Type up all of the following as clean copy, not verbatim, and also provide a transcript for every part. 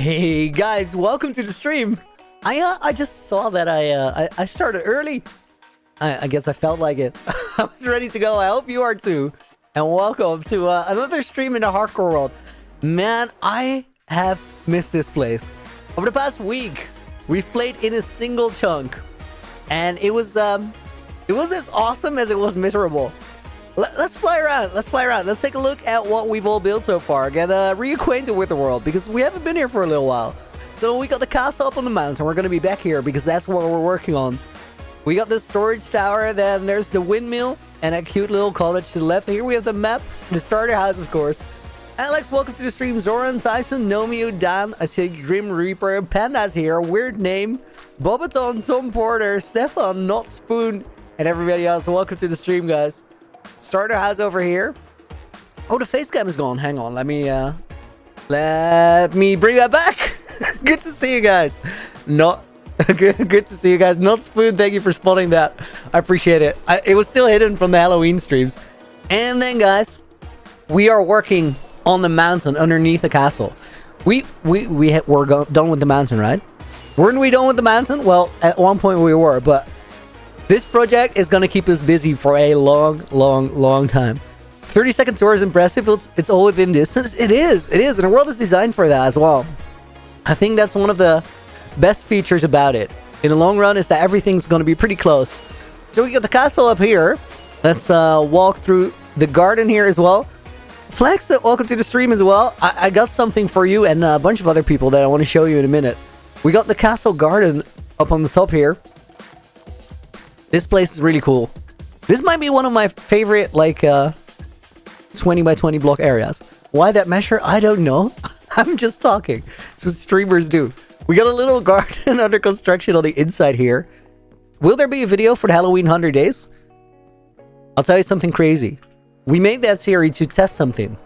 Hey guys, welcome to the stream. I just saw that I started early. I guess I felt like it. I was ready to go. I hope you are too. And welcome to another stream in the hardcore world. Man, I have missed this place. Over the past week, we've played in a single chunk, and it was as awesome as it was miserable. Let's fly around. Let's take a look at what we've all built so far. Get reacquainted with the world, because we haven't been here for a little while. So we got the castle up on the mountain. We're going to be back here because that's what we're working on. We got the storage tower. Then there's the windmill and a cute little cottage to the left. Here we have the map. The starter house, of course. Alex, welcome to the stream. Zoran, Tyson, Nomio, Dan. I see Grim Reaper. Panda's here. Weird name. Bobaton, Tom Porter, Stefan, Not Spoon, and everybody else. Welcome to the stream, guys. Starter house over here. Oh, the face cam is gone. Hang on. Let me bring that back. Good to see you guys. Not good to see you guys. Not Spoon, thank you for spotting that. I appreciate it. It was still hidden from the Halloween streams. And then, guys, we are working on the mountain underneath the castle. We're done with the mountain, right? Weren't we done with the mountain? Well, at one point we were, but this project is going to keep us busy for a long time. 30-second tour is impressive. It's all within distance. It is. And the world is designed for that as well. I think that's one of the best features about it. In the long run is that everything's going to be pretty close. So we got the castle up here. Let's walk through the garden here as well. Flex, welcome to the stream as well. I got something for you and a bunch of other people that I want to show you in a minute. We got the castle garden up on the top here. This place is really cool. This might be one of my favorite, 20 by 20 block areas. Why that measure? I don't know. I'm just talking. It's what streamers do. We got a little garden under construction on the inside here. Will there be a video for the Halloween 100 days? I'll tell you something crazy. We made that series to test something.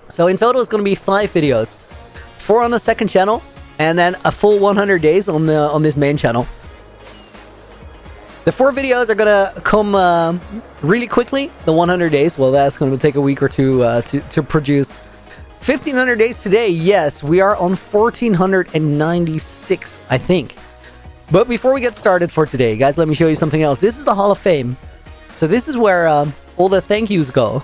So in total, it's going to be 5 videos. 4 on the second channel, and then a full 100 days on this main channel. The 4 videos are going to come really quickly. The 100 days, well, that's going to take a week or two to produce. 1,500 days today, yes. We are on 1,496, I think. But before we get started for today, guys, let me show you something else. This is the Hall of Fame. So this is where all the thank yous go.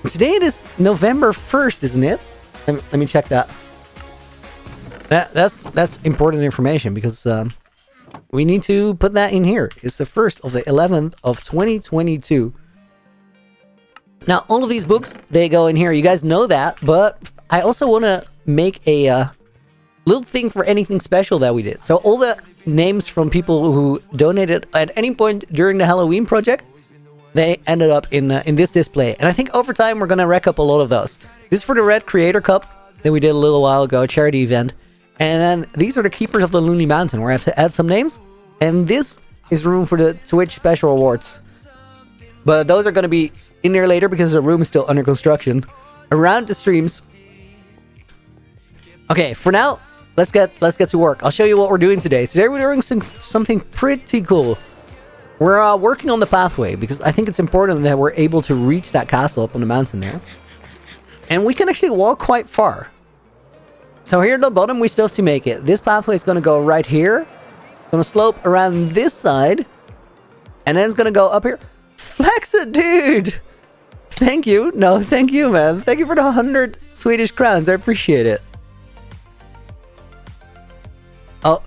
Today it is November 1st, isn't it? Let me check that. That's important information because we need to put that in here. It's the 1st of the 11th of 2022. Now, all of these books, they go in here. You guys know that, but I also want to make a little thing for anything special that we did. So all the names from people who donated at any point during the Halloween project, they ended up in this display. And I think over time, we're going to rack up a lot of those. This is for the Red Creator Cup that we did a little while ago, a charity event. And then these are the Keepers of the Lonely Mountain, where I have to add some names. And this is room for the Twitch special awards. But those are going to be in there later because the room is still under construction around the streams. Okay, for now, let's get to work. I'll show you what we're doing today. Today we're doing something pretty cool. We're working on the pathway because I think it's important that we're able to reach that castle up on the mountain there. And we can actually walk quite far. So here at the bottom, we still have to make it. This pathway is going to go right here. It's going to slope around this side. And then it's going to go up here. Flex it, dude! Thank you. No, thank you, man. Thank you for the 100 Swedish crowns. I appreciate it. Oh,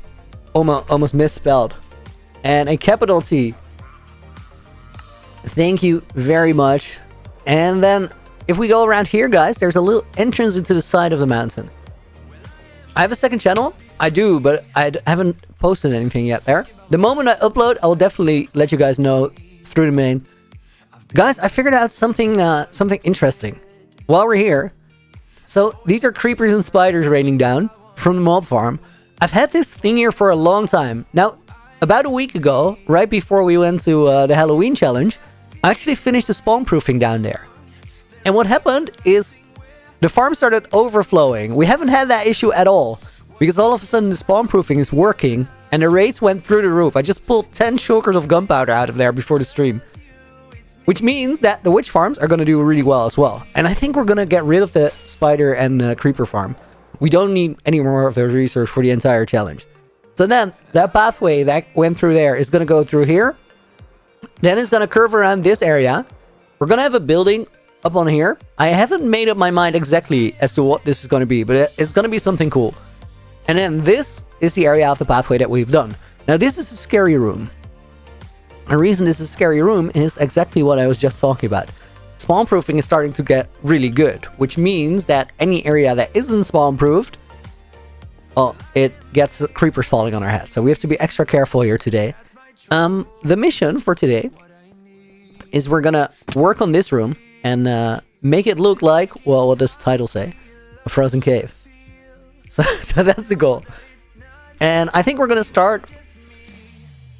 almost misspelled. And a capital T. Thank you very much. And then, if we go around here, guys, there's a little entrance into the side of the mountain. I have a second channel. I do, but I haven't posted anything yet there. The moment I upload, I will definitely let you guys know through the main. Guys, I figured out something interesting while we're here. So these are creepers and spiders raining down from the mob farm. I've had this thing here for a long time. Now, about a week ago, right before we went to the Halloween challenge, I actually finished the spawn proofing down there. And what happened is the farm started overflowing. We haven't had that issue at all because all of a sudden the spawn proofing is working and the rates went through the roof. I just pulled 10 shulkers of gunpowder out of there before the stream. which means that the witch farms are going to do really well as well. And I think we're going to get rid of the spider and creeper farm. We don't need any more of those research for the entire challenge. So then that pathway that went through there is going to go through here. Then it's going to curve around this area. We're going to have a building up on here. I haven't made up my mind exactly as to what this is going to be, but it's going to be something cool. And then this is the area of the pathway that we've done. Now this is a scary room. The reason this is a scary room is exactly what I was just talking about. Spawn proofing is starting to get really good, which means that any area that isn't spawn proofed, it gets creepers falling on our head. So we have to be extra careful here today. The mission for today is we're gonna work on this room and make it look like, well, what does the title say? A frozen cave. So that's the goal. And I think we're gonna start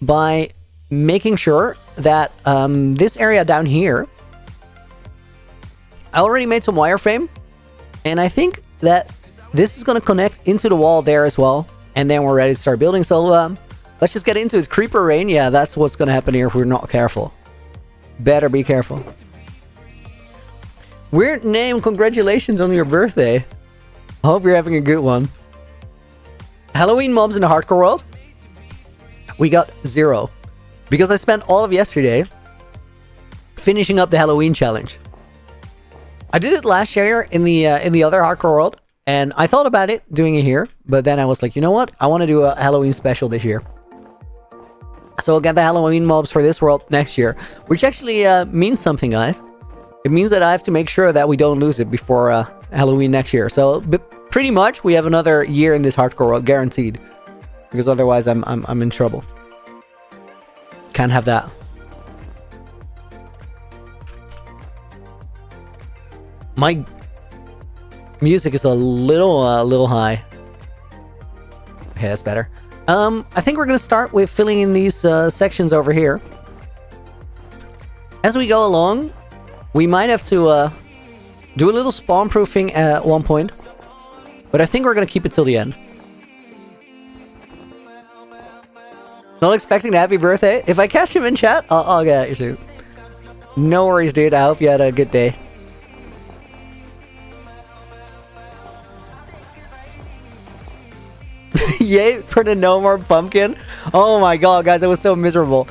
by making sure that this area down here, I already made some wireframe, and I think that this is going to connect into the wall there as well, and then we're ready to start building. So let's just get into it. Creeper rain, yeah, that's what's going to happen here if we're not careful. Better be careful. Weird name, congratulations on your birthday. I hope you're having a good one. Halloween mobs in the hardcore world? We got 0. Because I spent all of yesterday finishing up the Halloween challenge. I did it last year in the other hardcore world, and I thought about it doing it here, but then I was like, you know what? I want to do a Halloween special this year. So we'll get the Halloween mobs for this world next year, which actually means something, guys. It means that I have to make sure that we don't lose it before Halloween next year. So pretty much we have another year in this hardcore world, guaranteed, because otherwise I'm in trouble. Can't have that. My music is a little high. Okay, that's better. I think we're gonna start with filling in these sections over here. As we go along, we might have to do a little spawn proofing at one point, but I think we're gonna keep it till the end. Not expecting a happy birthday. If I catch him in chat, I'll get at you. No worries, dude. I hope you had a good day. Yay for the no more pumpkin. Oh my god, guys, it was so miserable.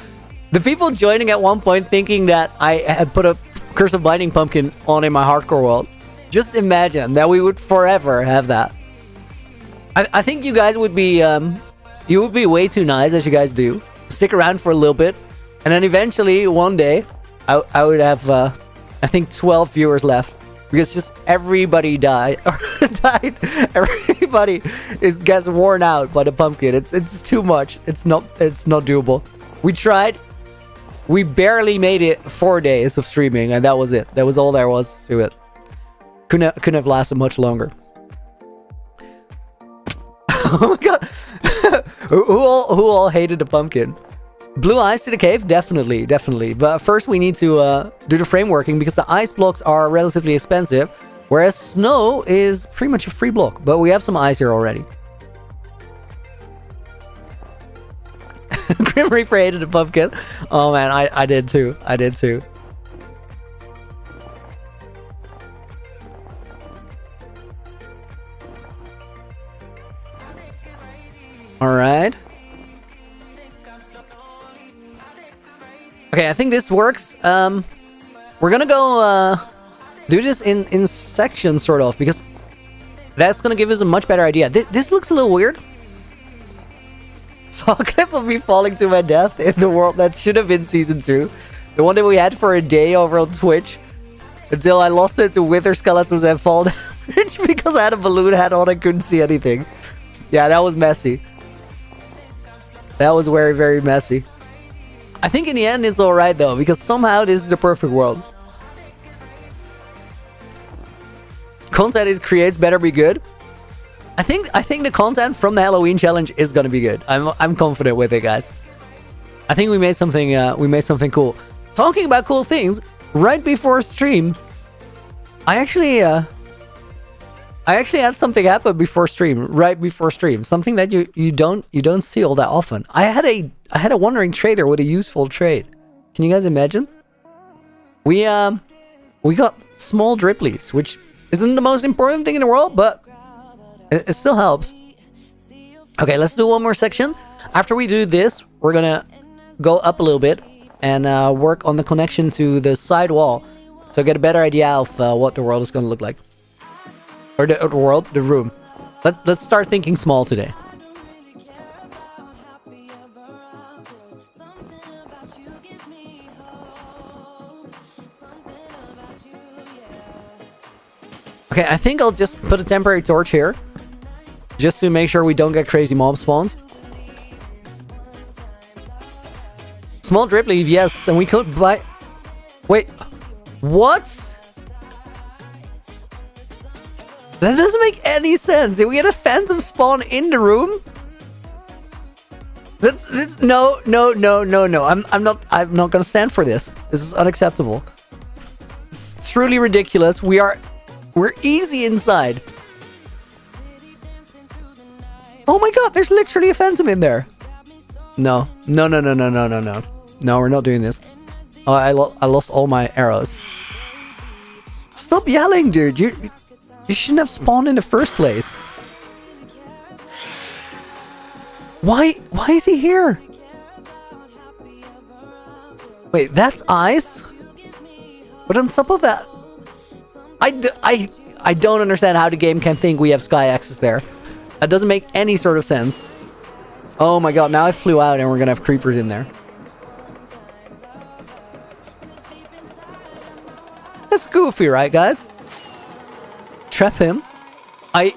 The people joining at one point thinking that I had put a Curse of Binding pumpkin on in my hardcore world. Just imagine that we would forever have that. I think you guys would be you would be way too nice, as you guys do. Stick around for a little bit, and then eventually one day I would have I think 12 viewers left. Because just everybody died. Everybody gets worn out by the pumpkin. It's too much. It's not doable. We tried. We barely made it 4 days of streaming, and that was it. That was all there was to it. Couldn't have lasted much longer. Oh my god. who all hated the pumpkin? Blue ice to the cave? Definitely. But first we need to do the frameworking, because the ice blocks are relatively expensive, whereas snow is pretty much a free block. But we have some ice here already. Grim Reaper hated the pumpkin. Oh man, I did too. Alright. Okay, I think this works. We're gonna go do this in sections, sort of, because that's gonna give us a much better idea. This looks a little weird. Saw a clip of me falling to my death in the world that should have been season 2. The one that we had for a day over on Twitch. Until I lost it to wither skeletons and fall damage because I had a balloon hat on and couldn't see anything. Yeah, that was messy. That was very, very messy. I think in the end it's alright though, because somehow this is the perfect world. Content it creates better be good. I think the content from the Halloween challenge is gonna be good. I'm confident with it, guys. I think we made something cool. Talking about cool things, right before stream, I actually had something happen before stream, right before stream. Something that you don't see all that often. I had a wandering trader with a useful trade. Can you guys imagine? we got small drip leaves, which isn't the most important thing in the world, but it still helps. Okay, let's do one more section. After we do this, we're gonna go up a little bit and work on the connection to the side wall, so get a better idea of what the world is gonna look like, or the room. Let's start thinking small today. Okay, I think I'll just put a temporary torch here, just to make sure we don't get crazy mob spawns. Small drip leaf, yes, and we could buy... Wait, what? That doesn't make any sense. Did we get a phantom spawn in the room? No. I'm not gonna stand for this. This is unacceptable. It's truly ridiculous. We're easy inside. Oh my god, there's literally a phantom in there. No, we're not doing this. Oh, I lost all my arrows. Stop yelling, dude. You shouldn't have spawned in the first place. Why is he here? Wait, that's ice? But on top of that, I don't understand how the game can think we have sky access there. That doesn't make any sort of sense. Oh my god, now I flew out and we're gonna have creepers in there. That's goofy, right, guys? Trap him. I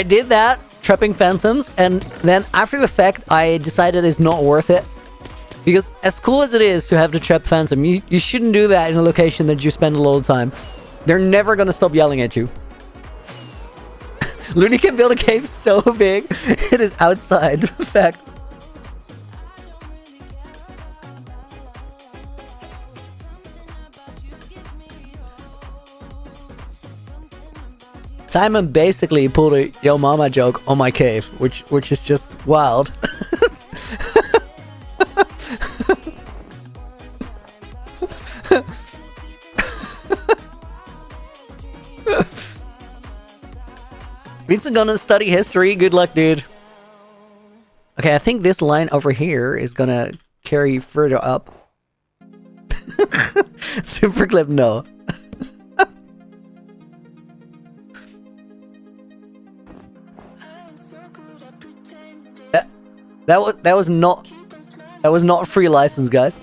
did that, trapping phantoms, and then after the fact, I decided it's not worth it. Because as cool as it is to have the trap phantom, you shouldn't do that in a location that you spend a lot of time. They're never gonna stop yelling at you. Looney can build a cave so big, it is outside. Fact. Simon basically pulled a yo mama joke on my cave, which is just wild. Vincent gonna study history. Good luck, dude. Okay, I think this line over here is gonna carry further up. Super clip, no. That was not free license, guys.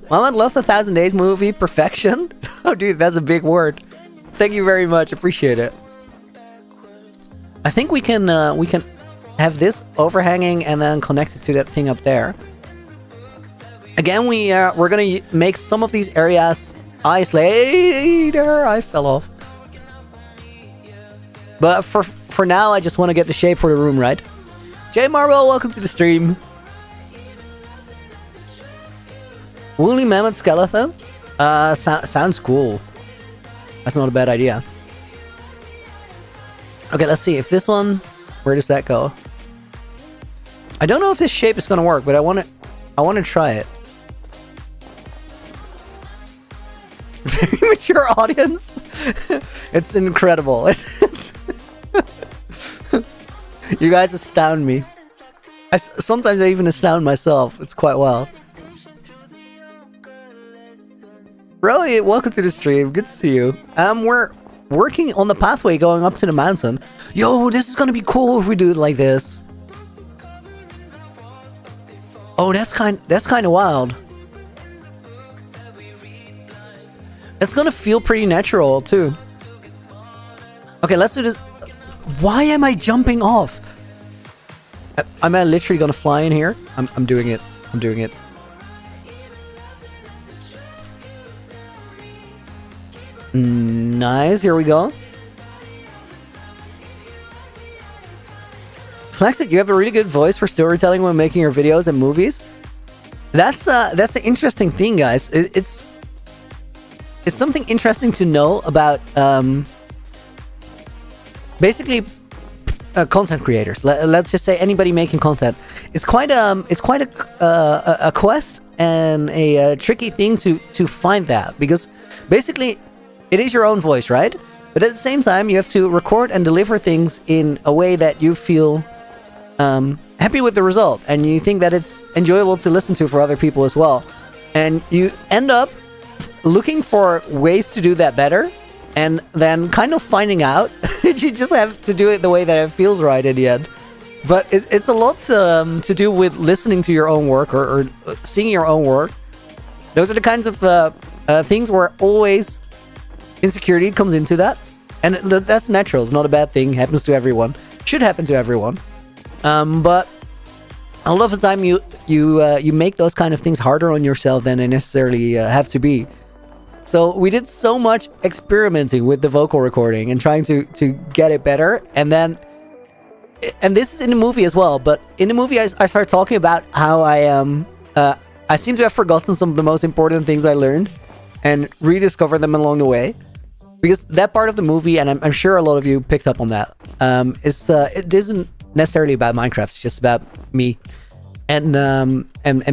Mama loved the 1,000 Days movie perfection. Oh, dude, that's a big word. Thank you very much. Appreciate it. I think we can have this overhanging and then connect it to that thing up there. Again, we're gonna make some of these areas ice later. I fell off. But for now, I just want to get the shape for the room right. J Marvel, welcome to the stream. Woolly mammoth skeleton? Sounds cool. That's not a bad idea. Okay, let's see if this one. Where does that go? I don't know if this shape is gonna work, but I want to try it. Very mature audience. It's incredible. You guys astound me. Sometimes I even astound myself. It's quite wild. Roy, welcome to the stream. Good to see you. We're working on the pathway going up to the mountain. Yo, this is gonna be cool if we do it like this. Oh, that's kind of wild. It's gonna feel pretty natural too. Okay, let's do this. Why am I jumping off? Am I literally gonna fly in here? I'm doing it. I'm doing it. Nice, here we go. Flexit, you have a really good voice for storytelling when making your videos and movies. That's an interesting thing, guys. It's something interesting to know about basically content creators. Let's just say anybody making content. It's quite a quest and a tricky thing to find that, because basically it is your own voice, right? But at the same time, you have to record and deliver things in a way that you feel happy with the result, and you think that it's enjoyable to listen to for other people as well. And you end up looking for ways to do that better, and then kind of finding out that you just have to do it the way that it feels right in the end. But it's a lot to do with listening to your own work, or seeing your own work. Those are the kinds of things where always insecurity comes into that. And that's natural. It's not a bad thing. Happens to everyone. Should happen to everyone. But a lot of the time you make those kind of things harder on yourself than they necessarily have to be. So we did so much experimenting with the vocal recording and trying to get it better. And this is in the movie as well. But in the movie, I started talking about how I seem to have forgotten some of the most important things I learned and rediscovered them along the way. Because that part of the movie, and I'm sure a lot of you picked up on that, it isn't necessarily about Minecraft. It's just about me and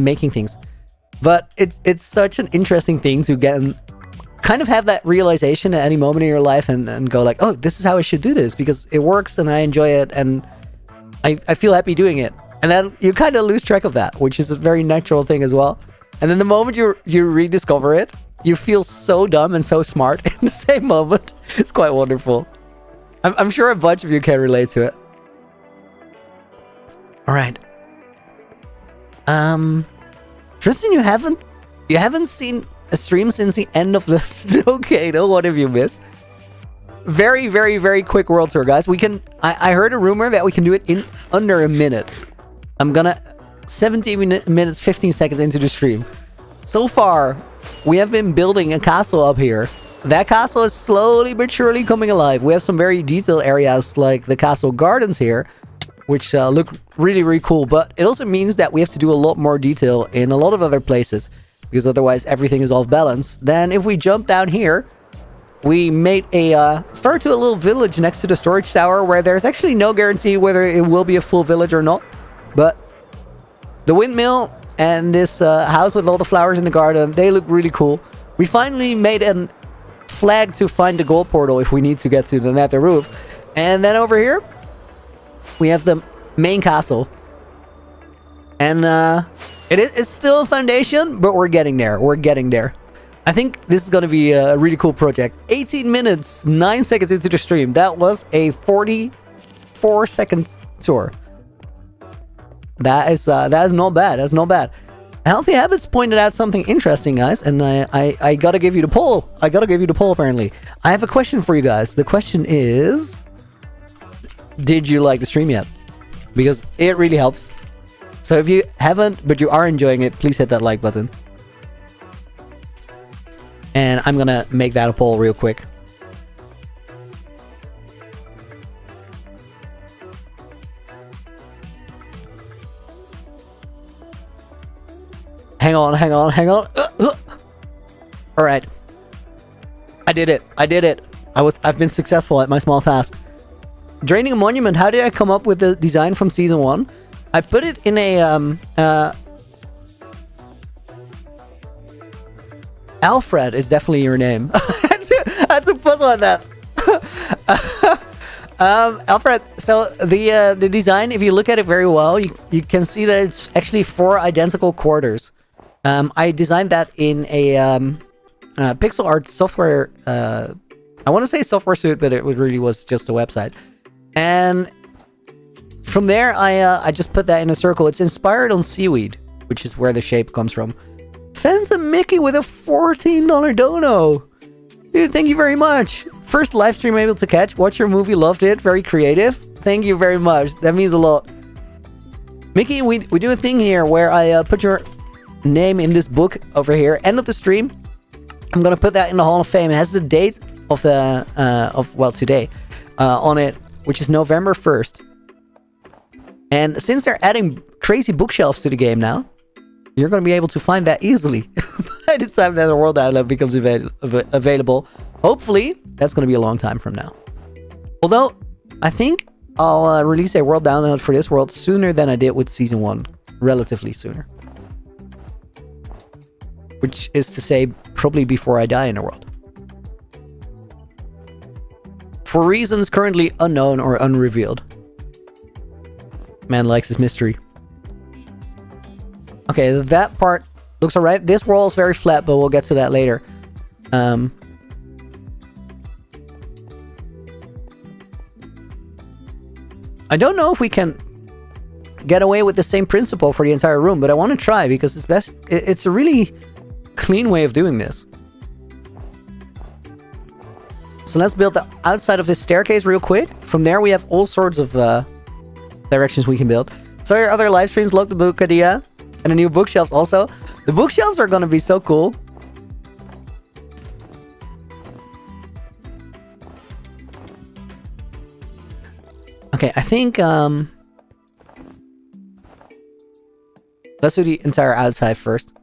making things. But it's such an interesting thing to get kind of have that realization at any moment in your life and go like, oh, this is how I should do this because it works and I enjoy it and I feel happy doing it. And then you kind of lose track of that, which is a very natural thing as well. And then the moment you rediscover it, you feel so dumb and so smart in the same moment. It's quite wonderful. I'm sure a bunch of you can relate to it. All right. Tristan, you haven't seen a stream since the end of the Snowcade. What have you missed? Very, very, very quick world tour, guys. I heard a rumor that we can do it in under a minute. I'm gonna 17 minutes, 15 seconds into the stream. So far, we have been building a castle up here. That castle is slowly but surely coming alive. We have some very detailed areas like the castle gardens here, which look really, really cool. But it also means that we have to do a lot more detail in a lot of other places, because otherwise everything is off balance. Then if we jump down here, we made a start to a little village next to the storage tower where there's actually no guarantee whether it will be a full village or not. But the windmill and this house with all the flowers in the garden, they look really cool. We finally made a flag to find the gold portal if we need to get to the nether roof. And then over here, we have the main castle. And it's still a foundation, but we're getting there. We're getting there. I think this is going to be a really cool project. 18 minutes, 9 seconds into the stream. That was a 44-second tour. That is not bad. That's not bad. Healthy Habits pointed out something interesting, guys, and I gotta give you the poll. Apparently. I have a question for you guys. The question is, did you like the stream yet? Because it really helps. So if you haven't, but you are enjoying it, please hit that like button. And I'm gonna make that a poll real quick. Hang on. All right. I did it. I've been successful at my small task. Draining a monument. How did I come up with the design from season 1? I put it in a Alfred is definitely your name. That's a puzzle on that. Alfred, so the design, if you look at it very well, you can see that it's actually 4 identical quarters. I designed that in a pixel art software. I want to say software suite, but it really was just a website. And from there, I just put that in a circle. It's inspired on seaweed, which is where the shape comes from. Phantom Mickey with a $14 dono. Dude, thank you very much. First live stream able to catch. Watch your movie, loved it. Very creative. Thank you very much. That means a lot. Mickey, we do a thing here where I put your name in this book over here. End of the stream, I'm gonna put that in the Hall of Fame. It has the date of the today on it, which is November 1st. And since they're adding crazy bookshelves to the game now, you're gonna be able to find that easily by the time that the World Island becomes available. Hopefully, that's gonna be a long time from now. Although, I think I'll release a world download for this world sooner than I did with Season 1. Relatively sooner. which is to say probably before I die in the world. For reasons currently unknown or unrevealed. Man likes his mystery. Okay, that part looks alright. This wall is very flat, but we'll get to that later. I don't know if we can get away with the same principle for the entire room, but I want to try because it's a really clean way of doing this. So let's build the outside of this staircase real quick. From there we have all sorts of directions we can build. So your other live streams, love the book idea, and the new bookshelves also. The bookshelves are gonna be so cool. Okay, I think let's do the entire outside first.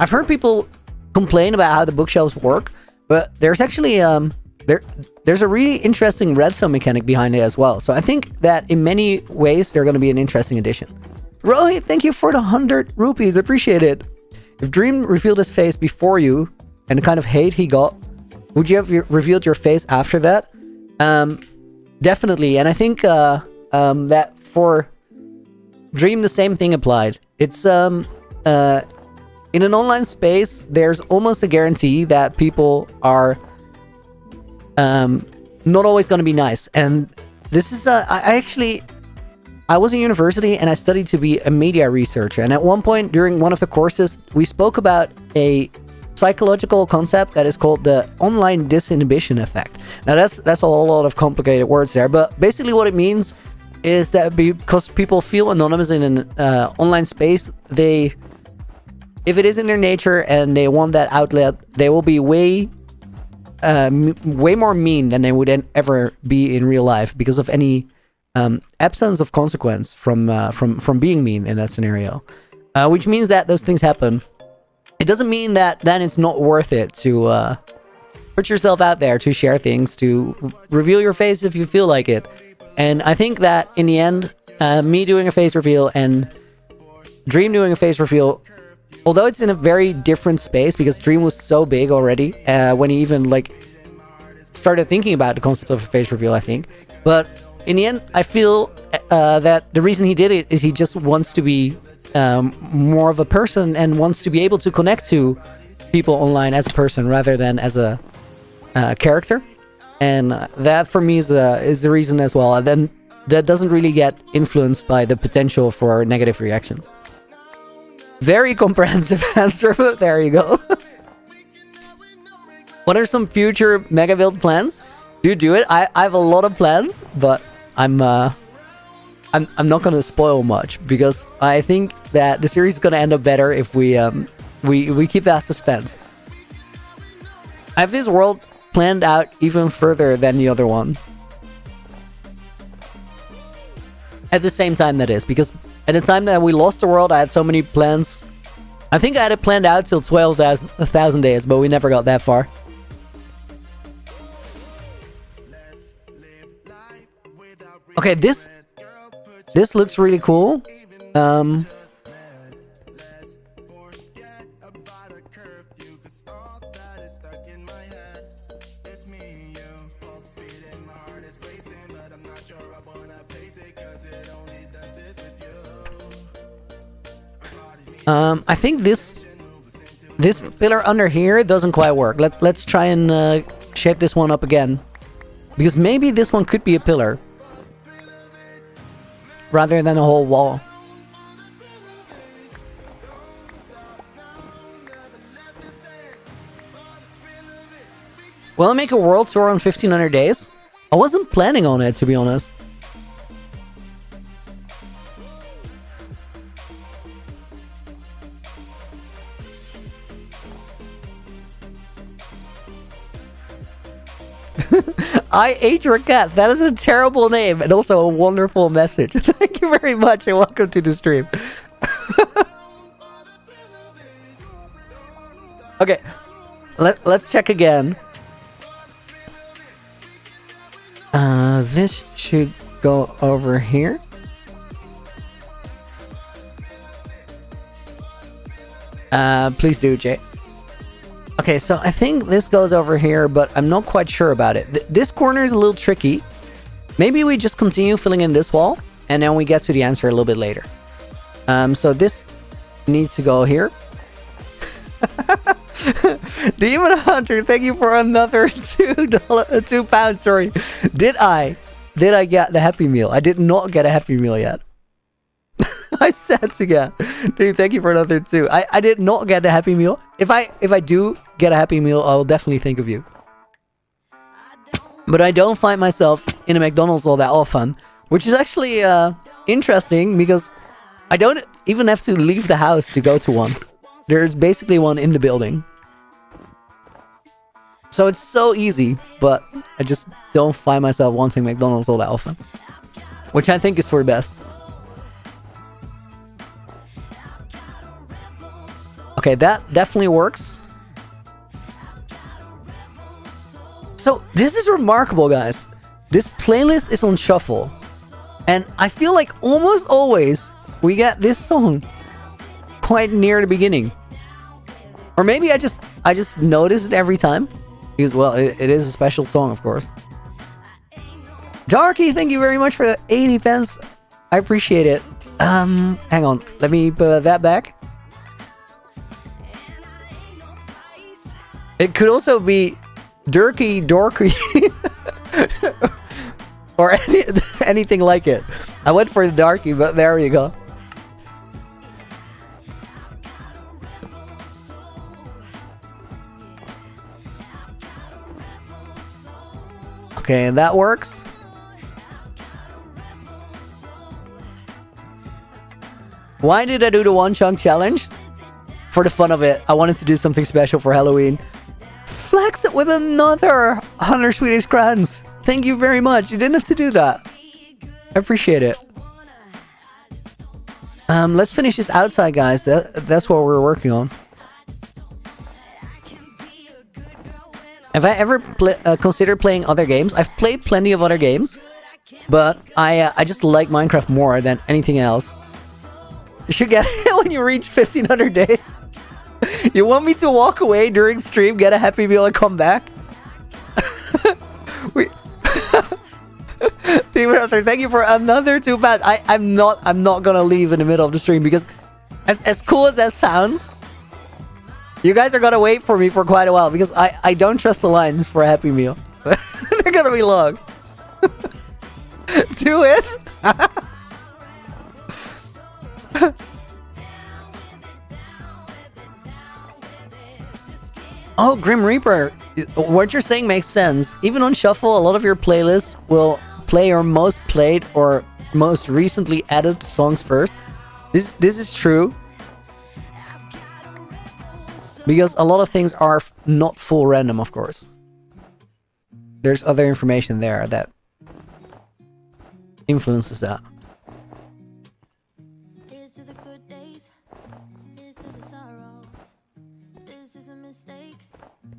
I've heard people complain about how the bookshelves work, but there's actually there's a really interesting redstone mechanic behind it as well. So I think that in many ways they're going to be an interesting addition. Rohit, thank you for the 100 rupees. Appreciate it. If Dream revealed his face before you and the kind of hate he got, would you have revealed your face after that? Definitely. And I think that for Dream the same thing applied. It's in an online space, there's almost a guarantee that people are not always going to be nice. And this is I was in university and I studied to be a media researcher. And at one point during one of the courses, we spoke about a psychological concept that is called the online disinhibition effect. Now that's a whole lot of complicated words there, but basically what it means is that because people feel anonymous in an online space, if it is in their nature and they want that outlet, they will be way more mean than they would ever be in real life because of any absence of consequence from being mean in that scenario, which means that those things happen. It doesn't mean that then it's not worth it to put yourself out there, to share things, to reveal your face if you feel like it. And I think that in the end, me doing a face reveal and Dream doing a face reveal, although it's in a very different space because Dream was so big already when he even started thinking about the concept of a face reveal, I think. But in the end, I feel that the reason he did it is he just wants to be more of a person and wants to be able to connect to people online as a person rather than as a character. And that for me is the reason as well. And then that doesn't really get influenced by the potential for negative reactions. Very comprehensive answer, but there you go. What are some future mega build plans? Do it. I have a lot of plans, but I'm not gonna spoil much because I think that the series is gonna end up better if we keep that suspense. I have this world planned out even further than the other one. At the same time, that is, because at the time that we lost the world, I had so many plans. I think I had it planned out till 12,000 days, but we never got that far. Okay, this looks really cool. I think this pillar under here doesn't quite work. Let's try and shape this one up again, because maybe this one could be a pillar rather than a whole wall. Will I make a world tour on 1500 days? I wasn't planning on it, to be honest. I ate your cat. That is a terrible name and also a wonderful message. Thank you very much and welcome to the stream. Okay, let's check again. This should go over here. Please do, Jay. Okay, so I think this goes over here, but I'm not quite sure about it. This corner is a little tricky. Maybe we just continue filling in this wall, and then we get to the answer a little bit later. So this needs to go here. Demon Hunter, thank you for another £2. Sorry. Did I get the Happy Meal? I did not get a Happy Meal yet. I said to get. Dude, thank you for another 2. I did not get a Happy Meal. If I do get a Happy Meal, I will definitely think of you. But I don't find myself in a McDonald's all that often, which is actually interesting because I don't even have to leave the house to go to one. There's basically one in the building. So it's so easy, but I just don't find myself wanting McDonald's all that often. Which I think is for the best. Okay, that definitely works. So this is remarkable, guys. This playlist is on shuffle. And I feel like almost always we get this song quite near the beginning. Or maybe I just notice it every time. Because, well, it is a special song, of course. Darky, thank you very much for the 80 pence. I appreciate it. Hang on. Let me put that back. It could also be Durky Dorky. Or anything like it. I went for the Darky, but there you go. Okay, and that works. Why did I do the one chunk challenge? For the fun of it. I wanted to do something special for Halloween. Flex it with another 100 Swedish crowns. Thank you very much. You didn't have to do that. I appreciate it. Let's finish this outside, guys. That's what we're working on. Have I ever considered playing other games? I've played plenty of other games, but I just like Minecraft more than anything else. You should get it when you reach 1500 days. You want me to walk away during stream, get a Happy Meal, and come back? Team Arthur, thank you for another £2. I'm not gonna leave in the middle of the stream because as cool as that sounds, you guys are gonna wait for me for quite a while because I don't trust the lines for a Happy Meal. They're gonna be long. Do it. Oh, Grim Reaper, what you're saying makes sense. Even on Shuffle, a lot of your playlists will play your most played or most recently added songs first. This is true. Because a lot of things are not full random, of course. There's other information there that influences that.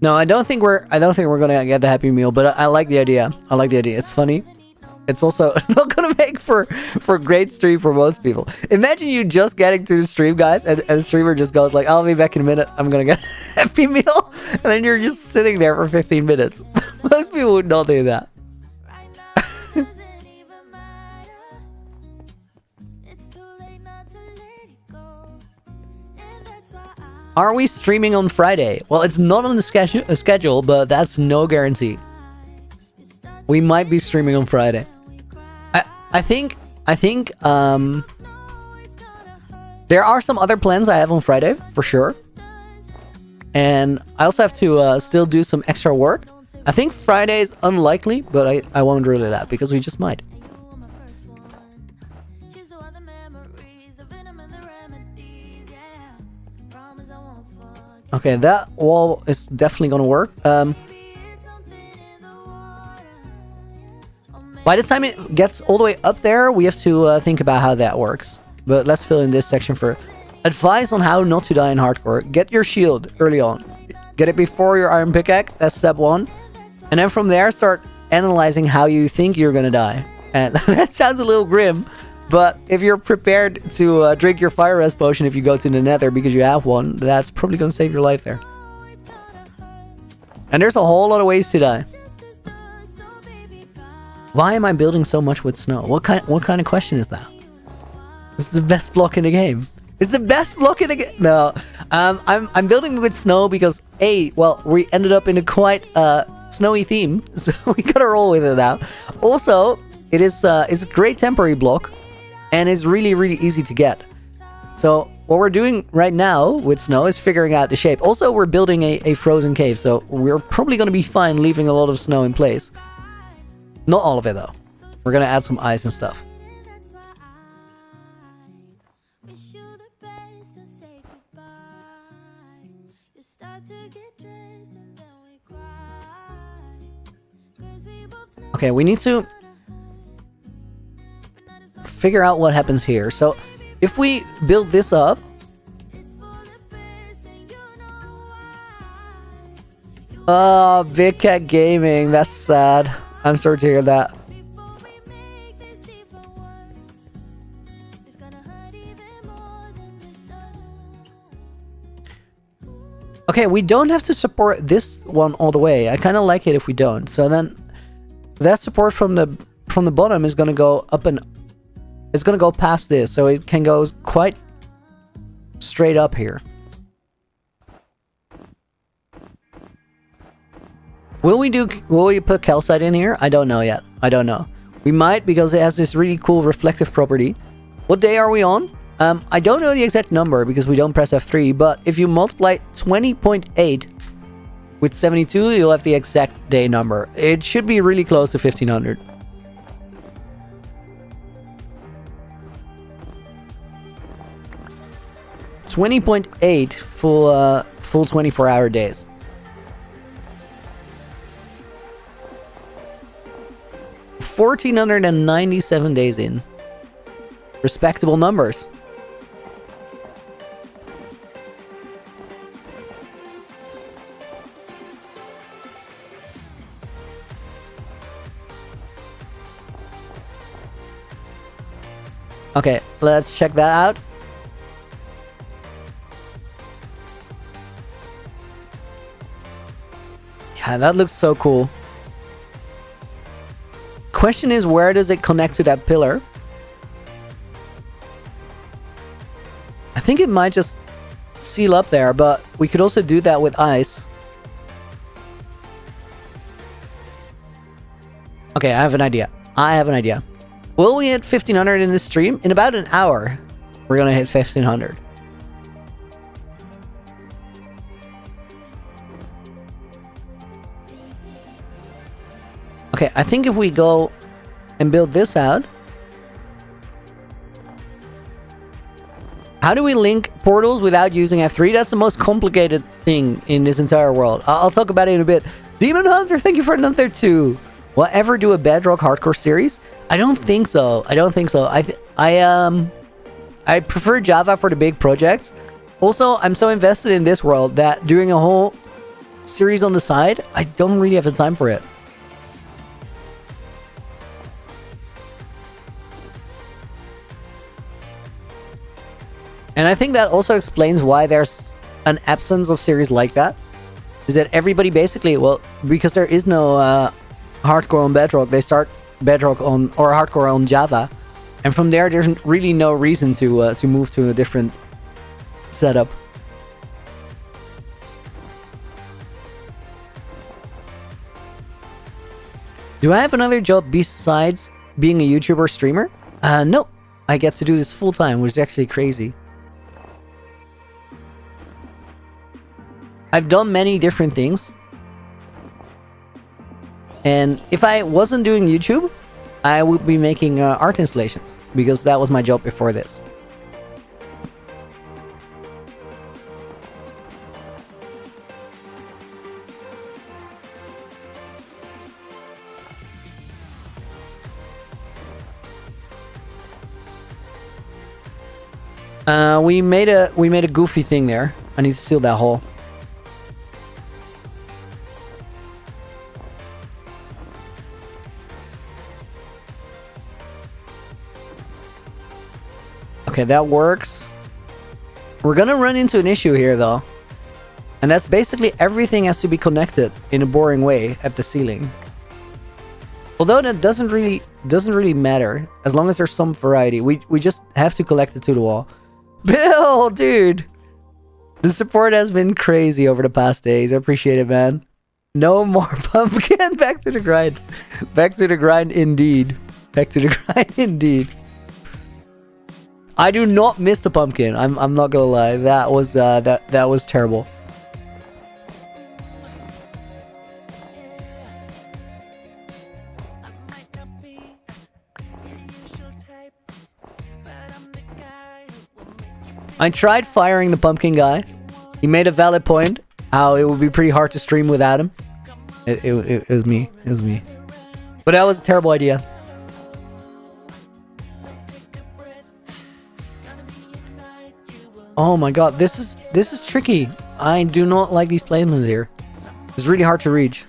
No, I don't think we're gonna get the Happy Meal, but I like the idea. I like the idea. It's funny. It's also not gonna make for great stream for most people. Imagine you just getting to the stream, guys, and the streamer just goes like, "I'll be back in a minute. I'm gonna get a Happy Meal," and then you're just sitting there for 15 minutes. Most people would not do that. Are we streaming on Friday? Well, it's not on the schedule, but that's no guarantee. We might be streaming on Friday. I think there are some other plans I have on Friday for sure, and I also have to still do some extra work. I think Friday is unlikely, but I won't rule it out because we just might. Okay, that wall is definitely gonna work. By the time it gets all the way up there, we have to think about how that works. But let's fill in this section for advice on how not to die in hardcore. Get your shield early on. Get it before your iron pickaxe. That's step 1. And then from there, start analyzing how you think you're gonna die. And that sounds a little grim, But if you're prepared to drink your fire rest potion if you go to the nether because you have one, that's probably going to save your life there. And there's a whole lot of ways to die. Why am I building so much with snow? What kind of question is that? This is the best block in the game. It's the best block in the game. No, I'm building with snow because well, we ended up in a quite snowy theme, so we gotta roll with it now. Also, it's a great temporary block, and it's really easy to get. So what we're doing right now with snow is figuring out the shape. Also, we're building a frozen cave, so we're probably gonna be fine leaving a lot of snow in place. Not all of it though. We're gonna add some ice and stuff. Okay, we need to figure out what happens here. So, if we build this up... Oh, Big Cat Gaming. That's sad. I'm sorry to hear that. Okay, we don't have to support this one all the way. I kind of like it if we don't. So then, that support from the bottom is gonna go up and it's gonna go past this, so it can go quite straight up here. Will we put calcite in here? I don't know yet. I don't know. We might, because it has this really cool reflective property. What day are we on? I don't know the exact number because we don't press F3, but if you multiply 20.8 with 72, you'll have the exact day number. It should be really close to 1500. $20.8 full 24-hour days. $1,497 days in. Respectable numbers. Okay, let's check that out. Yeah, that looks so cool. Question is, where does it connect to that pillar? I think it might just seal up there, but we could also do that with ice. Okay, I have an idea. Will we hit 1500 in this stream? In about an hour, we're gonna hit 1500. Okay, I think if we go and build this out... How do we link portals without using F3? That's the most complicated thing in this entire world. I'll talk about it in a bit. Demon Hunter, thank you for another 2. Will I ever do a Bedrock hardcore series? I don't think so. I prefer Java for the big projects. Also, I'm so invested in this world that doing a whole series on the side, I don't really have the time for it. And I think that also explains why there's an absence of series like that. Is that everybody basically, well, because there is no hardcore on Bedrock, they start Bedrock on, or hardcore on Java. And from there, there's really no reason to move to a different setup. Do I have another job besides being a YouTuber streamer? No. I get to do this full time, which is actually crazy. I've done many different things. And if I wasn't doing YouTube, I would be making art installations, because that was my job before this. We made a goofy thing there. I need to seal that hole. Okay, that works. We're gonna run into an issue here, though. And that's basically everything has to be connected in a boring way at the ceiling. Although that doesn't really matter as long as there's some variety. We just have to collect it to the wall. Bill, dude, the support has been crazy over the past days. I appreciate it, man. No more pumpkin. Back to the grind. Back to the grind, indeed. Back to the grind, indeed. I do not miss the pumpkin. I'm not gonna lie. That was that was terrible. I tried firing the pumpkin guy. He made a valid point. How it would be pretty hard to stream without him. It was me. It was me. But that was a terrible idea. Oh my god, this is tricky. I do not like these placements here. It's really hard to reach.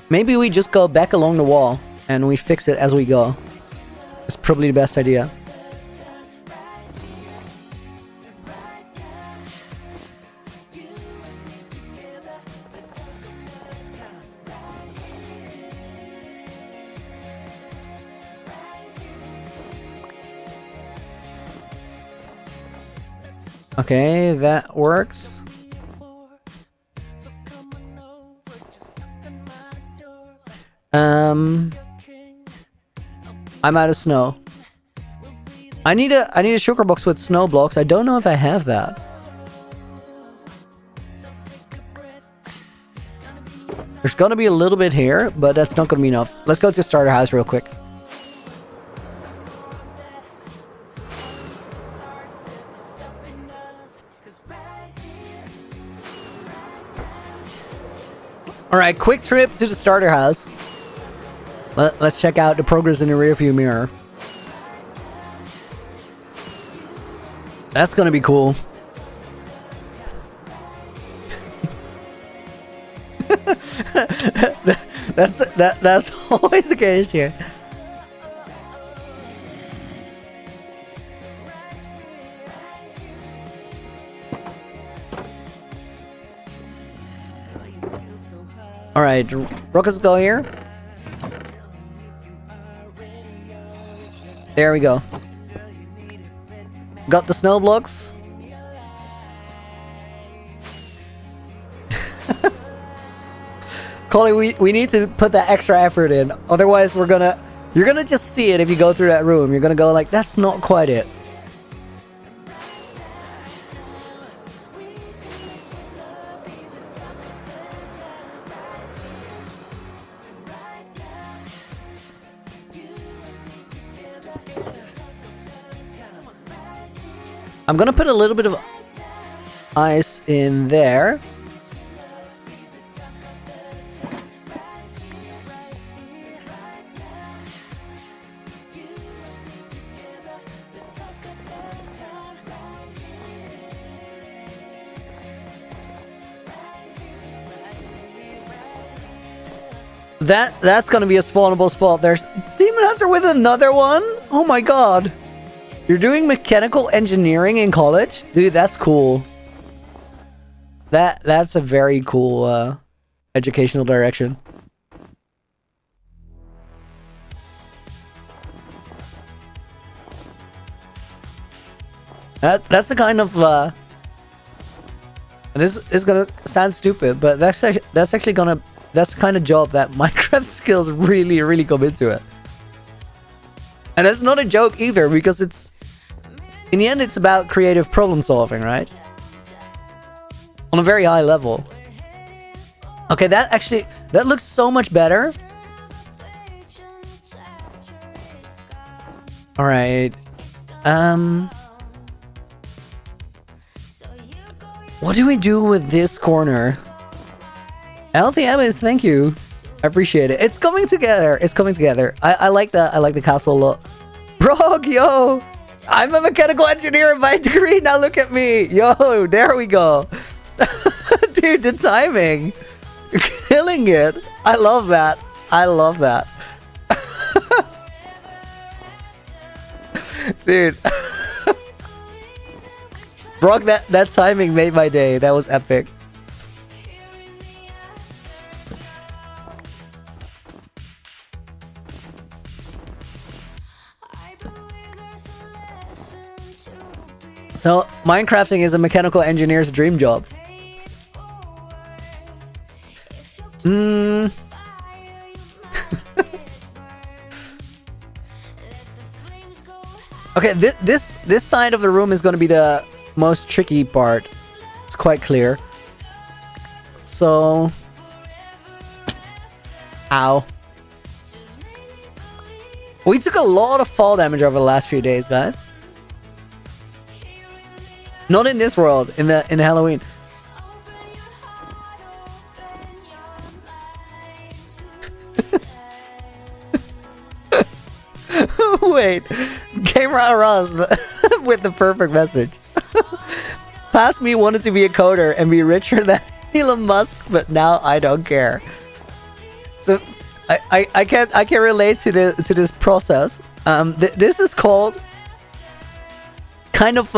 Maybe we just go back along the wall and we fix it as we go. It's probably the best idea. Okay, that works. I'm out of snow. I need a sugar box with snow blocks. I don't know if I have that. There's gonna be a little bit here, but that's not gonna be enough. Let's go to the starter house real quick. Alright, quick trip to the starter house. Let's check out the progress in the rearview mirror. That's gonna be cool. That's always the case here. Alright, rockets go here. There we go. Got the snow blocks. Collie, we need to put that extra effort in. Otherwise, you're gonna just see it if you go through that room. You're gonna go like, that's not quite it. I'm gonna put a little bit of ice in there. That's gonna be a spawnable spot. There's Demon Hunter with another one? Oh my god. You're doing mechanical engineering in college? Dude, that's cool. That's a very cool educational direction. That's a kind of this is gonna sound stupid, but that's actually gonna, that's the kind of job that Minecraft skills really come into it. And that's not a joke either, because it's, in the end, it's about creative problem solving, right? On a very high level. Okay, that looks so much better. Alright. What do we do with this corner? Healthy Amis, thank you. I appreciate it. It's coming together. It's coming together. I like that. I like the castle a lot. Brog, yo! I'm a mechanical engineer by degree. Now look at me. Yo, there we go. Dude, the timing. You're killing it. I love that. I love that. Dude. Brock, that timing made my day. That was epic. So, Minecrafting is a mechanical engineer's dream job. Okay, this side of the room is going to be the most tricky part. It's quite clear. So, ow. We took a lot of fall damage over the last few days, guys. Not in this world, in Halloween. Wait, Camera Ross with the perfect message. Past me wanted to be a coder and be richer than Elon Musk, but now I don't care. So I can't relate to this process. This is called kind of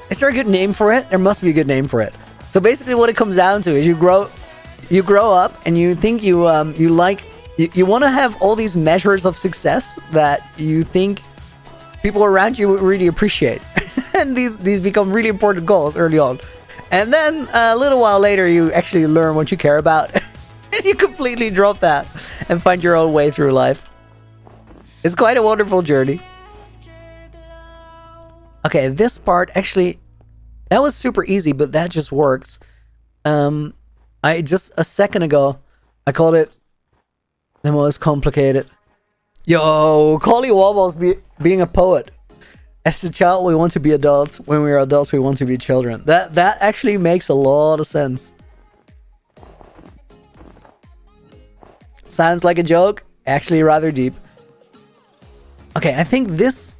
is there a good name for it? There must be a good name for it. So basically, what it comes down to is you grow up and you think you want to have all these measures of success that you think people around you would really appreciate, and these become really important goals early on. And then a little while later, you actually learn what you care about, and you completely drop that and find your own way through life. It's quite a wonderful journey. Okay, this part actually, that was super easy, but that just works. I just a second ago, I called it the most complicated. Yo, Collie Wobbles being a poet. As a child, we want to be adults. When we are adults, we want to be children. That actually makes a lot of sense. Sounds like a joke, actually rather deep. Okay, I think this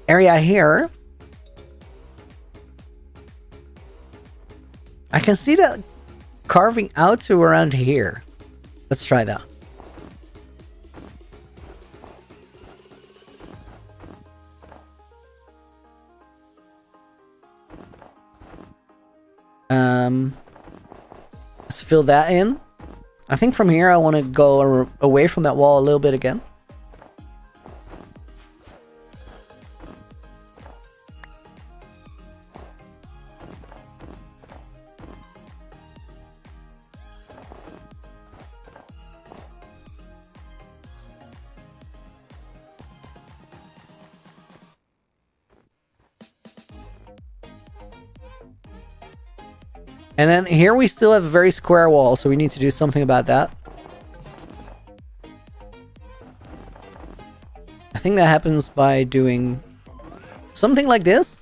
area here, I can see that carving out to around here. Let's try that. Let's fill that in. I think from here I want to go away from that wall a little bit again. And then here we still have a very square wall, so we need to do something about that. I think that happens by doing something like this.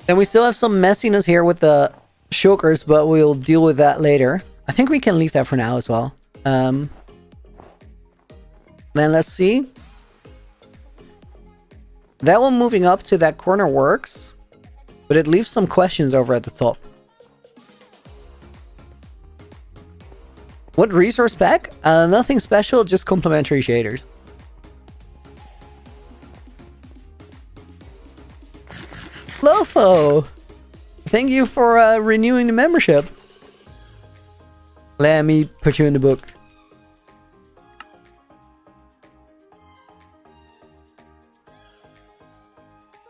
Then we still have some messiness here with the shulkers, but we'll deal with that later. I think we can leave that for now as well. Then let's see. That one moving up to that corner works, but it leaves some questions over at the top. What resource pack? Nothing special, just complementary shaders. Lofo! Thank you for renewing the membership. Let me put you in the book.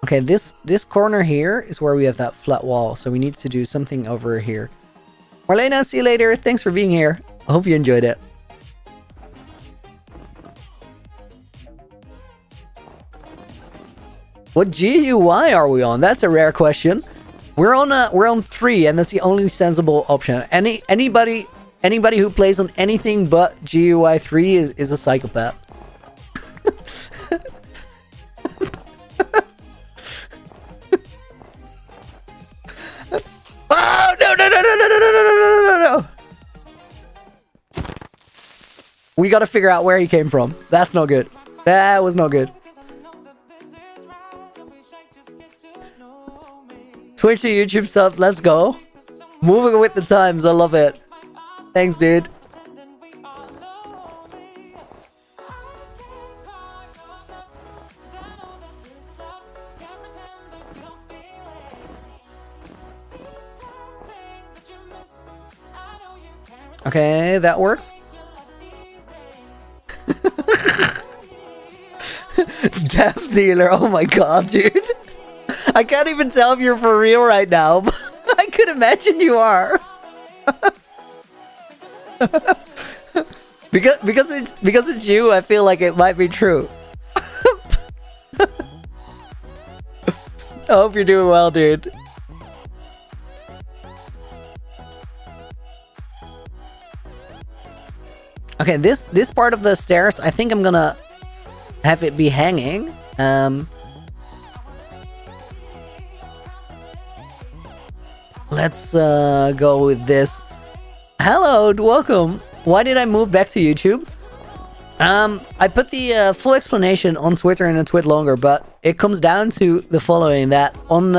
Okay, this corner here is where we have that flat wall, so we need to do something over here. Marlena, see you later. Thanks for being here. I hope you enjoyed it. What GUI are we on? That's a rare question. We're on 3, and that's the only sensible option. Anybody who plays on anything but GUI 3 is a psychopath. Oh no! We gotta figure out where he came from. That's no good. That was not good. Twitch to YouTube sub, let's go. Moving with the times, I love it. Thanks, dude. Okay, that works. Death dealer, oh my god, dude. I can't even tell if you're for real right now, but I could imagine you are. because it's you, I feel like it might be true. I hope you're doing well, dude. Okay, this part of the stairs, I think I'm gonna have it be hanging. Let's go with this. Hello, welcome. Why did I move back to YouTube? I put the full explanation on Twitter and a twit longer, but it comes down to the following: that on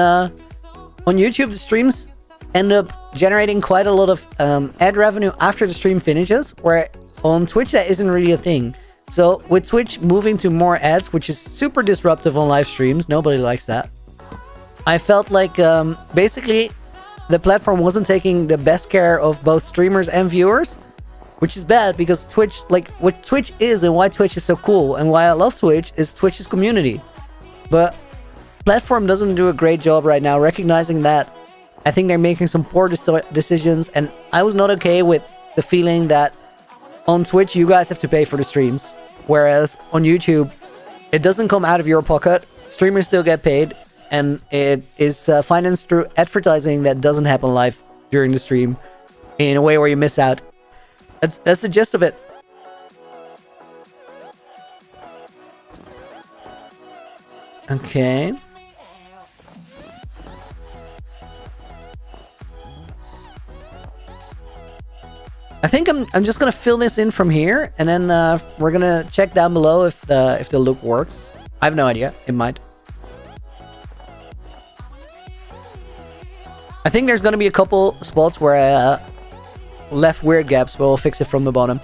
YouTube, the streams end up generating quite a lot of ad revenue after the stream finishes, where on Twitch that isn't really a thing. So with Twitch moving to more ads, which is super disruptive on live streams, nobody likes that. I felt like basically the platform wasn't taking the best care of both streamers and viewers, which is bad because Twitch, like what Twitch is and why Twitch is so cool and why I love Twitch is Twitch's community. But platform doesn't do a great job right now recognizing that. I think they're making some poor decisions, and I was not okay with the feeling that on Twitch you guys have to pay for the streams, whereas on YouTube it doesn't come out of your pocket. Streamers still get paid, and it is financed through advertising that doesn't happen live during the stream in a way where you miss out. That's the gist of it. Okay. I think I'm just gonna fill this in from here, and then we're gonna check down below if the loop works. I have no idea. It might. I think there's gonna be a couple spots where I left weird gaps, but we'll fix it from the bottom.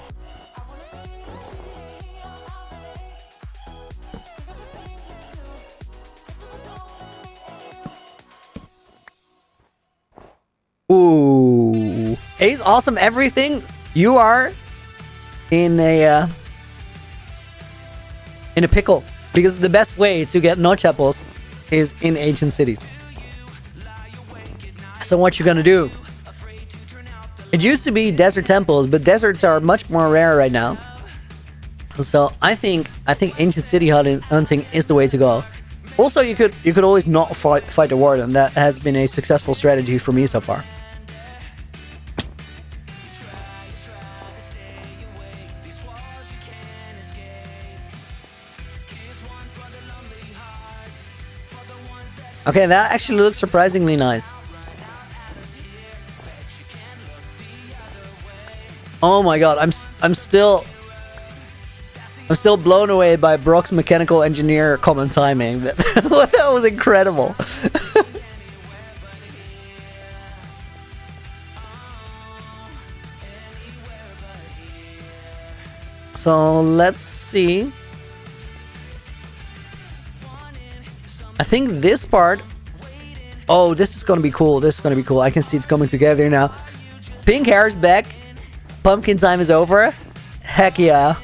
Ooh, Ace, awesome everything. You are in a pickle, because the best way to get notch apples is in ancient cities. So what you're gonna do? It used to be desert temples, but deserts are much more rare right now. So I think ancient city hunting is the way to go. Also, you could always not fight the warden. That has been a successful strategy for me so far. Okay, that actually looks surprisingly nice. Oh my god, I'm still blown away by Brock's mechanical engineer common timing. That was incredible. So let's see. I think this part. Oh, this is gonna be cool. This is gonna be cool. I can see it's coming together now. Pink hair is back. Pumpkin time is over. Heck yeah.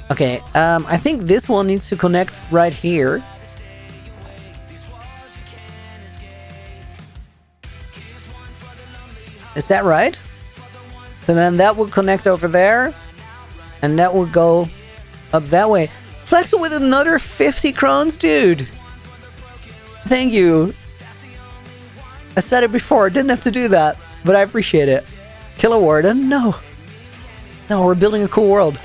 Okay, I think this one needs to connect right here. Is that right? So then that will connect over there, and that will go up that way. Flexel with another 50 crowns, dude. Thank you. I said it before, I didn't have to do that, but I appreciate it. Killer Warden? No. No, we're building a cool world.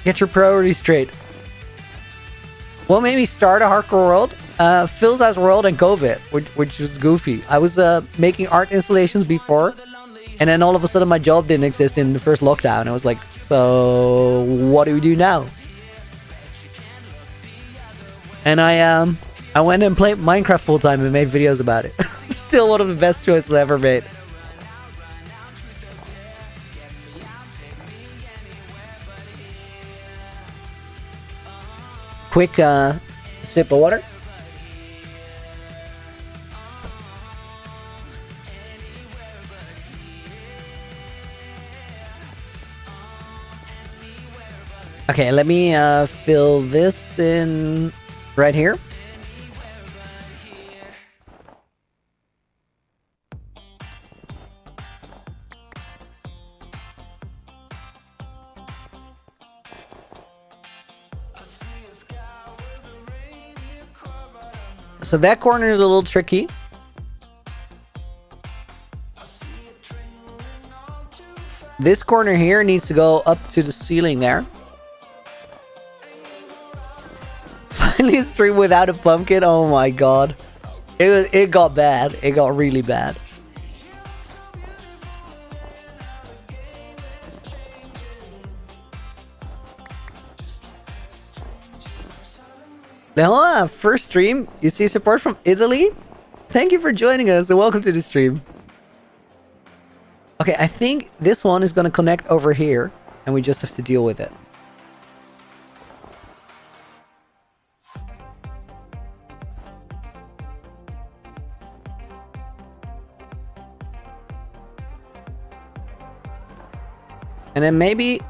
Get your priorities straight. What made me start a hardcore world? Phil's House World and COVID, which was goofy. I was making art installations before, and then all of a sudden my job didn't exist in the first lockdown. I was like, so what do we do now? And I went and played Minecraft full time and made videos about it. Still one of the best choices I ever made. Quick sip of water. Okay, let me fill this in right here. So that corner is a little tricky. This corner here needs to go up to the ceiling there. Finally a stream without a pumpkin. Oh my god. It got bad. It got really bad. Now, first stream, you see support from Italy? Thank you for joining us and welcome to the stream. Okay, I think this one is going to connect over here and we just have to deal with it. And then maybe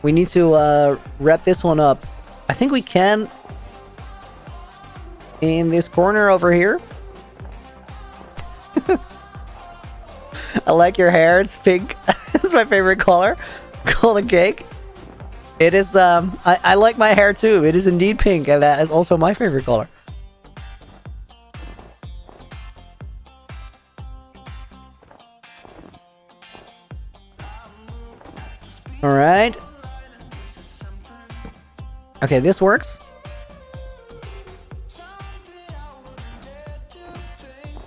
we need to wrap this one up. I think we can in this corner over here. I like your hair. It's pink. It's my favorite color. Golden cake. It is, I like my hair too. It is indeed pink, and that is also my favorite color. All right. Okay, this works.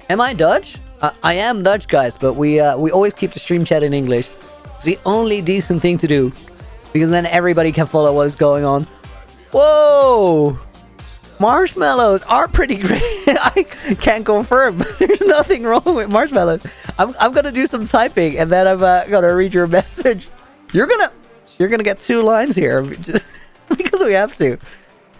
Am I Dutch? I am Dutch, guys, but we always keep the stream chat in English. It's the only decent thing to do, because then everybody can follow what is going on. Whoa! Marshmallows are pretty great. I can't confirm. There's nothing wrong with marshmallows. I'm gonna do some typing, and then I'm gonna read your message. You're gonna get 2 lines here. Because we have to.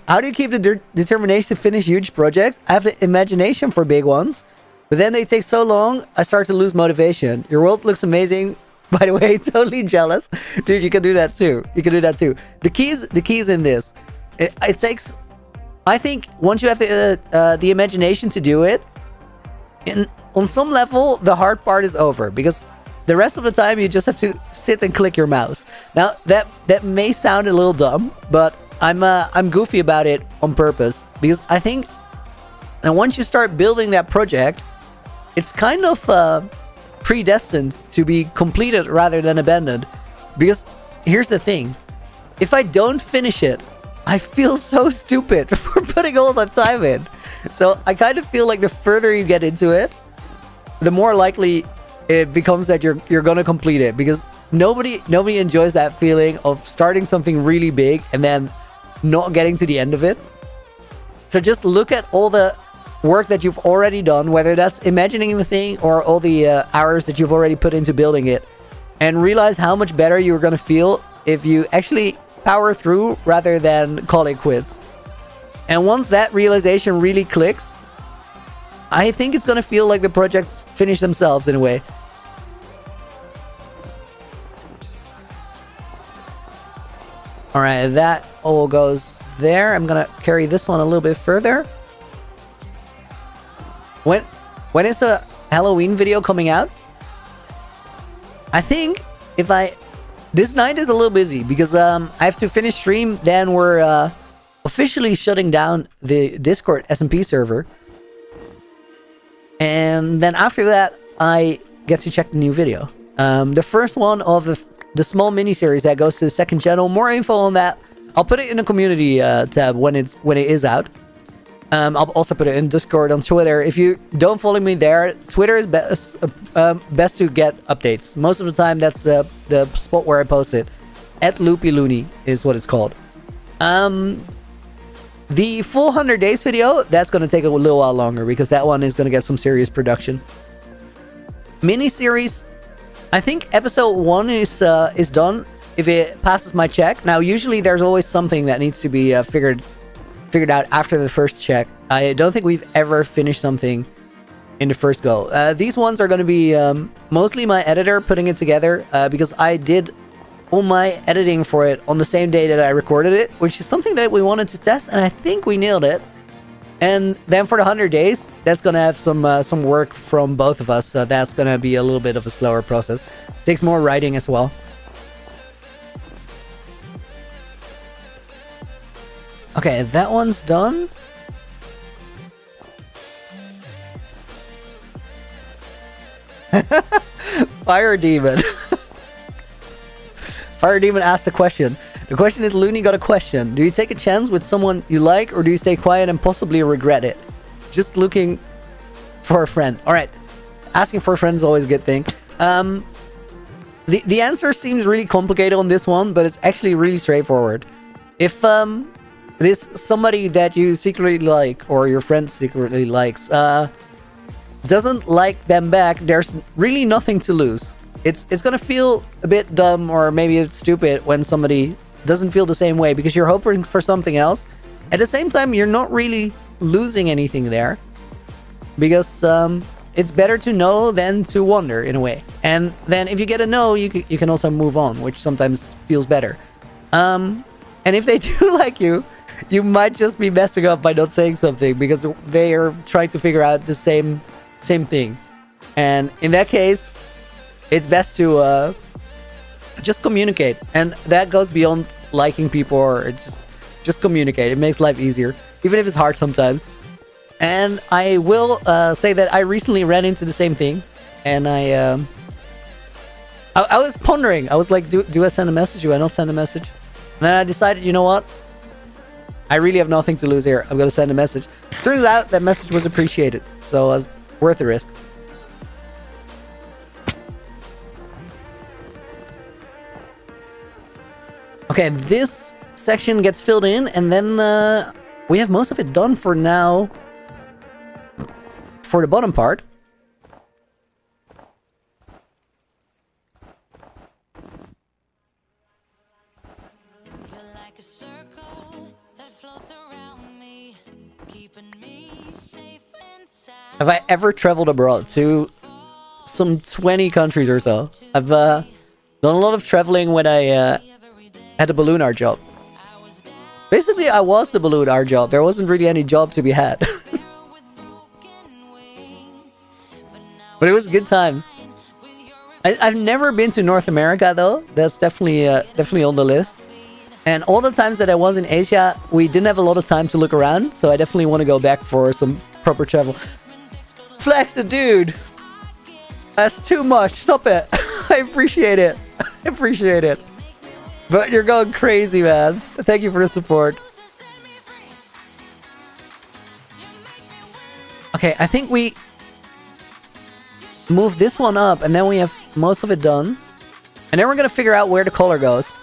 How do you keep the determination to finish huge projects? I have the imagination for big ones, but then they take so long, I start to lose motivation. Your world looks amazing. By the way, totally jealous. Dude, you can do that too. You can do that too. The keys in this. It takes... I think once you have the imagination to do it, on some level, the hard part is over. Because the rest of the time, you just have to sit and click your mouse. Now, that may sound a little dumb, but I'm goofy about it on purpose, because I think that once you start building that project, it's kind of predestined to be completed rather than abandoned. Because here's the thing: if I don't finish it, I feel so stupid for putting all that time in. So I kind of feel like the further you get into it, the more likely it becomes that you're gonna complete it, because nobody enjoys that feeling of starting something really big and then not getting to the end of it. So just look at all the work that you've already done, whether that's imagining the thing or all the hours that you've already put into building it, and realize how much better you're gonna feel if you actually power through rather than call it quits. And once that realization really clicks, I think it's gonna feel like the projects finish themselves in a way. All right, that all goes there. I'm gonna carry this one a little bit further. When is the Halloween video coming out? I think this night is a little busy because I have to finish stream. Then we're officially shutting down the Discord SMP server, and then after that I get to check the new video. The first one of the small mini-series that goes to the second channel. More info on that, I'll put it in the community tab when it is out. I'll also put it in Discord on Twitter. If you don't follow me there, Twitter is best to get updates. Most of the time, that's the spot where I post it. @LoopyLooney is what it's called. The full 100 days video, that's going to take a little while longer because that one is going to get some serious production. Mini-series, I think episode 1 is done if it passes my check. Now, usually there's always something that needs to be figured out after the first check. I don't think we've ever finished something in the first go. These ones are going to be mostly my editor putting it together because I did all my editing for it on the same day that I recorded it, which is something that we wanted to test, and I think we nailed it. And then for the 100 days, that's gonna have some work from both of us, so that's gonna be a little bit of a slower process. Takes more writing as well. Okay, that one's done. Fire Demon. Fire Demon asks a question. The question is, Looney got a question. Do you take a chance with someone you like, or do you stay quiet and possibly regret it? Just looking for a friend. Alright. Asking for a friend is always a good thing. The answer seems really complicated on this one, but it's actually really straightforward. If this somebody that you secretly like, or your friend secretly likes, doesn't like them back, there's really nothing to lose. It's gonna feel a bit dumb or maybe it's stupid when somebody doesn't feel the same way because you're hoping for something else. At the same time, you're not really losing anything there because it's better to know than to wonder in a way. And then if you get a no, you can also move on, which sometimes feels better. And if they do like you, you might just be messing up by not saying something because they are trying to figure out the same thing. And in that case, it's best to just communicate, and that goes beyond liking people, or just communicate. It makes life easier, even if it's hard sometimes. And I will say that I recently ran into the same thing, and I was pondering. I was like, do I send a message? Do I not send a message? And then I decided, you know what? I really have nothing to lose here. I'm gonna send a message. Turns out that message was appreciated, so it's worth the risk. Okay, this section gets filled in, and then we have most of it done for now. For the bottom part. Have I ever traveled abroad to some 20 countries or so? I've done a lot of traveling when I had a balloon art job. Basically, I was the balloon art job. There wasn't really any job to be had. But it was good times. I've never been to North America though. That's definitely on the list. And all the times that I was in Asia, we didn't have a lot of time to look around. So I definitely want to go back for some proper travel. Flex a dude. That's too much. Stop it. I appreciate it. I appreciate it. But you're going crazy, man. Thank you for the support. Okay, I think we move this one up, and then we have most of it done. And then we're going to figure out where the color goes.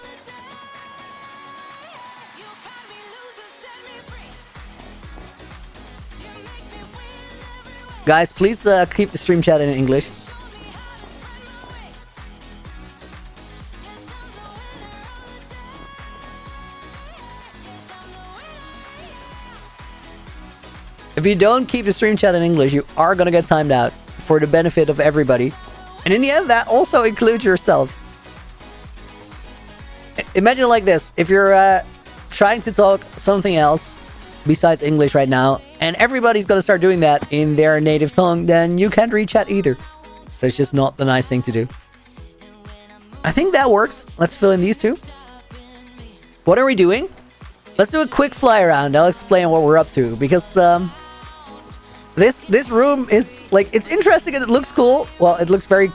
Guys, please keep the stream chat in English. If you don't keep the stream chat in English, you are going to get timed out for the benefit of everybody. And in the end, that also includes yourself. Imagine like this. If you're trying to talk something else besides English right now, and everybody's going to start doing that in their native tongue, then you can't read chat either. So it's just not the nice thing to do. I think that works. Let's fill in these two. What are we doing? Let's do a quick fly around. I'll explain what we're up to, because this room is like, it's interesting and it looks cool. Well, it looks very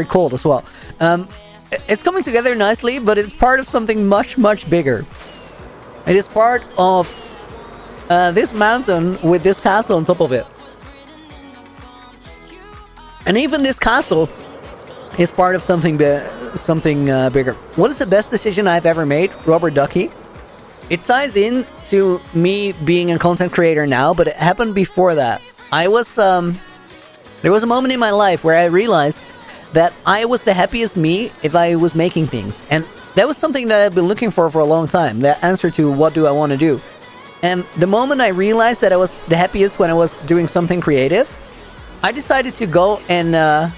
cold as well. It's coming together nicely, but it's part of something much bigger. It is part of this mountain with this castle on top of it. And even this castle is part of something bigger. What is the best decision I've ever made, Robert Ducky? It ties in to me being a content creator now, but it happened before that. There was a moment in my life where I realized that I was the happiest me if I was making things. And that was something that I've been looking for a long time, the answer to what do I want to do. And the moment I realized that I was the happiest when I was doing something creative, I decided to go and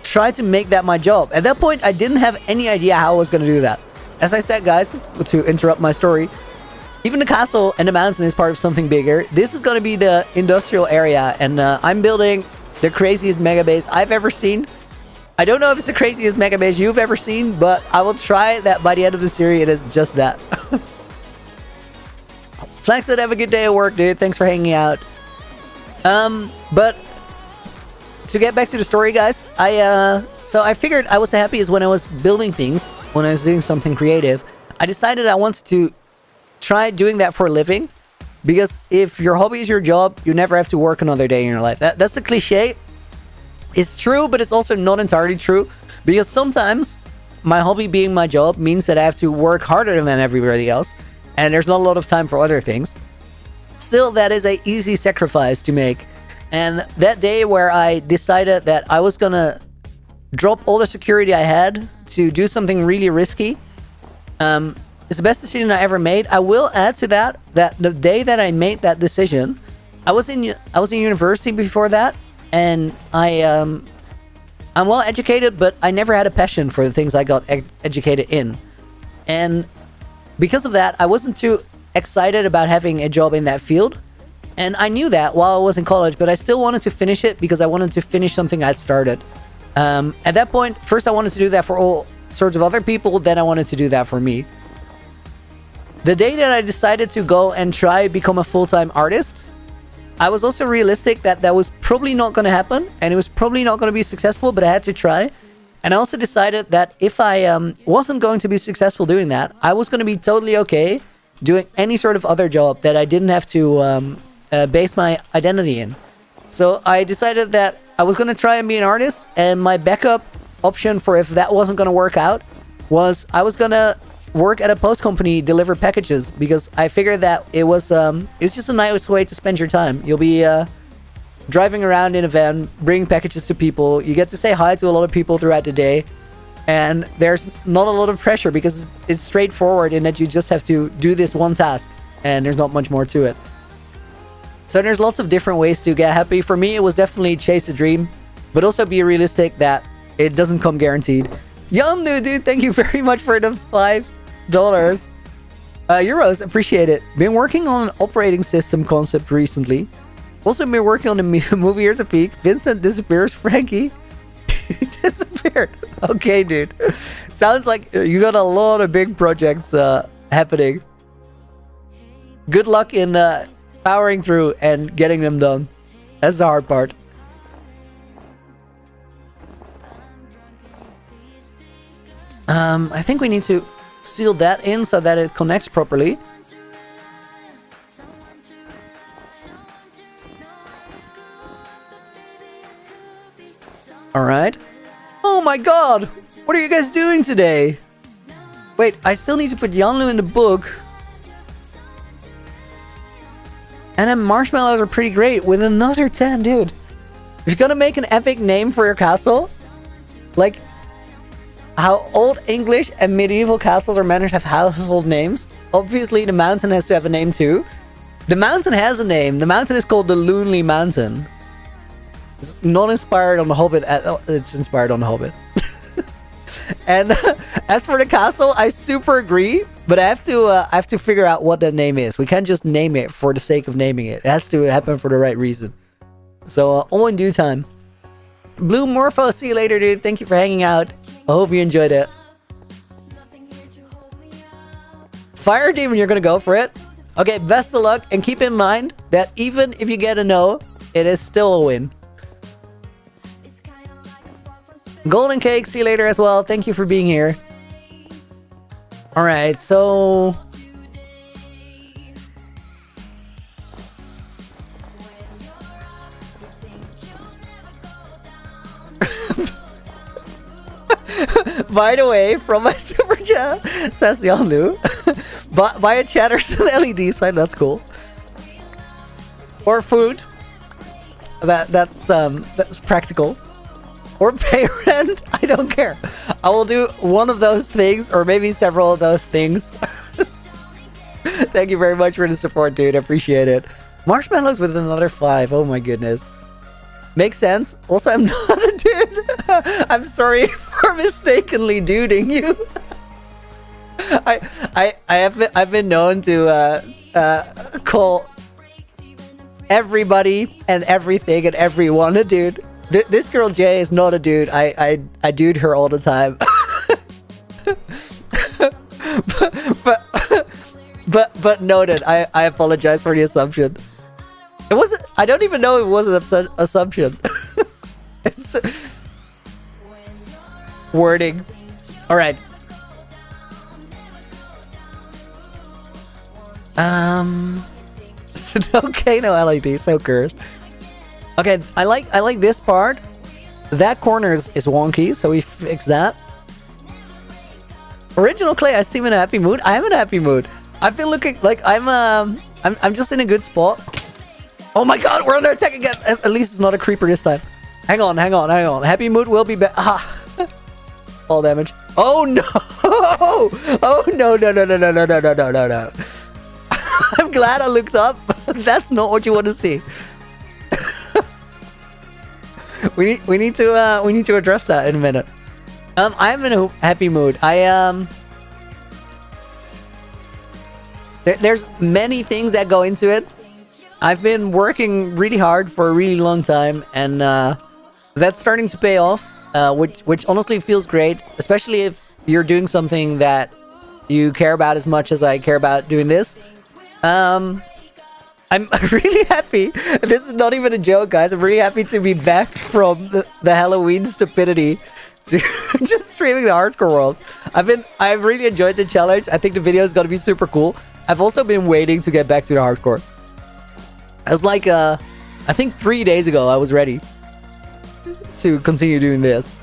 try to make that my job. At that point, I didn't have any idea how I was going to do that. As I said, guys, to interrupt my story, even the castle and the mountain is part of something bigger. This is going to be the industrial area, and I'm building the craziest mega base I've ever seen. I don't know if it's the craziest mega base you've ever seen, but I will try that by the end of the series. It is just that. Flex said, have a good day at work, dude. Thanks for hanging out. But to get back to the story, guys, so I figured I was the happiest when I was building things, when I was doing something creative. I decided I wanted to try doing that for a living, because if your hobby is your job, you never have to work another day in your life. That's the cliche. It's true, but it's also not entirely true, because sometimes my hobby being my job means that I have to work harder than everybody else, and there's not a lot of time for other things. Still, that is a easy sacrifice to make. And that day where I decided that I was gonna drop all the security I had to do something really risky, it's the best decision I ever made. I will add to that the day that I made that decision, I was in university before that, and I'm well educated, but I never had a passion for the things I got educated in. And because of that, I wasn't too excited about having a job in that field. And I knew that while I was in college, but I still wanted to finish it because I wanted to finish something I'd started. At that point, first I wanted to do that for all sorts of other people, then I wanted to do that for me. The day that I decided to go and try become a full-time artist, I was also realistic that that was probably not going to happen, and it was probably not going to be successful, but I had to try. And I also decided that if I wasn't going to be successful doing that, I was going to be totally okay doing any sort of other job that I didn't have to base my identity in. So I decided that I was going to try and be an artist, and my backup option for if that wasn't going to work out was I was going to work at a post company, deliver packages, because I figured that it's just a nice way to spend your time. You'll be driving around in a van, bringing packages to people. You get to say hi to a lot of people throughout the day, and there's not a lot of pressure because it's straightforward in that you just have to do this one task, and there's not much more to it. So there's lots of different ways to get happy. For me, it was definitely chase a dream, but also be realistic that it doesn't come guaranteed. Yondu, dude, thank you very much for the $5. Euros, appreciate it. Been working on an operating system concept recently. Also been working on the movie Here's a Peek. Vincent disappears. Frankie disappeared. Okay, dude. Sounds like you got a lot of big projects happening. Good luck in powering through and getting them done. That's the hard part. I think we need to seal that in so that it connects properly. Alright. Oh my god! What are you guys doing today? Wait, I still need to put Yanlu in the book. And then marshmallows are pretty great with another 10, dude. If you're gonna make an epic name for your castle, like how Old English and medieval castles are managed to have household names, obviously the mountain has to have a name too. The mountain has a name. The mountain is called the Lonely Mountain. It's not inspired on The Hobbit. It's inspired on The Hobbit. And as for the castle, I super agree, but I have to figure out what that name is. We can't just name it for the sake of naming it. It has to happen for the right reason. So all in due time. Blue Morpho, see you later, dude. Thank you for hanging out. I hope you enjoyed it. Fire Demon, you're gonna go for it. Okay, best of luck, and keep in mind that even if you get a no, it is still a win. Golden Cake, see you later as well. Thank you for being here. Alright, so By the way, from my super chat, says Yanu, buy a chatters and LED sign. That's cool. Or food. That's practical. Or pay rent. I don't care. I will do one of those things, or maybe several of those things. Thank you very much for the support, dude. I appreciate it. Marshmallows with another 5. Oh my goodness. Makes sense. Also, I'm not a dude. I'm sorry for mistakenly duding you. I've been known to call everybody and everything and everyone a dude. This girl Jay is not a dude. I dude her all the time. but noted. I apologize for the assumption. It wasn't. I don't even know if it was an assumption. It's wording. All right. Okay, no LEDs, no curves. Okay, I like this part. That corner is wonky, so we fix that. Original Clay, I seem in a happy mood. I am in a happy mood. I've been looking like I'm just in a good spot. Oh my god, we're under attack again. At least it's not a creeper this time. Hang on. Happy mood will be back. Ah. Fall damage. Oh no! Oh no. I'm glad I looked up. That's not what you want to see. we need to address that in a minute. I'm in a happy mood. There's many things that go into it. I've been working really hard for a really long time, and that's starting to pay off, which honestly feels great, especially if you're doing something that you care about as much as I care about doing this. I'm really happy. This is not even a joke, guys. I'm really happy to be back from the Halloween stupidity to just streaming the hardcore world. I've really enjoyed the challenge. I think the video is going to be super cool. I've also been waiting to get back to the hardcore. I was like, I think 3 days ago I was ready to continue doing this.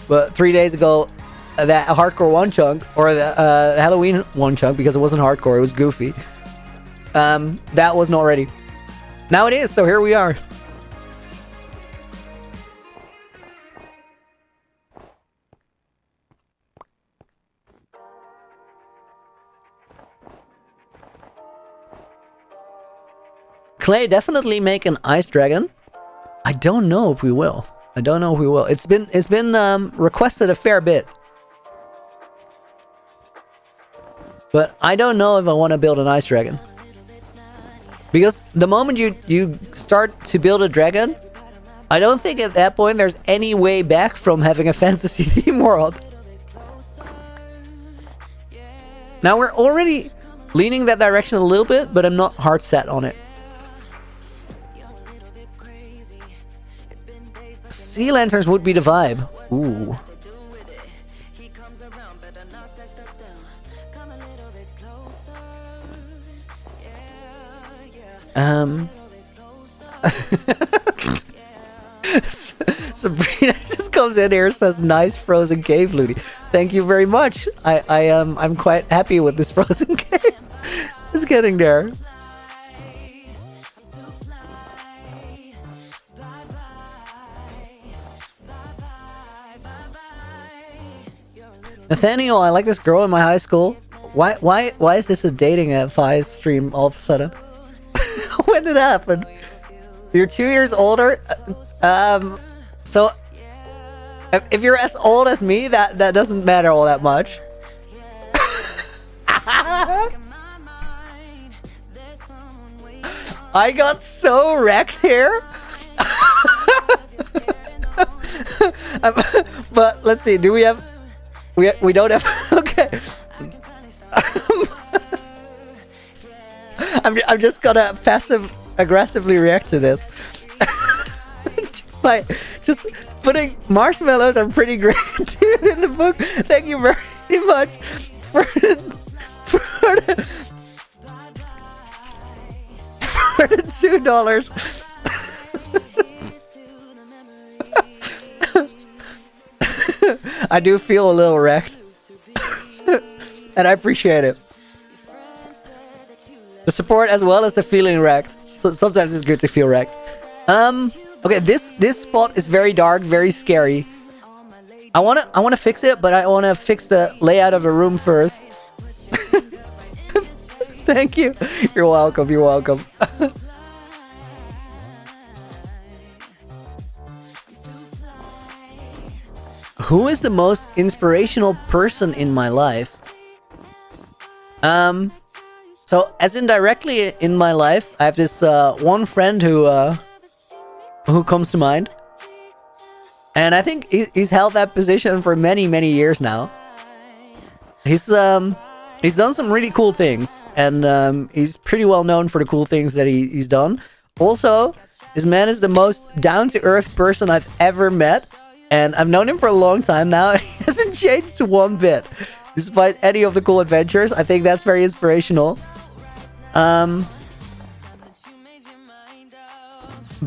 But 3 days ago, that hardcore one chunk, or the Halloween one chunk, because it wasn't hardcore, it was goofy. That was not ready. Now it is, so here we are. Clay, definitely make an ice dragon. I don't know if we will. It's been requested a fair bit. But I don't know if I want to build an ice dragon. Because the moment you start to build a dragon, I don't think at that point there's any way back from having a fantasy theme world. Now we're already leaning that direction a little bit, but I'm not hard set on it. Sea lanterns would be the vibe. Ooh. Sabrina just comes in here and says, "Nice frozen cave, Looney." Thank you very much. I'm quite happy with this frozen cave. It's getting there. Nathaniel, I like this girl in my high school. Why is this a dating app stream all of a sudden? When did it happen? You're 2 years older? So if you're as old as me, that doesn't matter all that much. I got so wrecked here. But let's see, do we have... We don't have... Okay. I'm just gonna passive-aggressively react to this. By just putting marshmallows are pretty great, dude, in the book. Thank you very much for the $2. I do feel a little wrecked. And I appreciate it. The support as well as the feeling wrecked. So sometimes it's good to feel wrecked. Okay, this spot is very dark, very scary. I wanna fix it, but I wanna fix the layout of the room first. Thank you. You're welcome. You're welcome. Who is the most inspirational person in my life? So as in directly in my life, I have this one friend who comes to mind, and I think he's held that position for many years now. He's done some really cool things, and he's pretty well known for the cool things that he's done. Also, this man is the most down-to-earth person I've ever met, and I've known him for a long time now. He hasn't changed one bit, despite any of the cool adventures. I think that's very inspirational.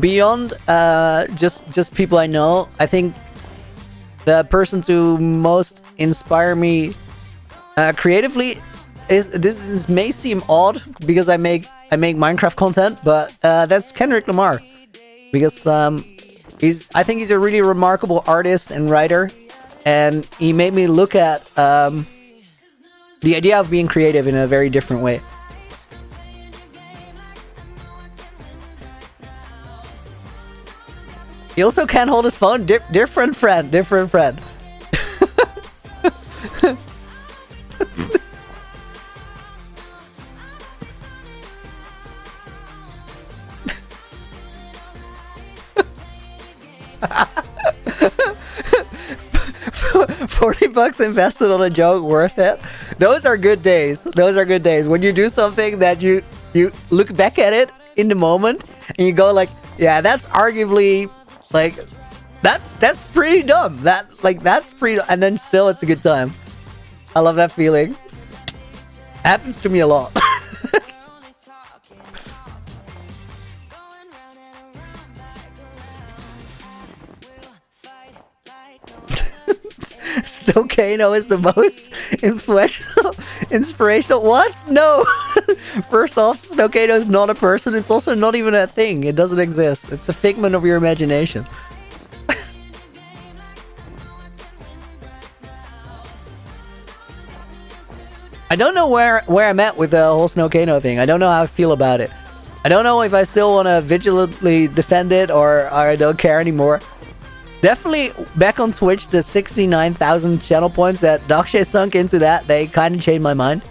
Beyond just people I know, I think the person to most inspire me creatively is this may seem odd because I make Minecraft content, but that's Kendrick Lamar, because I think he's a really remarkable artist and writer, and he made me look at the idea of being creative in a very different way. He also can't hold his phone. Different friend. 40 bucks invested on a joke, worth it. Those are good days. When you do something that you look back at it in the moment and you go like, yeah, that's arguably like that's pretty dumb. That's pretty, and then still it's a good time. I love that feeling. Happens to me a lot. Snowcano is the most inspirational. What? No. First off, Snowcano is not a person. It's also not even a thing. It doesn't exist. It's a figment of your imagination. I don't know where I'm at with the whole Snowcano thing. I don't know how I feel about it. I don't know if I still want to vigilantly defend it or I don't care anymore. Definitely back on Twitch, the 69,000 channel points that Dakshay sunk into that, they kind of changed my mind.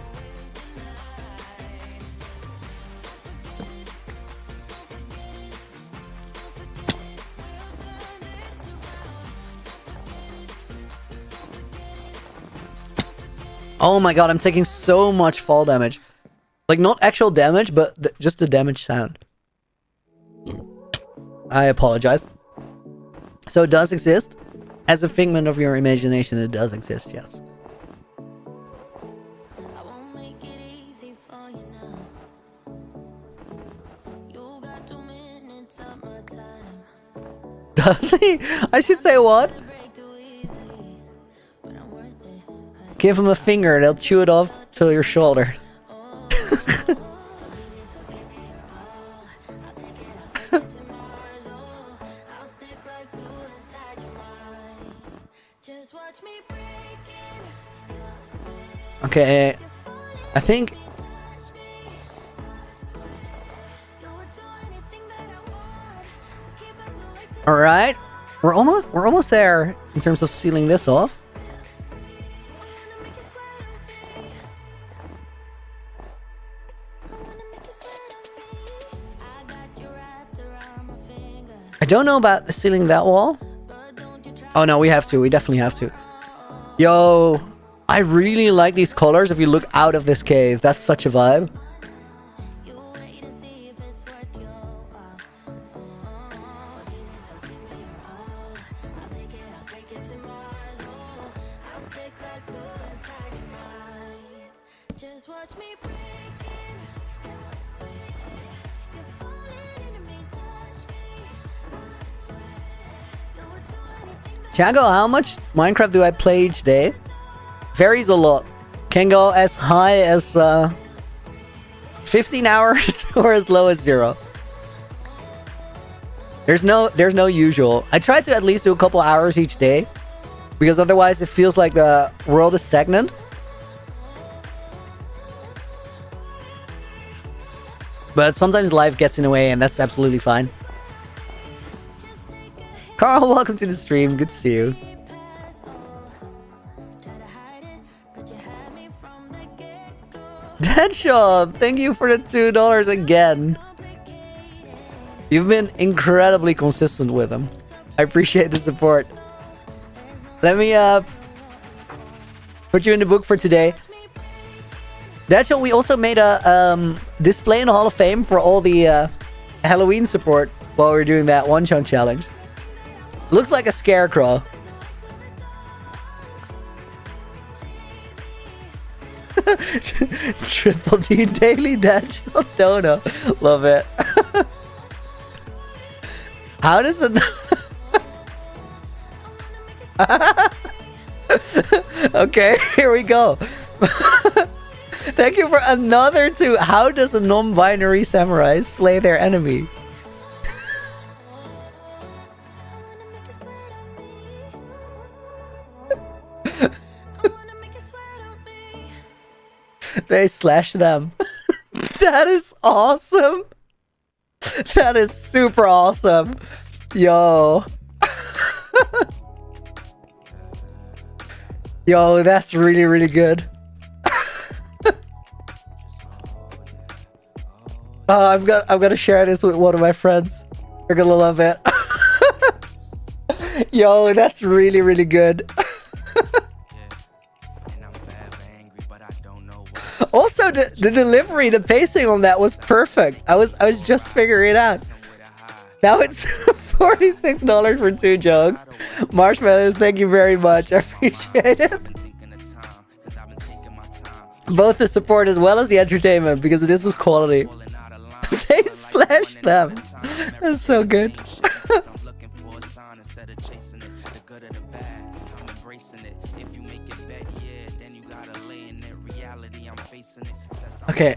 Oh my god, I'm taking so much fall damage. Like, not actual damage, but just the damage sound. I apologize. So it does exist. As a figment of your imagination, it does exist, yes. Does he? I should say what? Give him a finger, they'll chew it off to your shoulder. Okay, I think all right, we're almost there in terms of sealing this off. I don't know about sealing that wall. Oh no, we have to. We definitely have to. Yo, I really like these colors if you look out of this cave. That's such a vibe. Chago, how much Minecraft do I play each day? Varies a lot. Can go as high as 15 hours or as low as 0. There's no usual. I try to at least do a couple hours each day, because otherwise it feels like the world is stagnant. But sometimes life gets in the way, and that's absolutely fine. Carl, welcome to the stream. Good to see you. Deadshot, thank you for the $2 again. You've been incredibly consistent with them. I appreciate the support. Let me put you in the book for today. Deadshot, we also made a display in the Hall of Fame for all the Halloween support while we were doing that one chunk challenge. Looks like a scarecrow. Triple D daily Deadshot dono. Love it. How does it... Okay, here we go. Thank you for another 2. How does a non-binary samurai slay their enemy? They slash them. That is awesome. That is super awesome. Yo. Yo, that's really, really good. I've got to share this with one of my friends. They're gonna love it. Yo, that's really, really good. Also, the delivery, the pacing on that was perfect. I was just figuring it out. Now it's $46 for 2 jugs. Marshmallows, thank you very much. I appreciate it. Both the support as well as the entertainment, because this was quality. They slashed them. That's so good. Okay,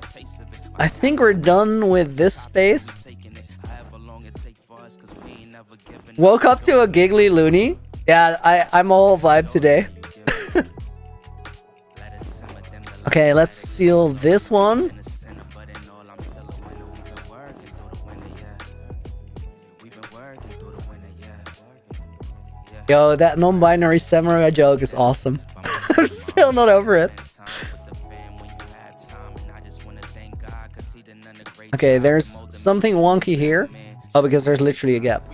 I think we're done with this space. Woke up to a giggly loony. Yeah, I'm all vibe today. Okay, let's seal this one. Yo, that non-binary samurai joke is awesome. I'm still not over it. Okay, there's something wonky here. Oh, because there's literally a gap.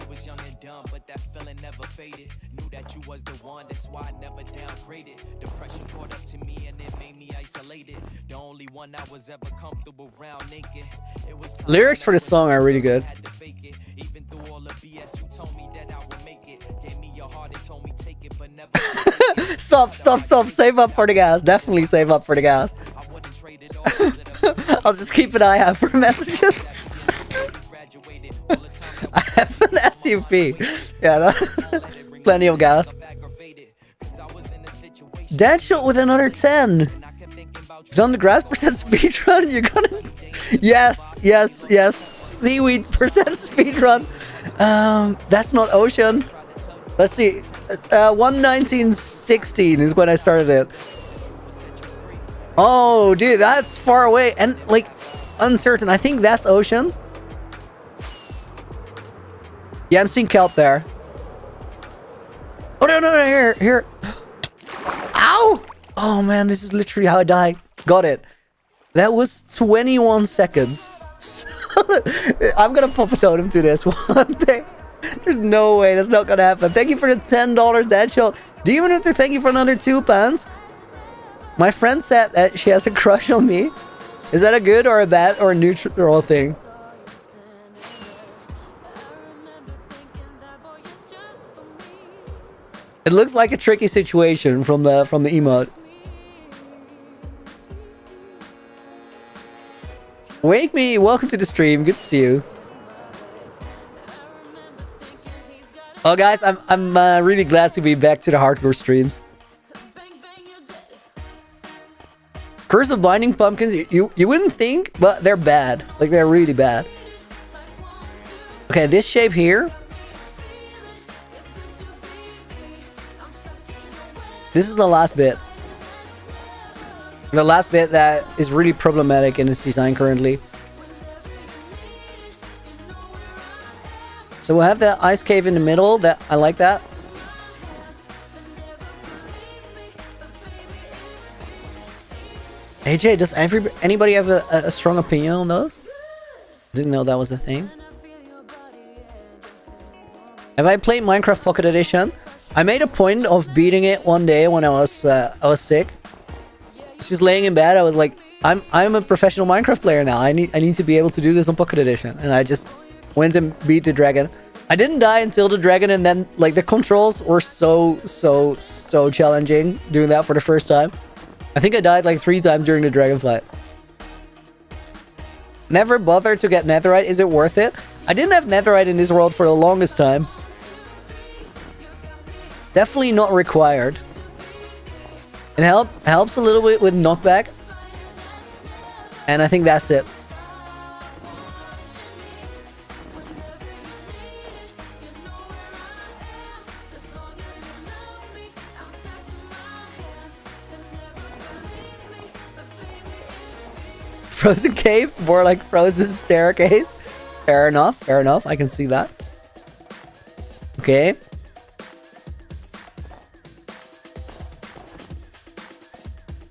Lyrics for the song are really good. Stop. Save up for the gas. Definitely save up for the gas. I'll just keep an eye out for messages. I have an SUP. Yeah, plenty of gas. Deadshot with another 10. You've done the grass percent speedrun. You're gonna... Yes. Seaweed percent speedrun. That's not ocean. Let's see. 1:19:16 is when I started it. Oh, dude, that's far away and like uncertain. I think that's ocean. Yeah, I'm seeing kelp there. Oh no, here. Ow! Oh man, this is literally how I died. Got it. That was 21 seconds. I'm gonna pop a totem to this one day. There's no way that's not gonna happen. Thank you for the $10 Deadshot. Do you even have to thank you for another £2? My friend said that she has a crush on me. Is that a good or a bad or a neutral thing? It looks like a tricky situation from the emote. Wake me, welcome to the stream. Good to see you. Oh, guys, I'm really glad to be back to the hardcore streams. Curse of Binding Pumpkins, you wouldn't think, but they're bad. Like, they're really bad. Okay, this shape here. This is the last bit. The last bit that is really problematic in its design currently. So we'll have the ice cave in the middle. That I like that. AJ, does anybody have a strong opinion on those? Didn't know that was a thing. Have I played Minecraft Pocket Edition? I made a point of beating it one day when I was sick. Just laying in bed, I was like, I'm a professional Minecraft player now. I need to be able to do this on Pocket Edition, and I just went and beat the dragon. I didn't die until the dragon, and then like the controls were so challenging doing that for the first time. I think I died like 3 times during the dragon fight. Never bothered to get netherite. Is it worth it? I didn't have netherite in this world for the longest time. Definitely not required. It helps a little bit with knockback. And I think that's it. Frozen cave, more like frozen staircase. Fair enough, fair enough. I can see that. Okay.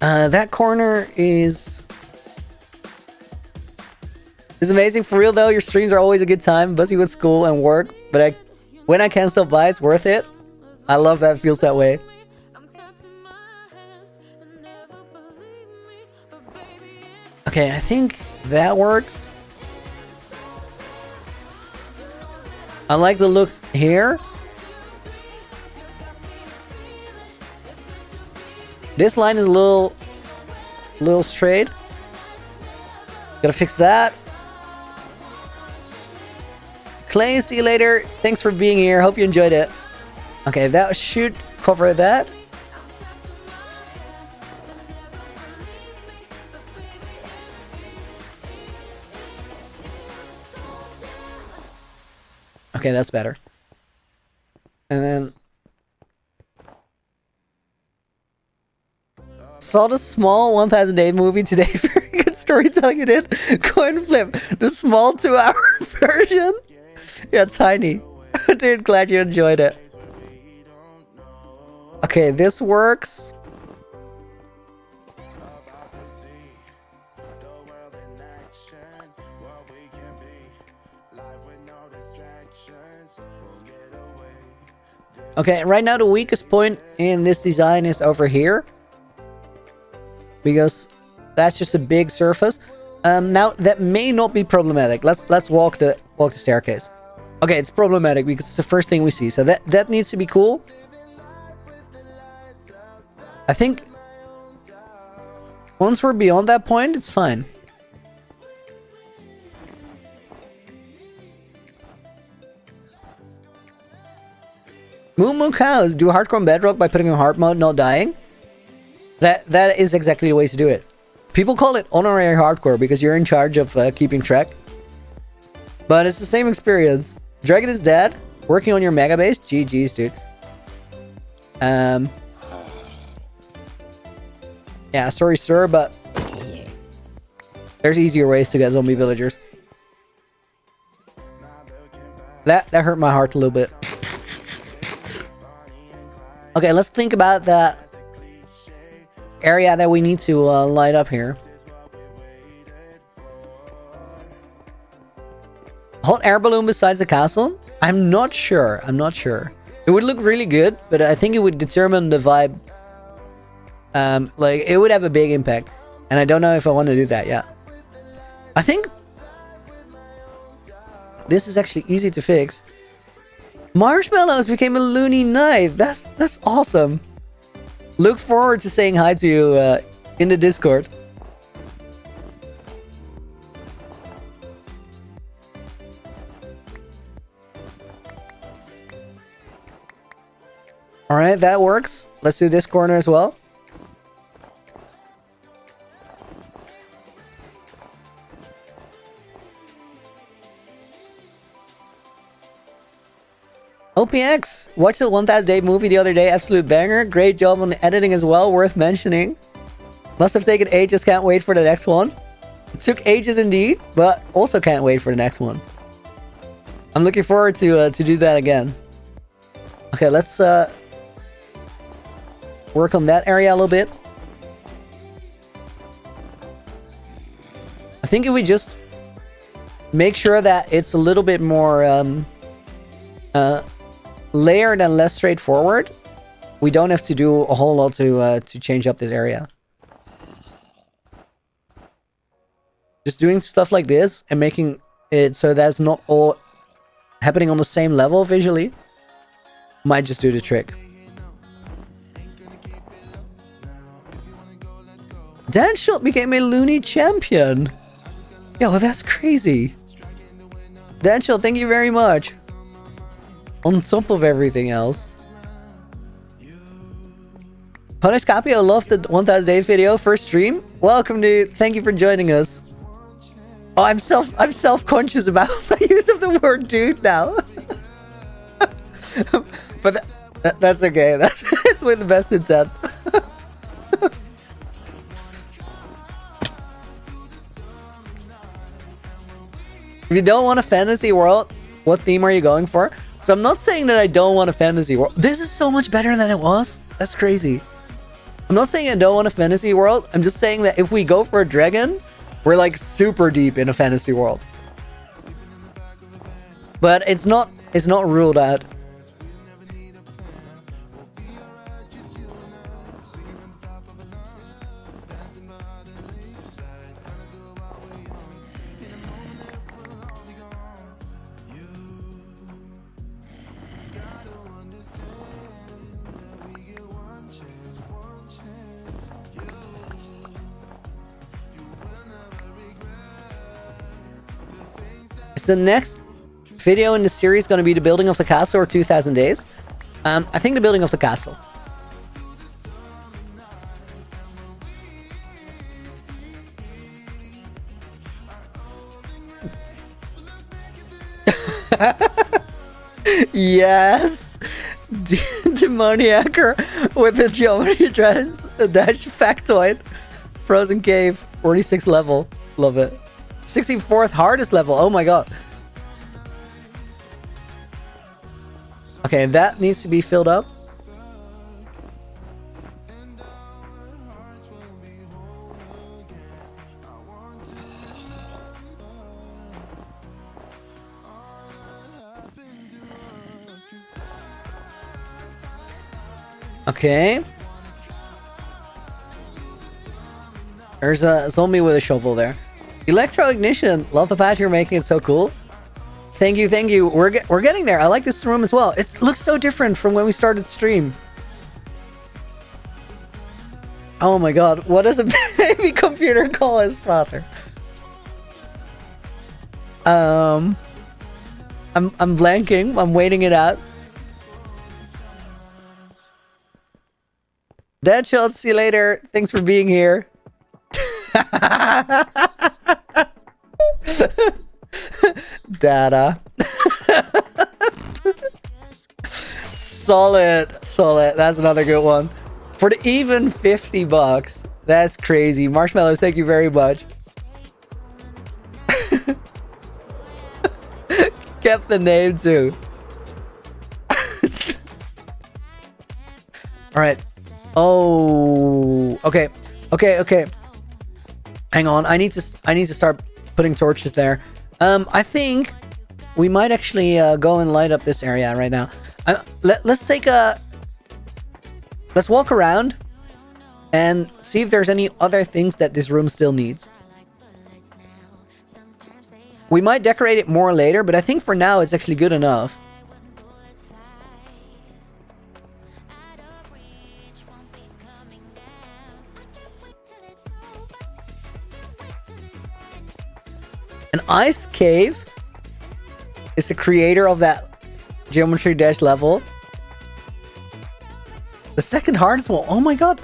That corner is amazing. For real though, your streams are always a good time. Busy with school and work, but when I can stop by, it's worth it. I love that it feels that way. Okay, I think that works. I like the look here. This line is a little straight. Gotta fix that. Clay, see you later. Thanks for being here. Hope you enjoyed it. Okay, that should cover that. Okay, that's better. And then saw the small 1008 movie today. Very good storytelling you did. Coin flip. The small 2-hour version. Yeah, tiny. Dude, glad you enjoyed it. Okay, this works. Okay, right now the weakest point in this design is over here, because that's just a big surface. Now that may not be problematic. Let's walk the staircase. Okay, it's problematic because it's the first thing we see, so that needs to be cool. I think once we're beyond that point, it's fine. Moo Moo Cows, do hardcore on bedrock by putting in hard mode, not dying. That is exactly the way to do it. People call it honorary hardcore because you're in charge of keeping track. But it's the same experience. Dragon is dead. Working on your mega base. GG's, dude. Yeah, sorry, sir, but there's easier ways to get zombie villagers. That hurt my heart a little bit. Okay, let's think about that area that we need to light up here. Hot air balloon besides the castle? I'm not sure. I'm not sure. It would look really good, but I think it would determine the vibe. Like, it would have a big impact. And I don't know if I want to do that yet. I think this is actually easy to fix. Marshmallows became a loony knife. That's awesome. Look forward to saying hi to you in the Discord. All right, that works. Let's do this corner as well. OPX, watched the 1000 Day movie the other day. Absolute banger. Great job on the editing as well. Worth mentioning. Must have taken ages. Can't wait for the next one. It took ages indeed, but also can't wait for the next one. I'm looking forward to do that again. Okay, let's work on that area a little bit. I think if we just make sure that it's a little bit more layered and less straightforward, we don't have to do a whole lot to change up this area. Just doing stuff like this and making it so that's not all happening on the same level visually might just do the trick. Danshot became a loony champion. Yo, that's crazy. Danshot, thank you very much. On top of everything else. Punish Capio, love the 1000 Days video. First stream. Welcome, dude. Thank you for joining us. Oh, I'm self-conscious about the use of the word dude now. But that's okay. It's with the best intent. If you don't want a fantasy world, what theme are you going for? So I'm not saying that I don't want a fantasy world. This is so much better than it was. That's crazy. I'm not saying I don't want a fantasy world. I'm just saying that if we go for a dragon, we're like super deep in a fantasy world. But it's not ruled out. Is the next video in the series going to be the building of the castle or 2000 days? I think the building of the castle. Yes! Demoniacer with the geometry dash factoid. Frozen Cave, 46 level. Love it. 64th hardest level. Oh my god. Okay, that needs to be filled up. Okay. There's a zombie with a shovel there. Electro Ignition, love the patch you're making, it's so cool. Thank you, thank you. We're getting there. I like this room as well. It looks so different from when we started stream. Oh my god, what does a baby computer call his father? I'm blanking. I'm waiting it out. Deadshot, see you later. Thanks for being here. Data. Solid. That's another good one. For the even $50. That's crazy. Marshmallows, thank you very much. Kept the name too. Alright. Oh, okay. Hang on. I need to start putting torches there. I think we might actually go and light up this area right now. Let's walk around and see if there's any other things that this room still needs. We might decorate it more later, but I think for now it's actually good enough. An ice cave is the creator of that geometry dash level. The second hardest one. Oh my god.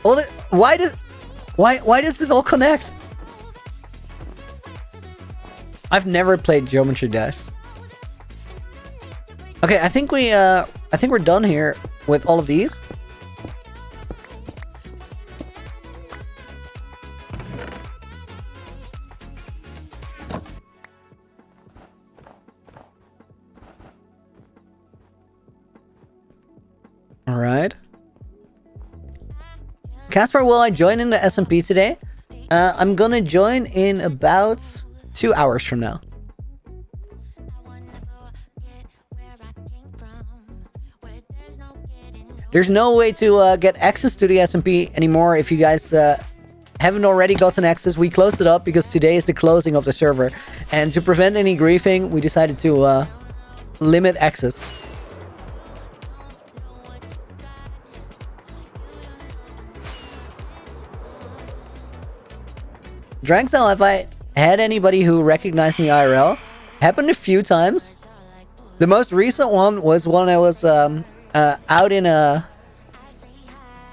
Why does this all connect? I've never played Geometry Dash. Okay, I think we're done here with all of these. All right. Casper, will I join in the SMP today? I'm gonna join in about 2 hours from now. There's no way to get access to the SMP anymore if you guys haven't already gotten access. We closed it up because today is the closing of the server. And to prevent any griefing, we decided to limit access. Draxel, have I had anybody who recognized me IRL? Happened a few times. The most recent one was when I was out in a...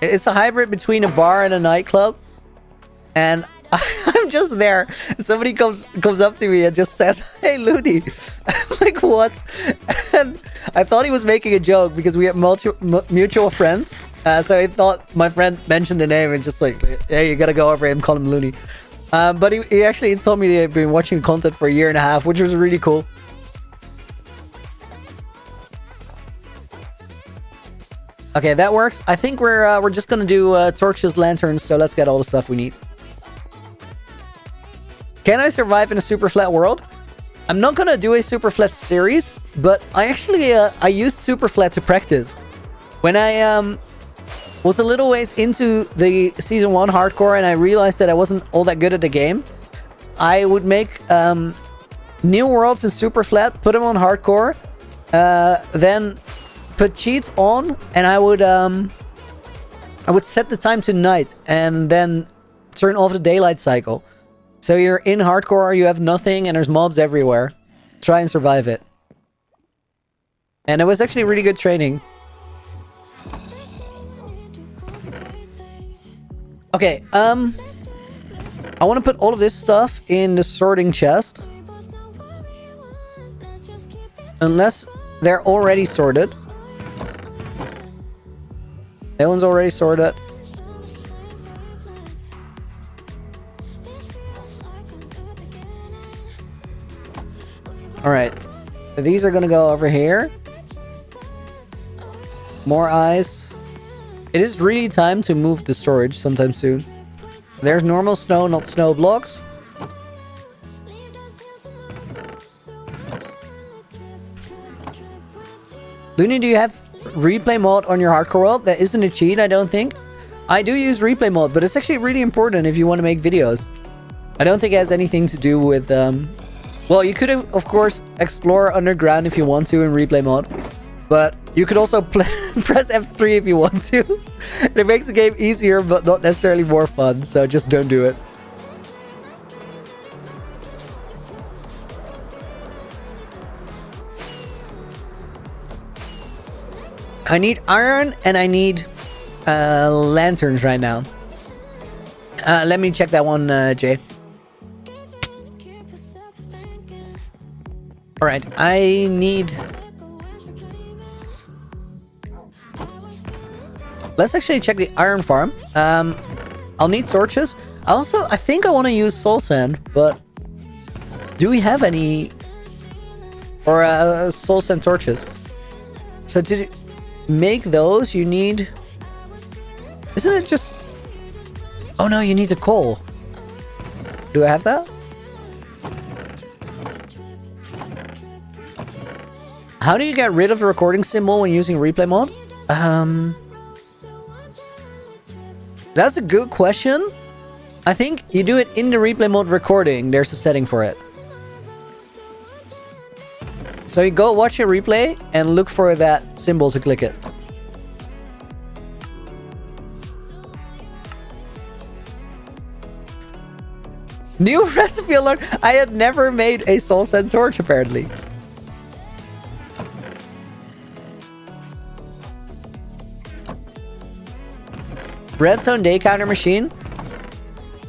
It's a hybrid between a bar and a nightclub. And I'm just there. Somebody comes up to me and just says, "Hey, Looney." I'm like, what? And I thought he was making a joke because we have mutual friends. So I thought my friend mentioned the name and just like, "Hey, you gotta go over and call him Looney." But he actually told me they've been watching content for a year and a half, which was really cool. Okay, that works. I think we're just gonna do torches, lanterns, so let's get all the stuff we need. Can I survive in a super flat world? I'm not gonna do a super flat series, but I actually I used super flat to practice. When I was a little ways into the season 1 hardcore and I realized that I wasn't all that good at the game, I would make new worlds in super flat, put them on hardcore, then put cheats on, and I would set the time to night and then turn off the daylight cycle. So you're in hardcore, you have nothing, and there's mobs everywhere. Try and survive it. And it was actually really good training. Okay, I want to put all of this stuff in the sorting chest. Unless they're already sorted. That one's already sorted. Alright. So these are gonna go over here. More ice. It is really time to move the storage sometime soon. There's normal snow, not snow blocks. Looney, do you have replay mode on your hardcore world? That isn't a cheat, I don't think. I do use replay mode, but it's actually really important if you want to make videos. I don't think it has anything to do with... Well, you could, of course, explore underground if you want to in replay mode. But you could also press F3 if you want to. It makes the game easier, but not necessarily more fun. So just don't do it. I need iron and I need lanterns right now. Let me check that one, Jay. Alright, I need... Let's actually check the iron farm. I'll need torches. Also, I think I want to use soul sand, but... Do we have any... Or soul sand torches? So to make those, you need... Isn't it just... Oh no, you need the coal. Do I have that? How do you get rid of the recording symbol when using replay mode? That's a good question. I think you do it in the replay mode recording. There's a setting for it. So you go watch your replay and look for that symbol to click it. New recipe alert! I had never made a soul sand torch apparently. redstone day counter machine.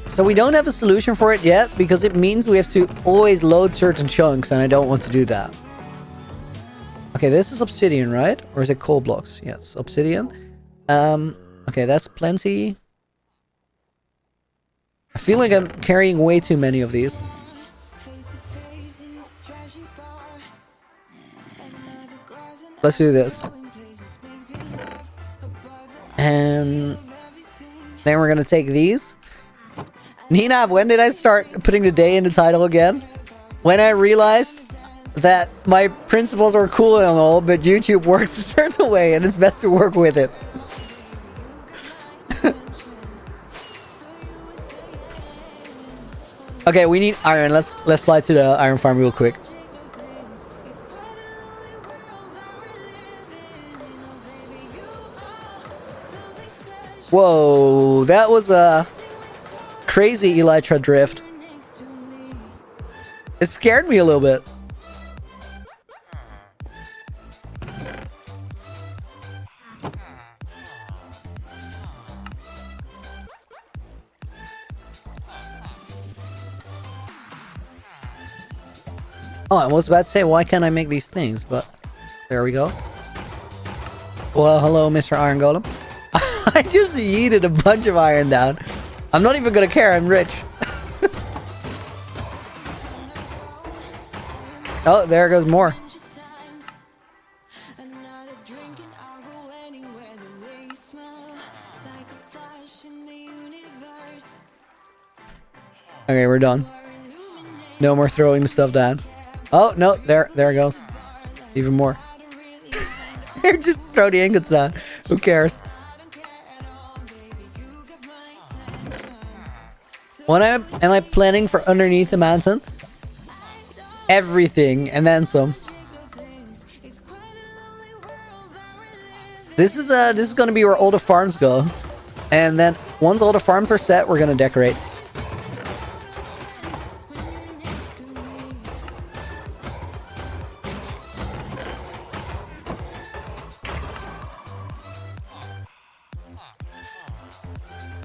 So we don't have a solution for it yet, because it means we have to always load certain chunks, and I don't want to do that. Okay, this is obsidian, right? Or is it coal blocks? Yes, obsidian. Okay, that's plenty. I feel like I'm carrying way too many of these. Let's do this. And then we're gonna take these. Nina, when did I start putting the day in the title again? When I realized that my principles are cool and all, but YouTube works a certain way and it's best to work with it. Okay, we need iron. Let's fly to the iron farm real quick. Whoa, that was a crazy elytra drift. It scared me a little bit. Oh, I was about to say, why can't I make these things? But there we go. Well, hello, Mr. Iron Golem. I just yeeted a bunch of iron down. I'm not even gonna care, I'm rich. Oh, there goes more. Okay, we're done. No more throwing the stuff down. Oh, no, there it goes. Even more. Here, just throw the ingots down. Who cares? What am I planning for underneath the mountain? Everything, and then some. This is gonna be where all the farms go. And then, once all the farms are set, we're gonna decorate.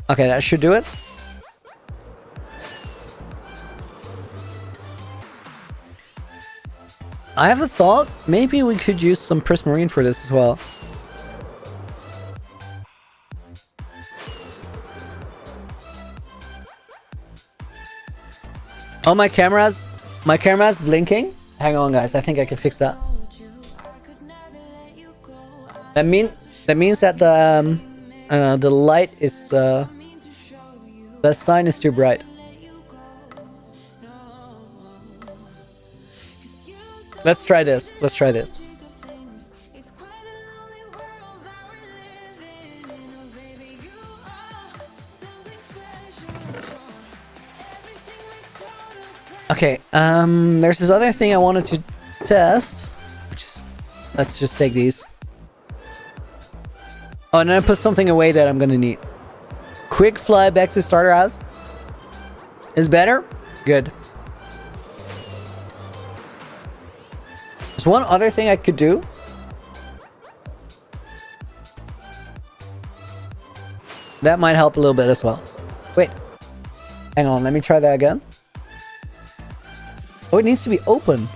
Okay, that should do it. I have a thought. Maybe we could use some prismarine for this as well. Oh, my camera's blinking. Hang on, guys. I think I can fix that. That means that the light is that sign is too bright. Let's try this. Let's try this. Okay, there's this other thing I wanted to test, which is, let's just take these. Oh, and then I put something away that I'm gonna need. Quick fly back to starter house. Is better? Good. There's one other thing I could do. That might help a little bit as well. Wait. Hang on, let me try that again. Oh, it needs to be open.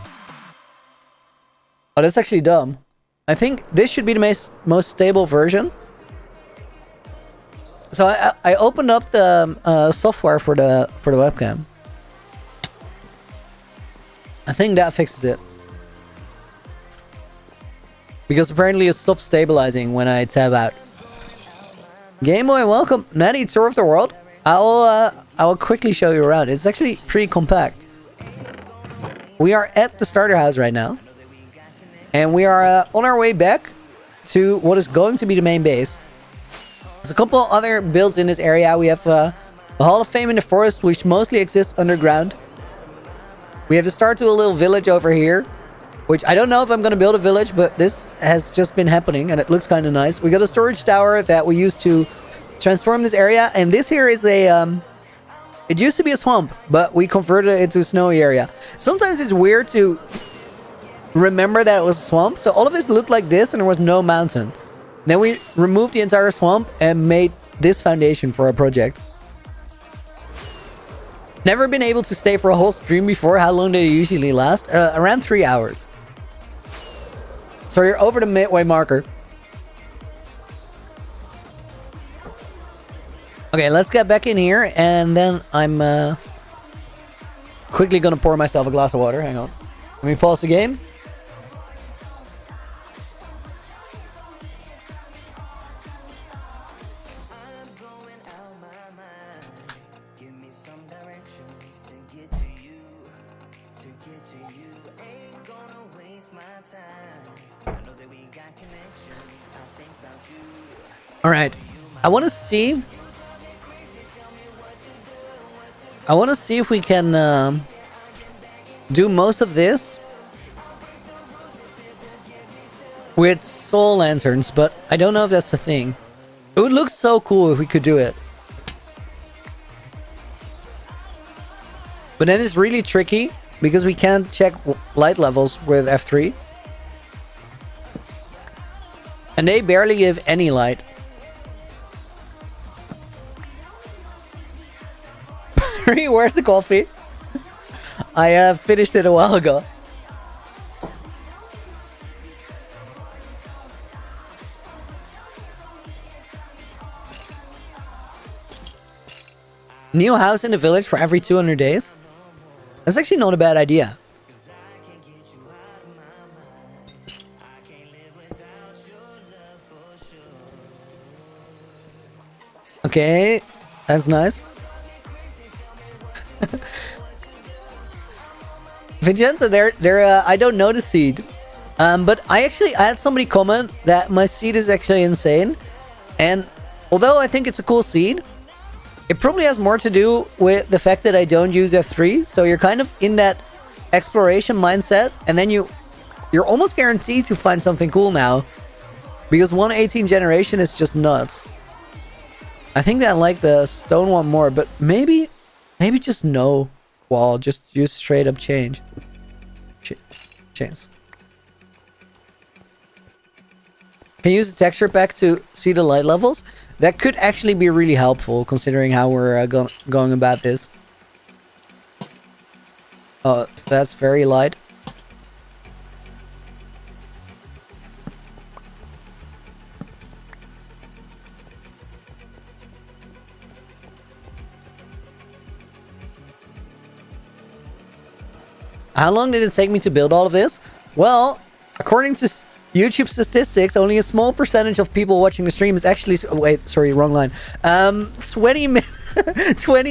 Oh, that's actually dumb. I think this should be the most stable version. So I opened up the software for the webcam. I think that fixes it. Because apparently it stopped stabilizing when I tab out. Game Boy, welcome. Natty, tour of the world. I will quickly show you around. It's actually pretty compact. We are at the starter house right now. And we are on our way back to what is going to be the main base. There's a couple other builds in this area. We have a Hall of Fame in the forest, which mostly exists underground. We have to start to a little village over here, which I don't know if I'm going to build a village, but this has just been happening and it looks kind of nice. We got a storage tower that we used to transform this area, and this here is a it used to be a swamp, but we converted it into a snowy area. Sometimes it's weird to remember that it was a swamp. So all of this looked like this and there was no mountain. Then we removed the entire swamp and made this foundation for our project. Never been able to stay for a whole stream before. How long do they usually last? Around 3 hours. So you're over the midway marker. Okay, let's get back in here, and then I'm quickly gonna pour myself a glass of water. Hang on. Let me pause the game. All right, I want to see if we can do most of this with soul lanterns, but I don't know if that's the thing. It would look so cool if we could do it, but then it's really tricky because we can't check light levels with F3, and they barely give any light. Where's the coffee? I finished it a while ago. New house in the village for every 200 days? That's actually not a bad idea. Okay, that's nice. Vincenzo, there. I don't know the seed, but I had somebody comment that my seed is actually insane, and although I think it's a cool seed, it probably has more to do with the fact that I don't use F3. So you're kind of in that exploration mindset, and then you're almost guaranteed to find something cool now, because 118 generation is just nuts. I think that I like the stone one more, but maybe just no wall, just use straight up chains. Can you use the texture pack to see the light levels? That could actually be really helpful considering how we're going about this. Oh, that's very light. How long did it take me to build all of this? Well, according to YouTube statistics, only a small percentage of people watching the stream is actually... Wait, sorry, wrong line. 20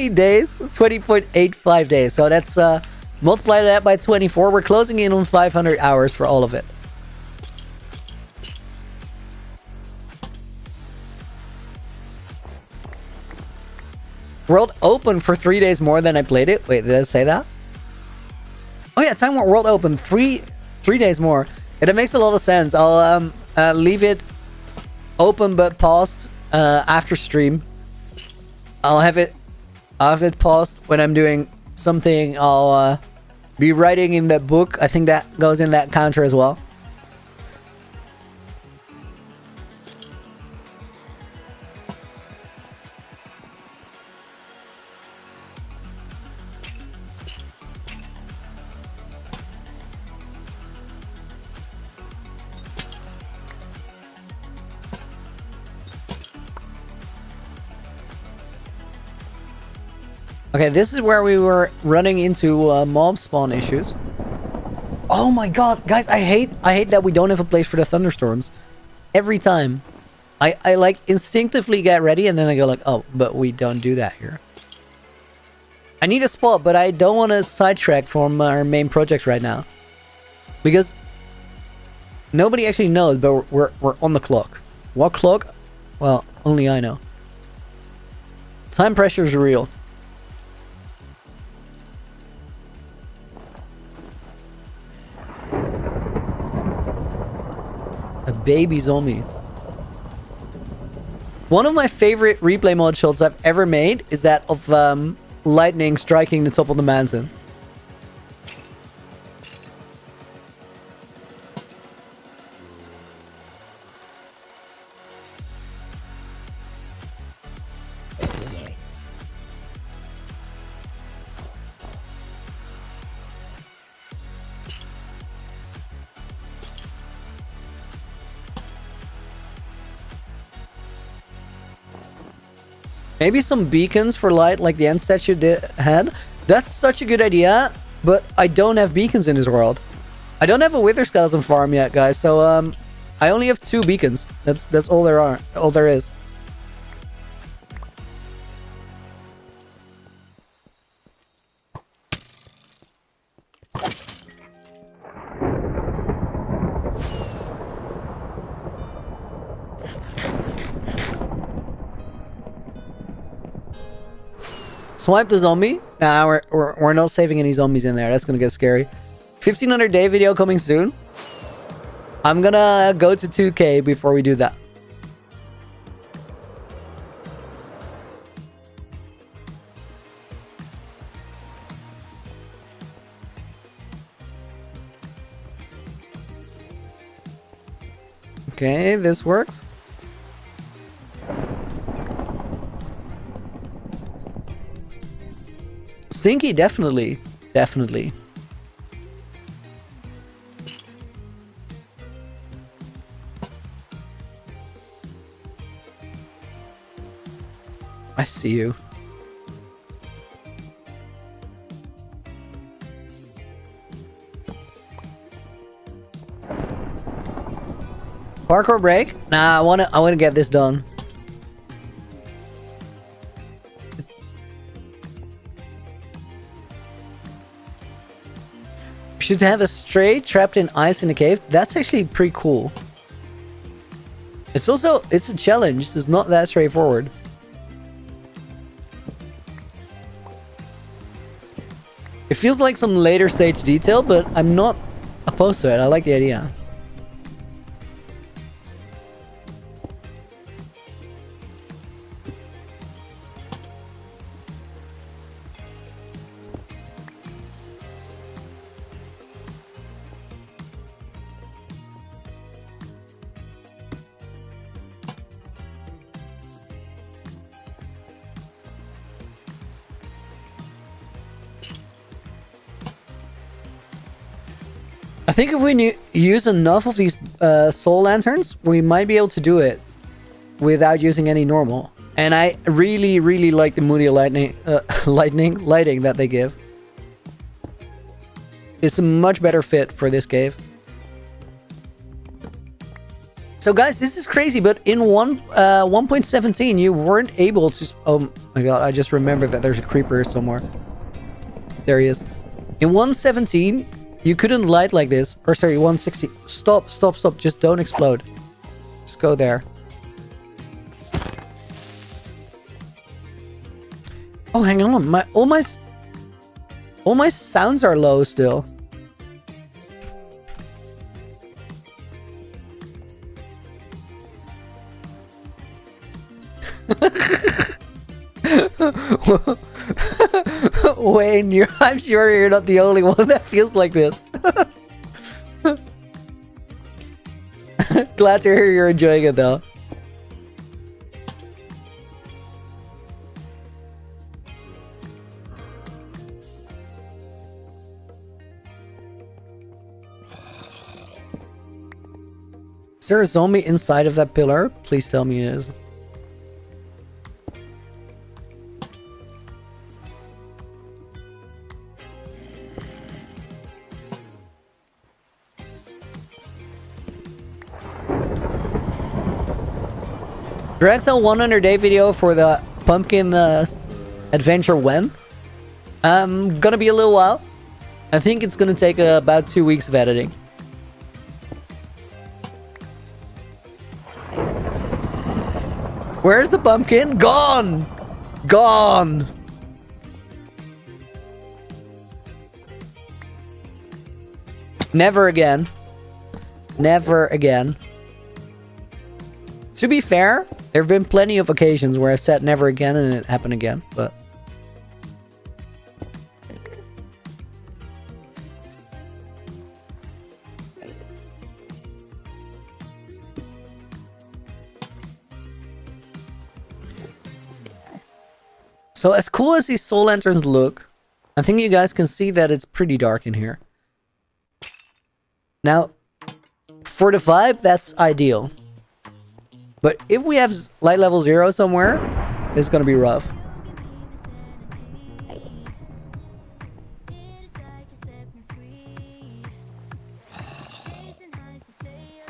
days, 20.85 days. So that's multiply that by 24. We're closing in on 500 hours for all of it. World open for 3 days more than I played it. Wait, did I say that? Oh yeah, time world open 3 days more. It makes a lot of sense. I'll leave it open but paused after stream. I'll have it paused when I'm doing something. I'll be writing in that book. I think that goes in that counter as well. Okay, this is where we were running into mob spawn issues. Oh my god, guys, I hate that we don't have a place for the thunderstorms. Every time. I like instinctively get ready and then I go like, oh, but we don't do that here. I need a spot, but I don't want to sidetrack from our main project right now. Because nobody actually knows, but we're on the clock. What clock? Well, only I know. Time pressure is real. A baby zombie. One of my favorite replay mod shots I've ever made is that of lightning striking the top of the mountain. Maybe some beacons for light like the end statue had. That's such a good idea, but I don't have beacons in this world. I don't have a wither skeleton farm yet, guys, so I only have 2 beacons. That's all there is. Swipe the zombie. Nah, we're not saving any zombies in there. That's gonna get scary. 1500 day video coming soon. I'm gonna go to 2K before we do that. Okay, this works. Stinky, definitely. Definitely. I see you. Parkour break? Nah, I wanna get this done. Should have a stray trapped in ice in a cave. That's actually pretty cool. It's a challenge. It's not that straightforward. It feels like some later stage detail, but I'm not opposed to it. I like the idea. I think if we use enough of these soul lanterns, we might be able to do it without using any normal. And I really, really like the moody lighting that they give. It's a much better fit for this cave. So guys, this is crazy, but in 1.17 you weren't able to... Oh my god, I just remembered that there's a creeper somewhere. There he is. In 1.17... you couldn't light like this. Or sorry, 160. Stop. Just don't explode. Just go there. Oh, hang on. All my sounds are low still. Wayne, I'm sure you're not the only one that feels like this. Glad to hear you're enjoying it though. Is there a zombie inside of that pillar? Please tell me it is. Drexel 100 day video for the pumpkin adventure when? Gonna be a little while. I think it's gonna take about 2 weeks of editing. Where's the pumpkin? Gone! Gone! Never again. Never again. To be fair, there have been plenty of occasions where I've said never again and it happened again, but... So as cool as these soul lanterns look, I think you guys can see that it's pretty dark in here. Now, for the vibe, that's ideal. But if we have light level 0 somewhere, It's gonna be rough.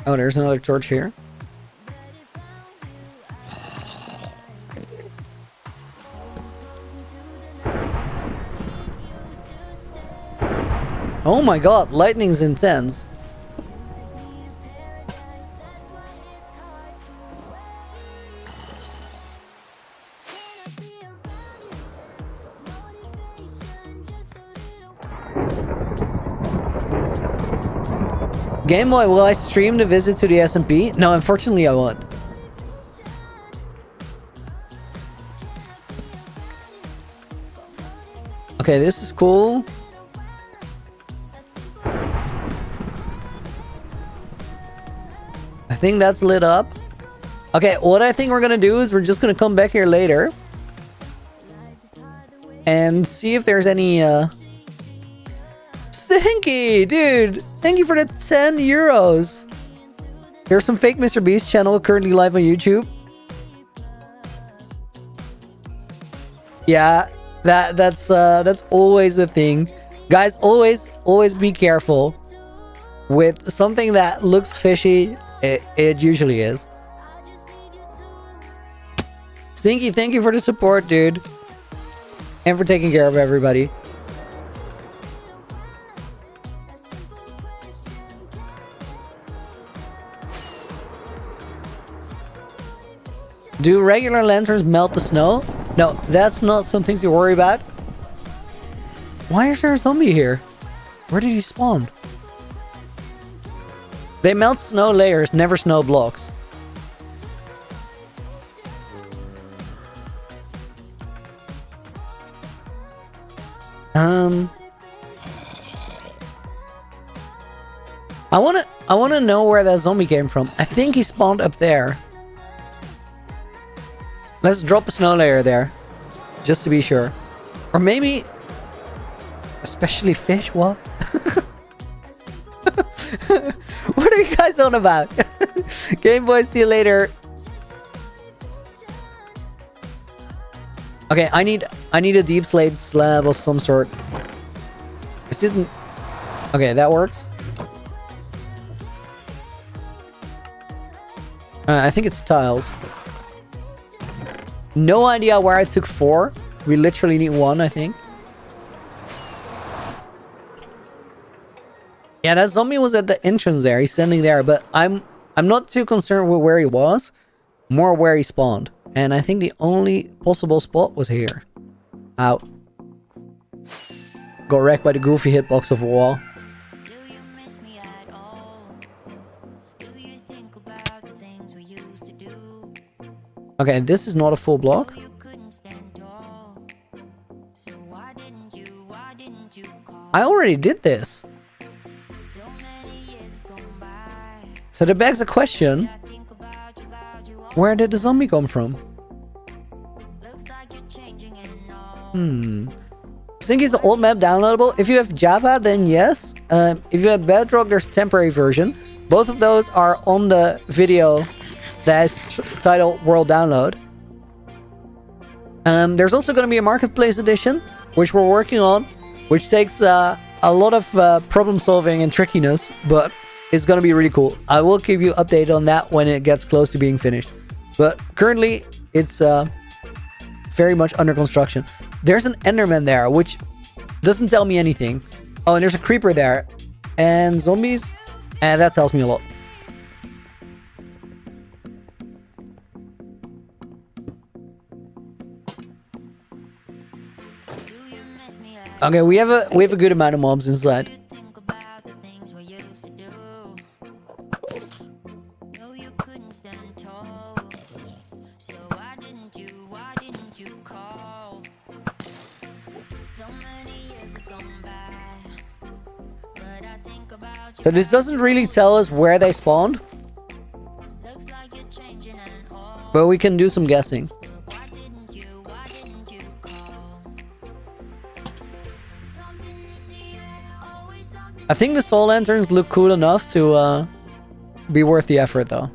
Oh, there's another torch here. Oh my god, lightning's intense. Game Boy, will I stream the visit to the SMP? No, unfortunately I won't. Okay, this is cool. I think that's lit up. Okay, what I think we're gonna do is we're just gonna come back here later and see if there's any Stinky, dude, thank you for the 10 euros. There's some fake Mr. Beast channel currently live on YouTube. Yeah, that's always a thing. Guys, always be careful with something that looks fishy. It usually is. Stinky, thank you for the support, dude. And for taking care of everybody. Do regular lanterns melt the snow? No, that's not something to worry about. Why is there a zombie here? Where did he spawn? They melt snow layers, never snow blocks. I wanna know where that zombie came from. I think he spawned up there. Let's drop a snow layer there, just to be sure. Or maybe, especially fish. What? What are you guys on about? Game Boy, see you later. Okay, I need a deep slate slab of some sort. This didn't. Okay, that works. I think it's tiles. No idea where I took 4. We literally need 1, I think. Yeah, that zombie was at the entrance there. He's standing there, but I'm not too concerned with where he was. More where he spawned. And I think the only possible spot was here. Out. Got wrecked by the goofy hitbox of a wall. Okay, this is not a full block. I already did this. So that begs the question, where did the zombie come from? Stinky, is the old map downloadable? If you have Java, then yes. If you have Bedrock, there's a temporary version. Both of those are on the video that is titled World Download. There's also going to be a Marketplace edition, which we're working on, which takes a lot of problem solving and trickiness, but it's going to be really cool. I will keep you updated on that when it gets close to being finished. But currently, it's very much under construction. There's an Enderman there, which doesn't tell me anything. Oh, and there's a creeper there. And zombies. And that tells me a lot. Okay, we have a good amount of mobs inside. So this doesn't really tell us where they spawned, but we can do some guessing. I think the soul lanterns look cool enough to be worth the effort, though.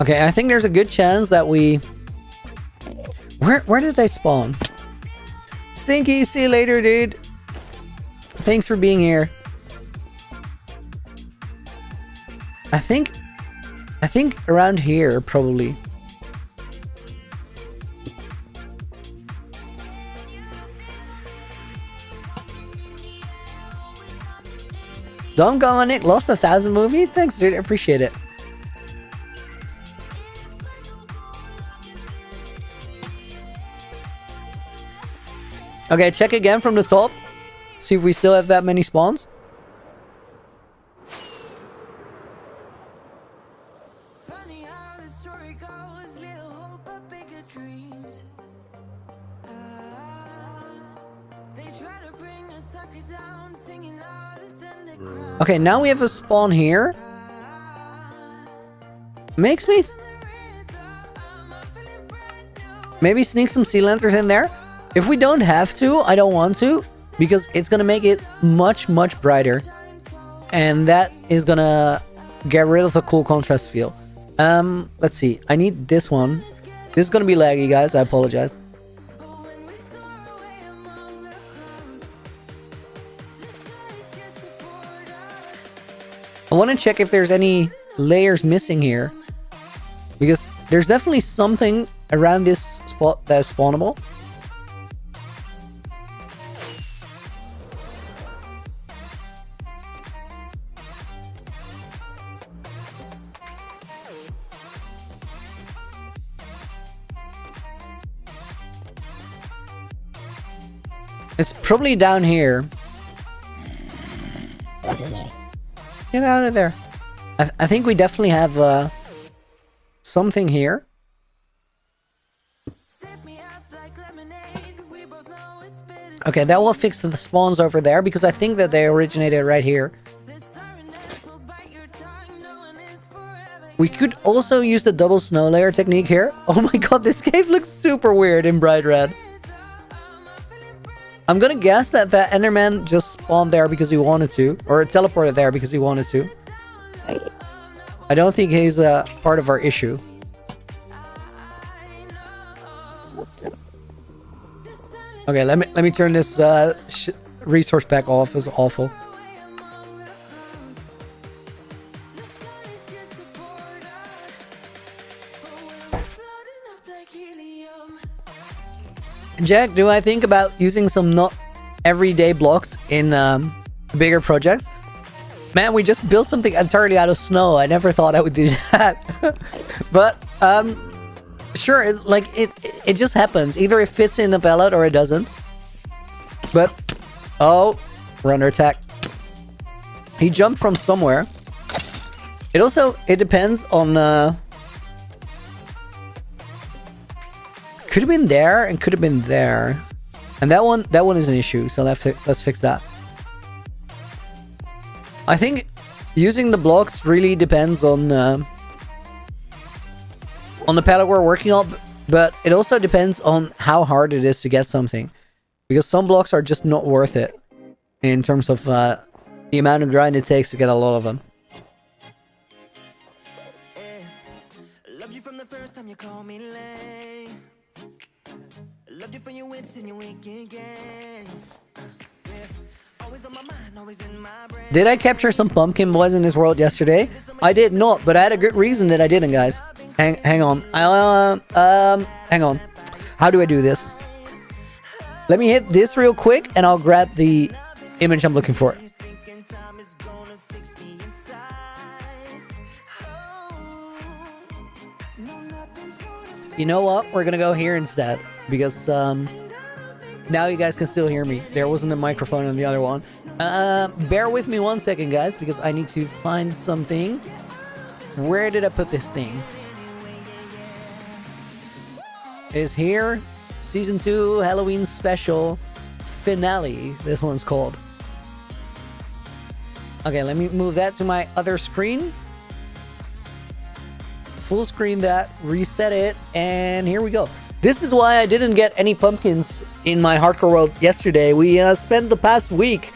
Okay, I think there's a good chance that we... Where did they spawn? Stinky, see you later, dude. Thanks for being here. I think around here, probably. Dominic, love the 1000 movie. Thanks, dude. I appreciate it. Okay, check again from the top. See if we still have that many spawns. Okay, now we have a spawn here. Makes me... maybe sneak some sea lancers in there. If we don't have to, I don't want to. Because it's going to make it much, much brighter. And that is going to get rid of the cool contrast feel. Let's see. I need this one. This is going to be laggy, guys. I apologize. I want to check if there's any layers missing here. Because there's definitely something around this spot that is spawnable. It's probably down here. Get out of there. I think we definitely have something here. Okay, that will fix the spawns over there because I think that they originated right here. We could also use the double snow layer technique here. Oh my god, this cave looks super weird in bright red. I'm gonna guess that that Enderman just spawned there because he wanted to. Or teleported there because he wanted to. I don't think he's part of our issue. Okay, let me turn this resource pack off. It's awful. Jack, do I think about using some not everyday blocks in bigger projects? Man, we just built something entirely out of snow. I never thought I would do that. But sure, it just happens. Either it fits in the pallet or it doesn't. But oh, we're under attack. He jumped from somewhere. It depends on could have been there and could have been there. And that one is an issue, so let's fix that. I think using the blocks really depends on the palette we're working on, but it also depends on how hard it is to get something. Because some blocks are just not worth it in terms of the amount of grind it takes to get a lot of them. Loved you from the first time you called me late. Loved you for your wins and your weekend games. Always on my mind, always in my brain. Did I capture some pumpkin boys in this world yesterday? I did not, but I had a good reason that I didn't, guys. Hang on. Hang on. How do I do this? Let me hit this real quick and I'll grab the image I'm looking for. You know what? We're gonna go here instead because now you guys can still hear me. There wasn't a microphone on the other one. Bear with me 1 second, guys, because I need to find something. Where did I put this thing? It's here. Season 2 Halloween special finale. This one's called. Okay, let me move that to my other screen. Full screen that, reset it, and here we go. This is why I didn't get any pumpkins in my hardcore world yesterday. We spent the past week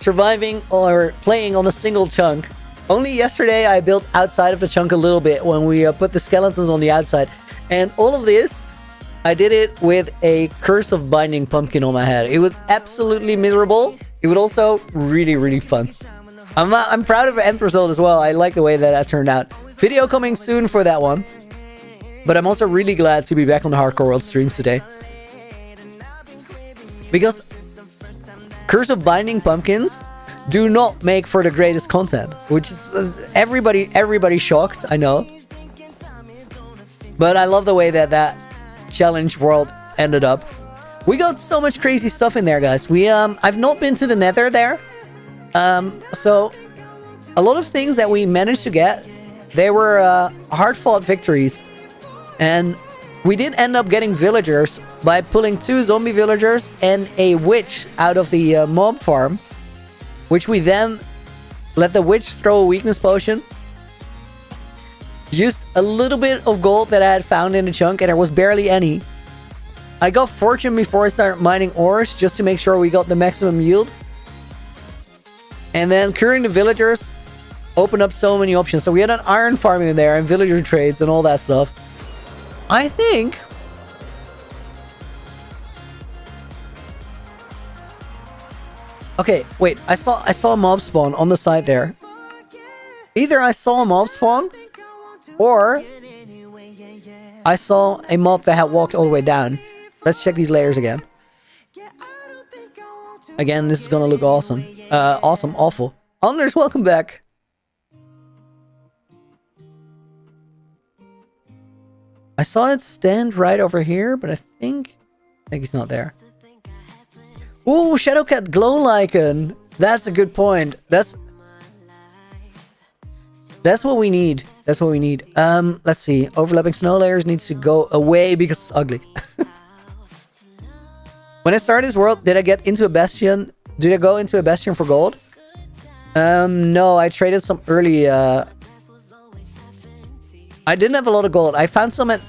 surviving or playing on a single chunk Only yesterday I built outside of the chunk a little bit when we put the skeletons on the outside. And all of this, I did it with a Curse of Binding pumpkin on my head. It was absolutely miserable. It was also really, really fun. I'm proud of the end result as well. I like the way that turned out. Video coming soon for that one. But I'm also really glad to be back on the Hardcore World streams today. Because Curse of Binding pumpkins do not make for the greatest content, which is everybody's shocked, I know. But I love the way that challenge world ended up. We got so much crazy stuff in there, guys. I've not been to the Nether there. So a lot of things that we managed to get, they were hard-fought victories. And we did end up getting villagers by pulling 2 zombie villagers and a witch out of the mob farm, which we then let the witch throw a weakness potion. Used a little bit of gold that I had found in the chunk, and there was barely any. I got fortune before I started mining ores, just to make sure we got the maximum yield. And then curing the villagers opened up so many options. So we had an iron farm in there, and villager trades, and all that stuff. I think... Okay, wait. I saw a mob spawn on the side there. Either I saw a mob spawn, or I saw a mob that had walked all the way down. Let's check these layers again. Again, this is gonna look awesome. Awesome, awful. Anders, welcome back. I saw it stand right over here, but I think he's not there. Ooh, Shadowcat glow lichen. That's a good point. That's what we need. That's what we need. Let's see. Overlapping snow layers needs to go away because it's ugly. When I started this world, did I get into a bastion? Did I go into a bastion for gold? No, I traded some early. I didn't have a lot of gold. I found some at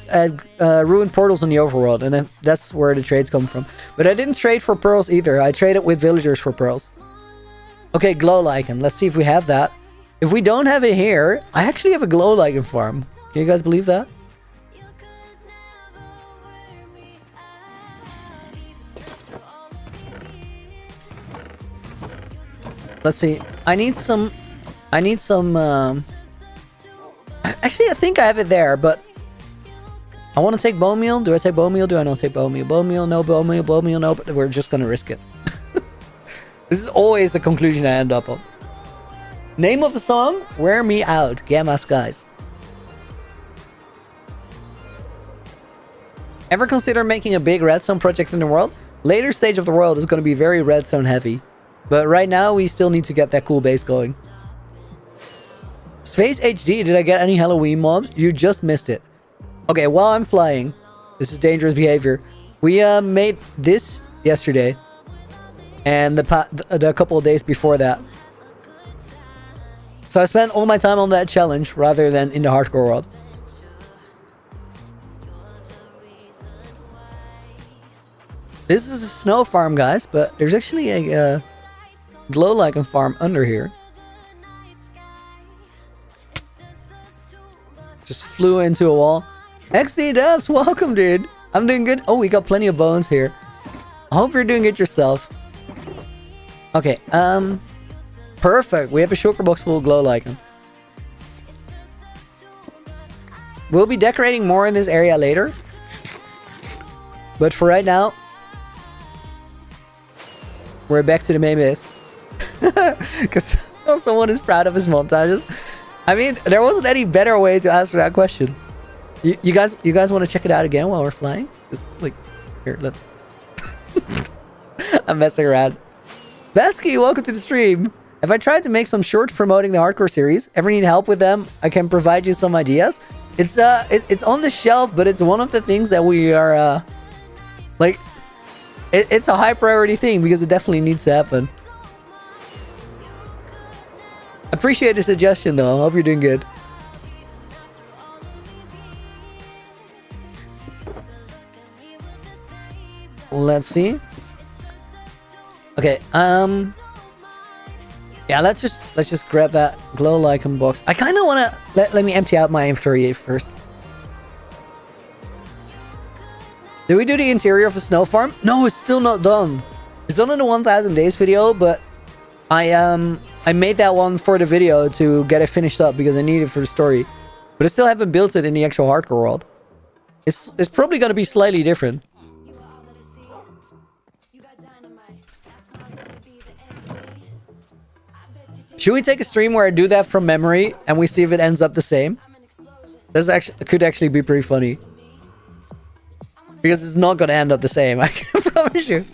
ruined portals in the overworld, and then that's where the trades come from. But I didn't trade for pearls either. I traded with villagers for pearls. Okay, glow lichen. Let's see if we have that. If we don't have it here, I actually have a glow lichen farm. Can you guys believe that? Let's see. I need some. Actually, I think I have it there, but I want to take bone meal. Do I take bone meal? Do I not take bone meal? Bone meal, no. Bone meal, no. But we're just gonna risk it. This is always the conclusion I end up on. Name of the song? Wear Me Out, Gamma Skies. Ever consider making a big redstone project in the world? Later stage of the world is going to be very redstone heavy. But right now, we still need to get that cool base going. Space HD, did I get any Halloween mobs? You just missed it. Okay, while I'm flying, this is dangerous behavior. We made this yesterday. And the couple of days before that. So I spent all my time on that challenge rather than in the hardcore world. This is a snow farm, guys, but there's actually a glow lichen farm under here. Just flew into a wall. XD Devs, welcome, dude. I'm doing good. Oh, we got plenty of bones here. I hope you're doing it yourself. Okay, perfect. We have a shulker box full of glow lichen. We'll be decorating more in this area later. But for right now, we're back to the main base. Because someone is proud of his montages. I mean, there wasn't any better way to answer that question. You guys want to check it out again while we're flying? Just like, here, let's... I'm messing around. Besky, welcome to the stream. If I tried to make some shorts promoting the hardcore series, ever need help with them, I can provide you some ideas. It's on the shelf, but it's one of the things that we are like it's a high priority thing because it definitely needs to happen. Appreciate the suggestion though. I hope you're doing good. Let's see. Okay, Yeah, let's just grab that glow lichen box. I kind of want to let me empty out my inventory first. Did we do the interior of the snow farm? No, it's still not done. It's done in the 1000 days video, but I made that one for the video to get it finished up because I need it for the story. But I still haven't built it in the actual hardcore world. It's probably going to be slightly different. Should we take a stream where I do that from memory and we see if it ends up the same? This could actually be pretty funny. Because it's not going to end up the same, I can promise you.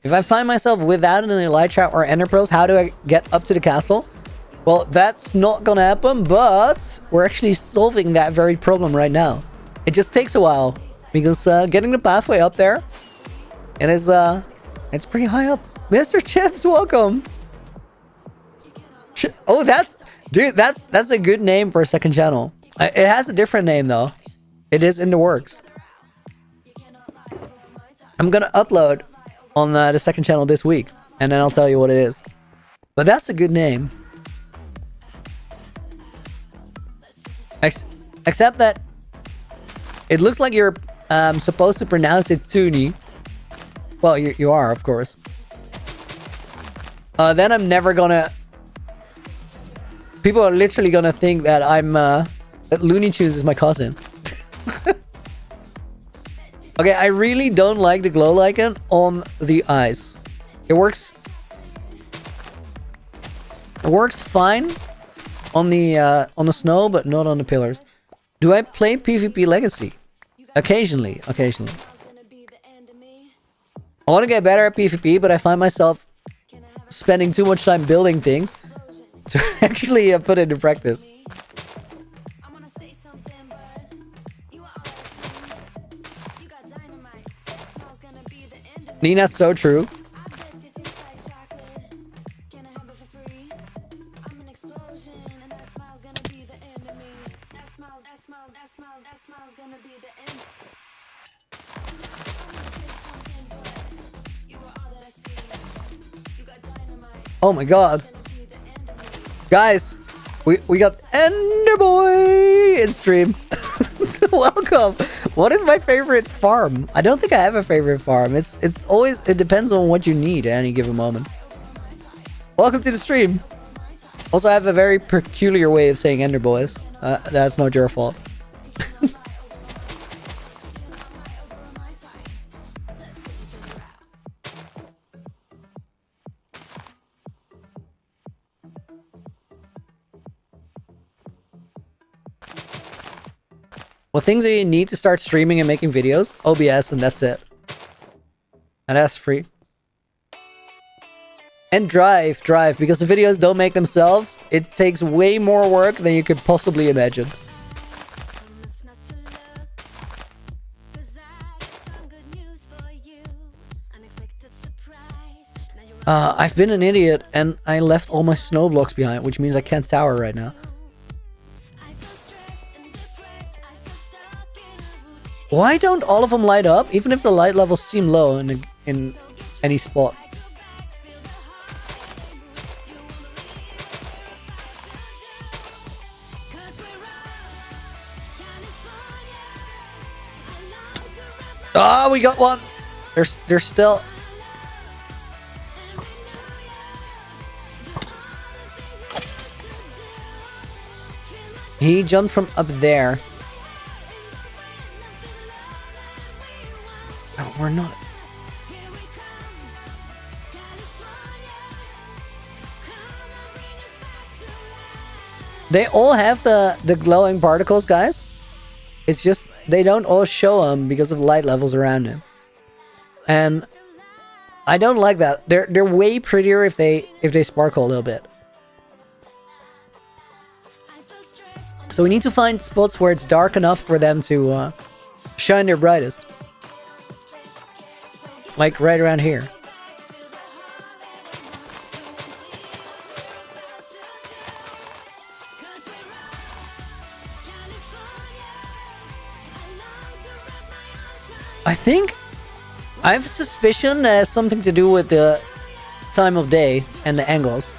If I find myself without an elytra or ender pearls, how do I get up to the castle? Well, that's not gonna happen, but we're actually solving that very problem right now. It just takes a while because getting the pathway up there, it's pretty high up. Mr. Chips, welcome. Oh, that's a good name for a second channel. It has a different name though. It is in the works. I'm gonna upload on the second channel this week, and then I'll tell you what it is. But that's a good name. Except that it looks like you're supposed to pronounce it Toonie. Well, you are, of course. Then I'm never gonna... People are literally gonna think that that Looney Tunes is my cousin. Okay, I really don't like the glow lichen on the ice. It works fine on the snow, but not on the pillars. Do I play PvP Legacy? Occasionally. I want to get better at PvP, but I find myself spending too much time building things to actually put it into practice. Nina's so true. Oh my god. Guys, we got Ender Boy in stream. Welcome. What is my favorite farm? I don't think I have a favorite farm. It's always, it depends on what you need at any given moment. Welcome to the stream. Also, I have a very peculiar way of saying Ender Boys. That's not your fault. What things do you need to start streaming and making videos? OBS, and that's it. And that's free. And drive, because the videos don't make themselves. It takes way more work than you could possibly imagine. I've been an idiot and I left all my snow blocks behind, which means I can't tower right now. Why don't all of them light up, even if the light levels seem low in any spot? Oh, we got one. They're still. He jumped from up there. Oh, we're not. They all have the glowing particles, guys. It's just they don't all show them because of light levels around them. And I don't like that. They're way prettier if they sparkle a little bit. So we need to find spots where it's dark enough for them to shine their brightest. Like right around here. I think I have a suspicion that has something to do with the time of day and the angles.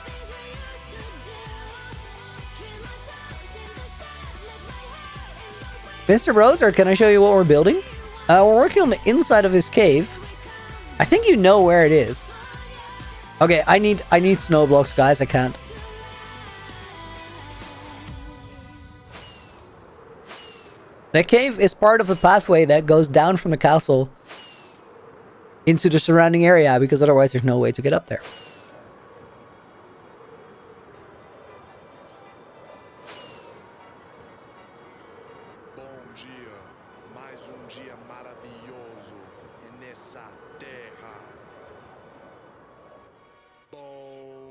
Mr. Roser, can I show you what we're building? We're working on the inside of this cave. I think you know where it is. Okay, I need snow blocks, guys. I can't. The cave is part of a pathway that goes down from the castle into the surrounding area, because otherwise there's no way to get up there.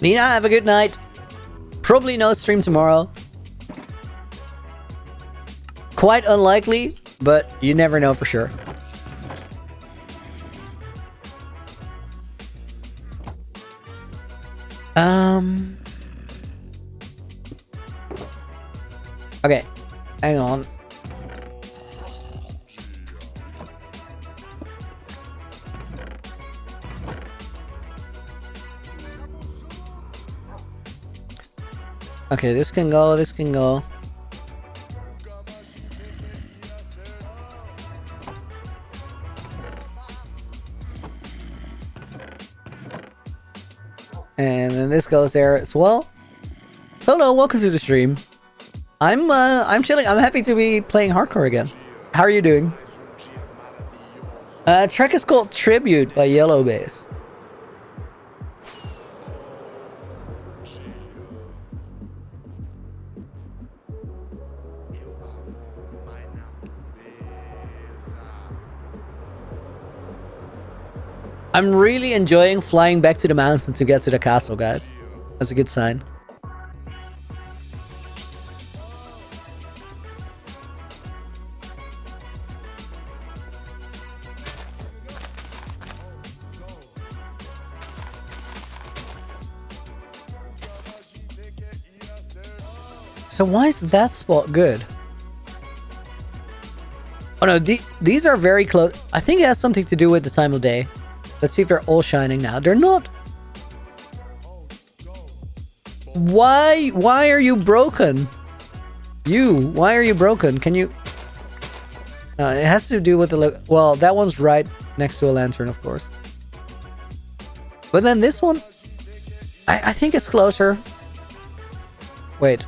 Nina, have a good night. Probably no stream tomorrow. Quite unlikely, but you never know for sure. Okay, hang on. Okay, this can go, this can go. And then this goes there as well. Solo, welcome to the stream. I'm chilling. I'm happy to be playing hardcore again. How are you doing? Track is called Tribute by Yellow Bass. I'm really enjoying flying back to the mountain to get to the castle, guys. That's a good sign. So why is that spot good? Oh no, these are very close. I think it has something to do with the time of day. Let's see if they're all shining now. They're not. Why are you broken? Why are you broken? Can you... No, it has to do with the look. Well, that one's right next to a lantern, of course. But then this one, I think it's closer. Wait.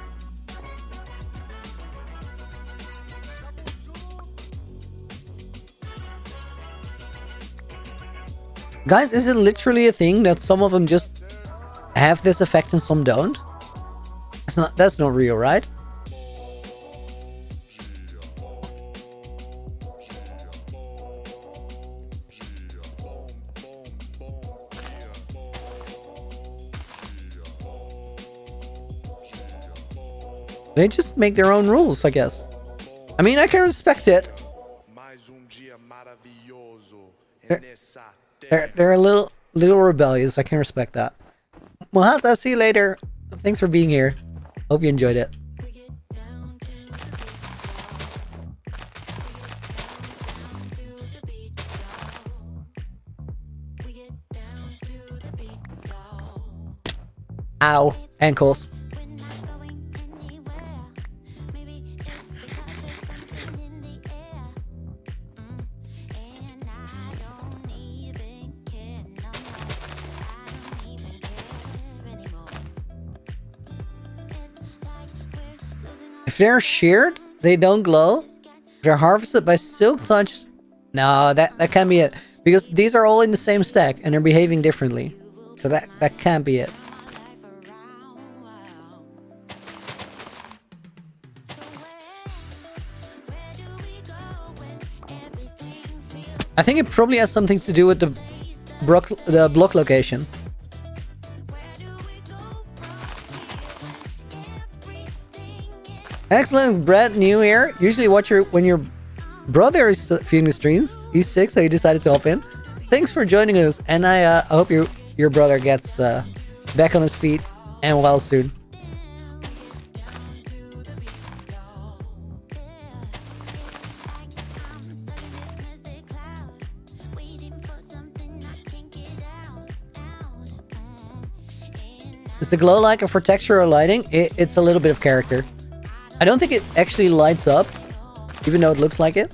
Guys, is it literally a thing that some of them just have this effect and some don't? That's not real, right? They just make their own rules, I guess. I mean, I can respect it. They're a little rebellious. I can respect that. Well, I'll see you later. Thanks for being here. Hope you enjoyed it. Ow, ankles. If they're sheared, they don't glow. If they're harvested by silk touch, no, that can't be it. Because these are all in the same stack and they're behaving differently. So that can't be it. I think it probably has something to do with the block location. Excellent, Brett, new here. Usually when your brother is viewing the streams. He's sick, so he decided to hop in. Thanks for joining us, and I hope your brother gets back on his feet and well soon. Is the glow like for texture or lighting? It's a little bit of character. I don't think it actually lights up, even though it looks like it.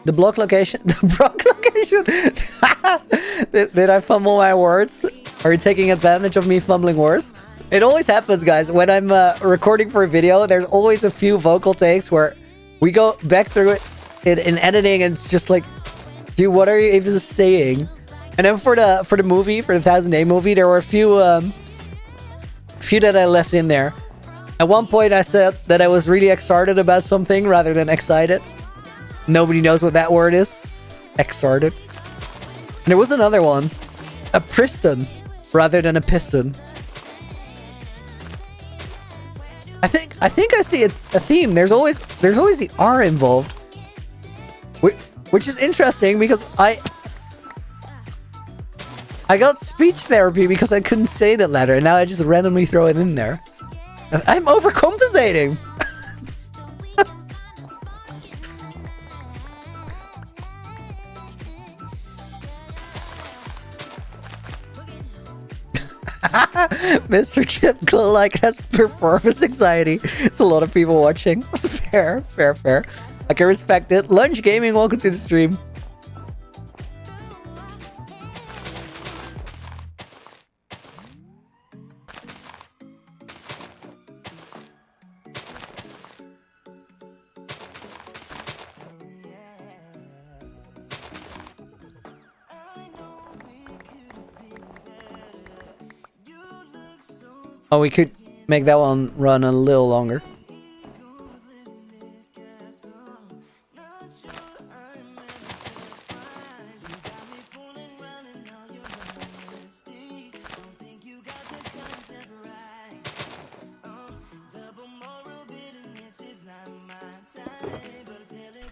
The block location. The block location. did I fumble my words? Are you taking advantage of me fumbling words? It always happens, guys. When I'm recording for a video, there's always a few vocal takes where we go back through it in editing, and it's just like, dude, what are you even saying? And then for the movie, for the 1000-Day movie, there were a few that I left in there. At one point, I said that I was really excited about something rather than excited. Nobody knows what that word is. Excited. And there was another one. A piston rather than a piston. I think I see a theme. There's always the R involved. Which is interesting because I got speech therapy because I couldn't say that letter, and now I just randomly throw it in there. I'm overcompensating. Mr. Chip Glow like has performance anxiety. It's a lot of people watching. Fair. I can respect it. Lunch Gaming, welcome to the stream. Oh, we could make that one run a little longer.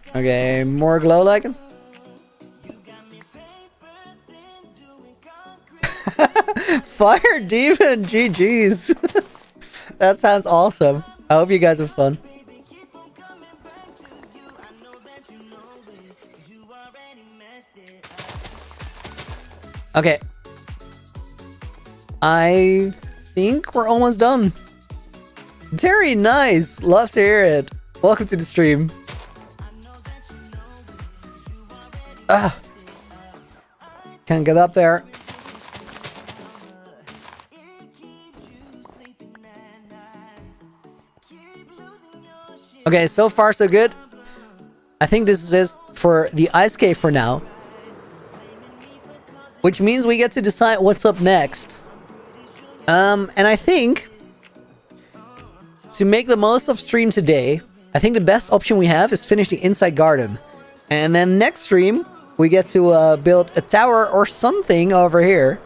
Okay, more glow liking. Fire Demon, GG's. That sounds awesome. I hope you guys have fun. Okay. I think we're almost done. Terry, nice. Love to hear it. Welcome to the stream. Can't get up there. Okay, so far so good. I think this is it for the ice cave for now. Which means we get to decide what's up next. And I think to make the most of stream today, I think the best option we have is finish the inside garden. And then next stream, we get to build a tower or something over here.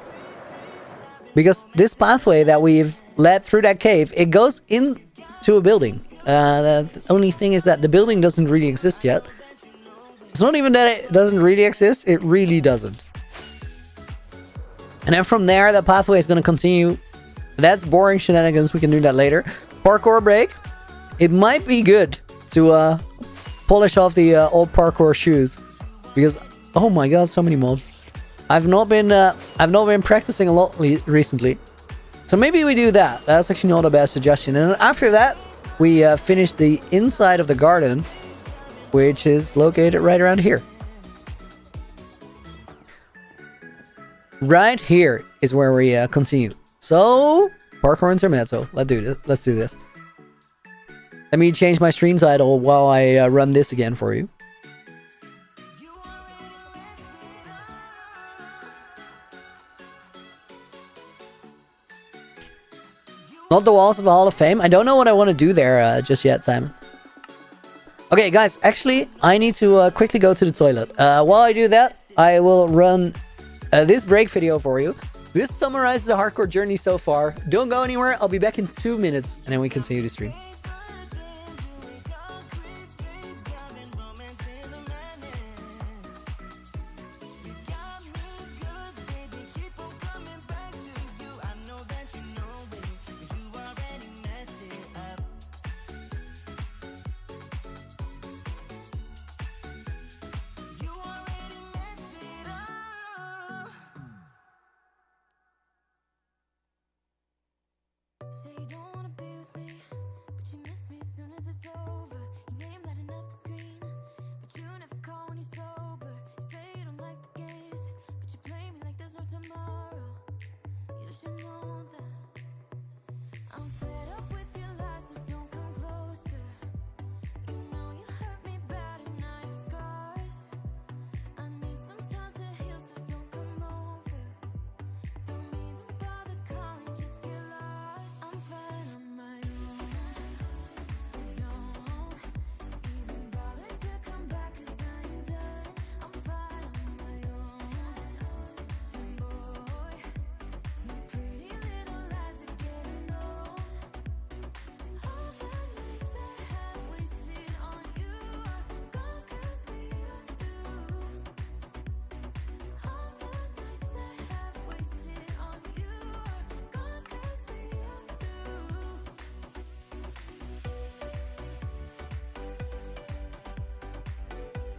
Because this pathway that we've led through that cave, it goes into a building. The only thing is that the building doesn't really exist yet. It's not even that it doesn't really exist, it really doesn't. And then from there, the pathway is going to continue. That's boring shenanigans, we can do that later. Parkour break. It might be good to polish off the old parkour shoes. Because, oh my god, so many mobs. I've not been practicing a lot recently. So maybe we do that. That's actually not a bad suggestion. And after that, we finish the inside of the garden, which is located right around here. Right here is where we continue. So, parkour intermezzo. Let's do this. Let me change my stream title while I run this again for you. Not the walls of the Hall of Fame. I don't know what I want to do there just yet, Simon. Okay, guys. Actually, I need to quickly go to the toilet. While I do that, I will run this break video for you. This summarizes the hardcore journey so far. Don't go anywhere. I'll be back in 2 minutes, and then we continue the stream.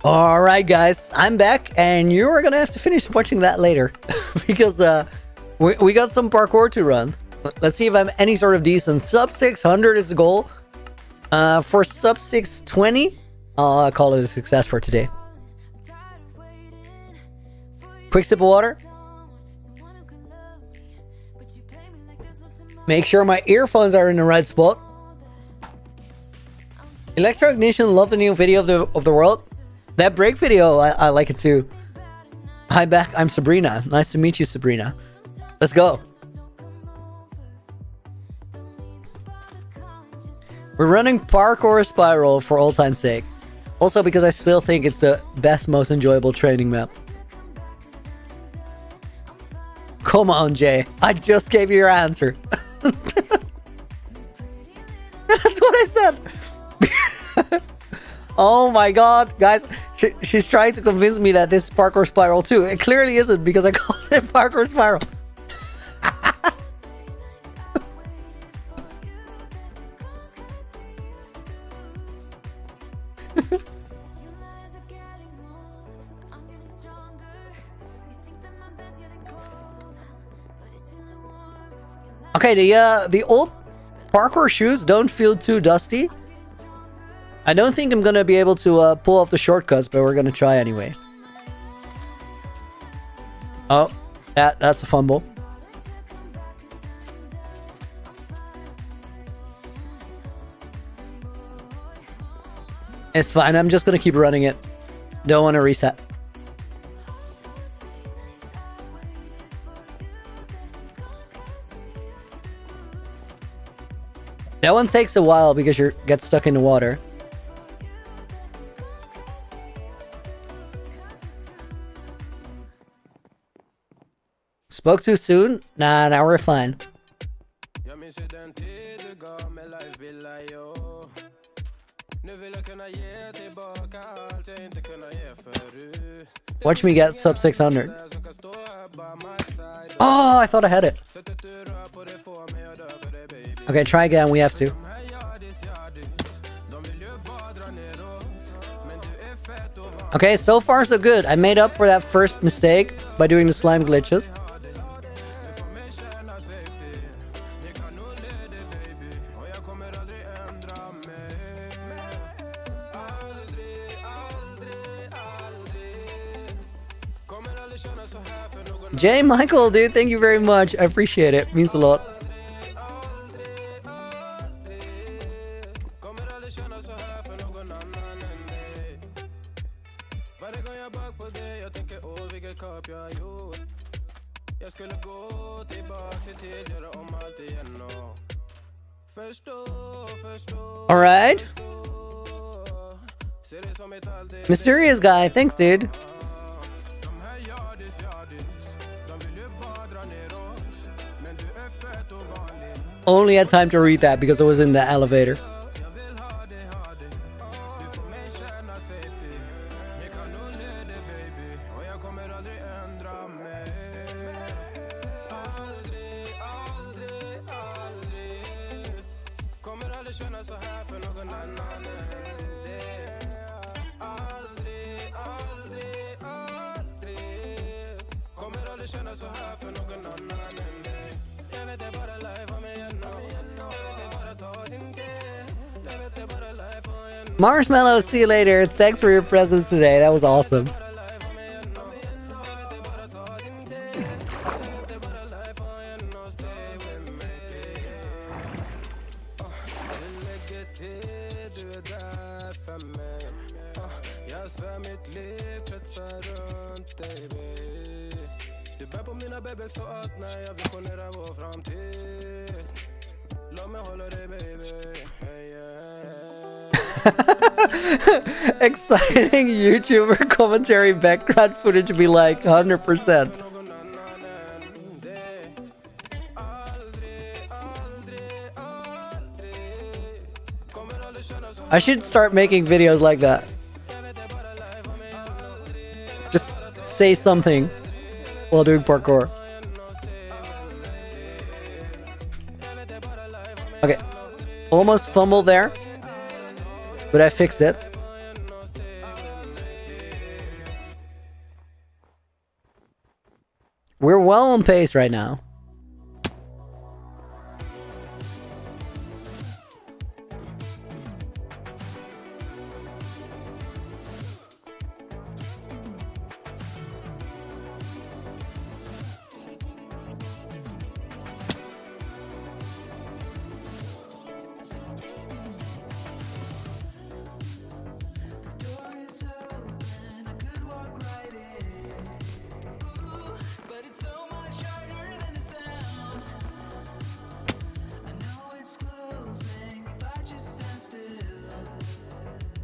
Alright guys, I'm back, and you're gonna have to finish watching that later. Because we got some parkour to run. Let's see if I'm any sort of decent. Sub 600 is the goal. For sub 620, I'll call it a success for today. Quick sip of water. Make sure my earphones are in the right spot. Electro Ignition, love the new video of the world. That break video, I like it too. Hi back, I'm Sabrina. Nice to meet you, Sabrina. Let's go. We're running parkour spiral for old time's sake. Also because I still think it's the best, most enjoyable training map. Come on, Jay. I just gave you your answer. That's what I said. Oh my god, guys. She's trying to convince me that this is parkour spiral too. It clearly isn't because I called it parkour spiral. Okay, the old parkour shoes don't feel too dusty. I don't think I'm gonna be able to pull off the shortcuts, but we're gonna try anyway. Oh, that's a fumble. It's fine, I'm just gonna keep running it. Don't want to reset. That one takes a while because you get stuck in the water. Spoke too soon? Nah, now we're fine. Watch me get sub 600. Oh, I thought I had it. Okay, try again. We have to. Okay, so far so good. I made up for that first mistake by doing the slime glitches. Jay Michael, dude, thank you very much. I appreciate it. Means a lot. All right. Mysterious guy, thanks, dude. Only had time to read that because I was in the elevator. Marshmallow, see you later. Thanks for your presence today. That was awesome. Exciting YouTuber commentary background footage be like 100%. I should start making videos like that. Just say something while doing parkour. Okay, almost fumbled there, but I fixed it. We're well on pace right now.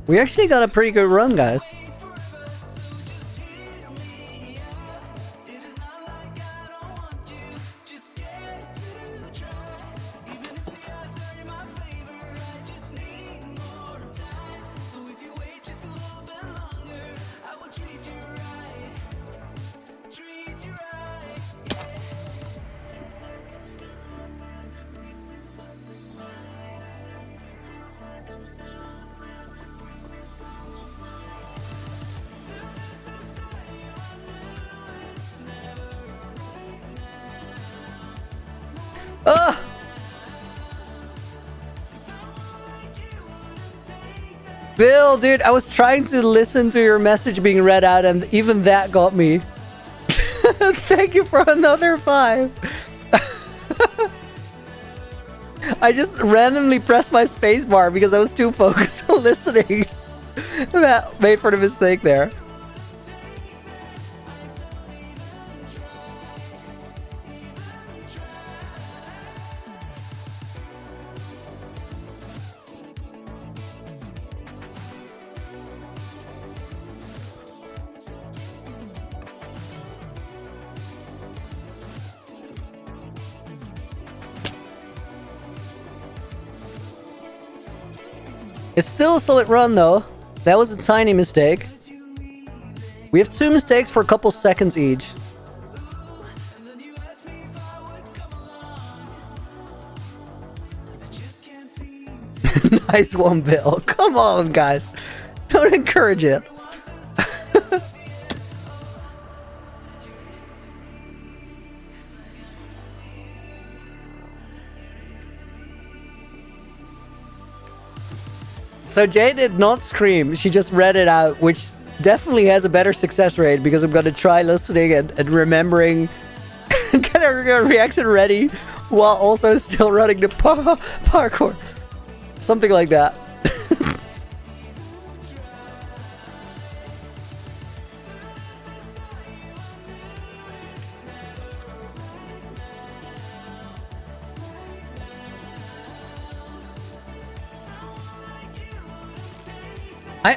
We actually got a pretty good run, guys. Bill, dude, I was trying to listen to your message being read out, and even that got me. Thank you for another 5. I just randomly pressed my spacebar because I was too focused on listening. That made for the mistake there. It's still a solid run, though. That was a tiny mistake. We have 2 mistakes for a couple seconds each. Nice one, Bill. Come on, guys. Don't encourage it. So Jay did not scream, she just read it out, which definitely has a better success rate because I'm going to try listening and remembering, get a reaction ready while also still running the parkour. Something like that.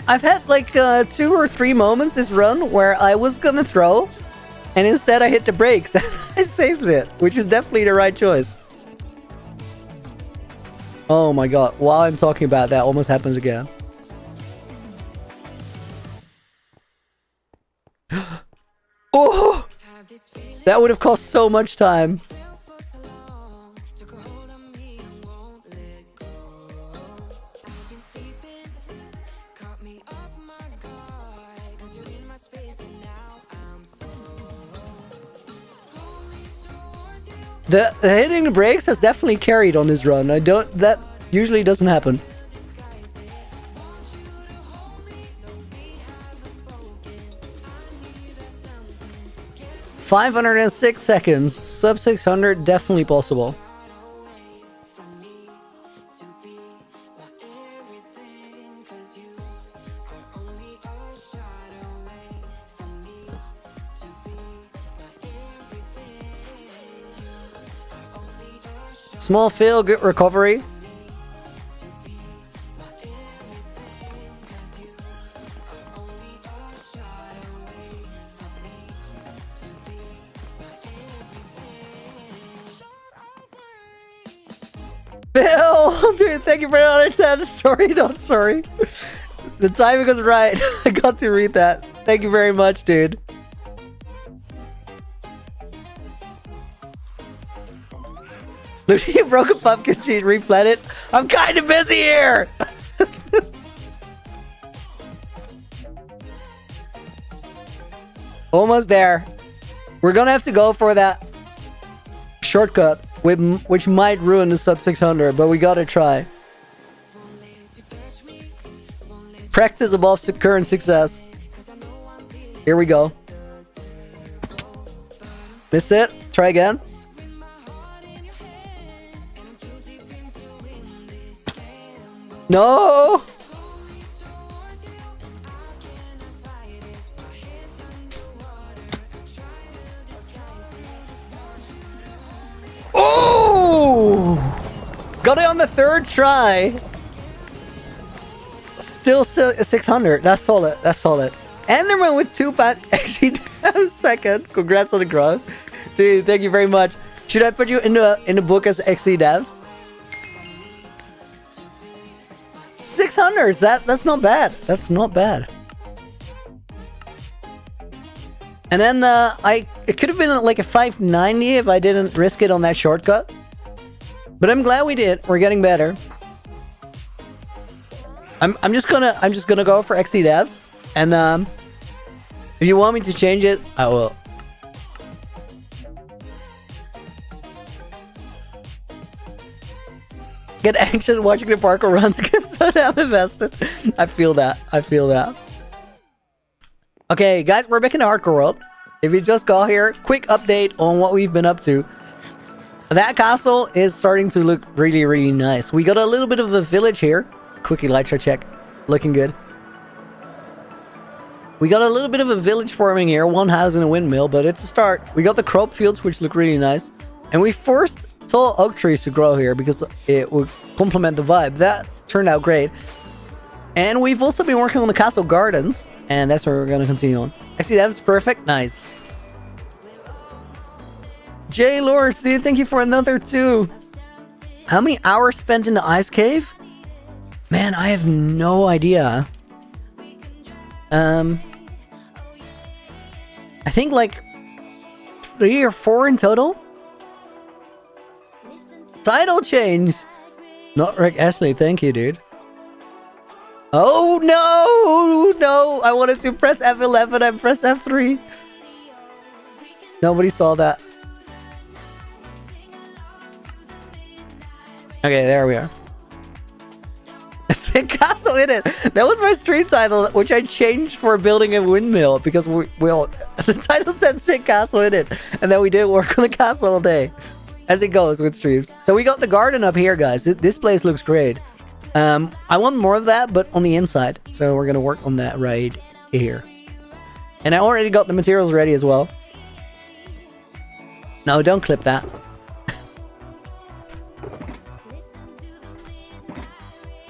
I've had like 2 or 3 moments this run where I was gonna throw, and instead I hit the brakes. I saved it, which is definitely the right choice. Oh my god, while I'm talking about that, almost happens again. Oh! That would have cost so much time. The hitting the brakes has definitely carried on this run. That usually doesn't happen. $506 seconds, sub 600, definitely possible. Small fail, good recovery. Bill, dude, thank you for another 10. Sorry, not sorry. The timing was right. I got to read that. Thank you very much, dude. You broke a pumpkin seed, replant it. I'm kind of busy here. Almost there. We're gonna have to go for that shortcut, which might ruin the sub 600, but we gotta try. Practice above current success. Here we go. Missed it. Try again. No! Oh! Got it on the third try. Still 600. That's solid. That's solid. Enderman with 2 pat second. Congrats on the growth. Dude, thank you very much. Should I put you in the book as XC devs? 600s. That's not bad. That's not bad. And then it could have been like a 590 if I didn't risk it on that shortcut. But I'm glad we did. We're getting better. I'm just gonna go for XC devs, and if you want me to change it, I will. Get anxious watching the parkour runs. Get so damn invested. I feel that. I feel that. Okay, guys, we're back in the hardcore world. If you just got here, quick update on what we've been up to. That castle is starting to look really, really nice. We got a little bit of a village here. Quickly elytra check. Looking good. We got a little bit of a village forming here. 1 house and a windmill, but it's a start. We got the crop fields, which look really nice. And we forced tall oak trees to grow here because it would complement the vibe. That turned out great. And we've also been working on the castle gardens. And that's where we're going to continue on. I see that was perfect. Nice. Jay Lors, dude, thank you for another 2. How many hours spent in the ice cave? Man, I have no idea. I think like 3 or 4 in total. Title change. Not Rick Ashley, thank you, dude. Oh no, I wanted to press F11. I pressed F3. Nobody saw that. Okay, there we are. Sick castle in it. That was my stream title, which I changed for building a windmill because we all the title said sick castle in it, and then we did work on the castle all day, as it goes with streams. So we got the garden up here, guys. This place looks great. I want more of that, but on the inside. So we're gonna work on that right here. And I already got the materials ready as well. No, don't clip that.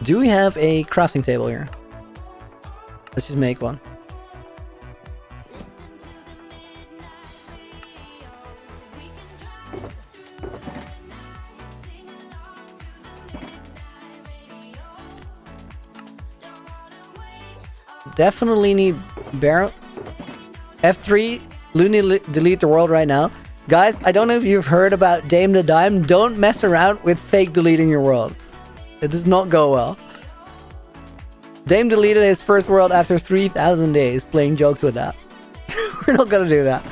Do we have a crafting table here? Let's just make one. Definitely need barrel. F3, Looney delete the world right now. Guys, I don't know if you've heard about Dame the Dime. Don't mess around with fake deleting your world. It does not go well. Dame deleted his first world after 3,000 days playing jokes with that. We're not gonna do that.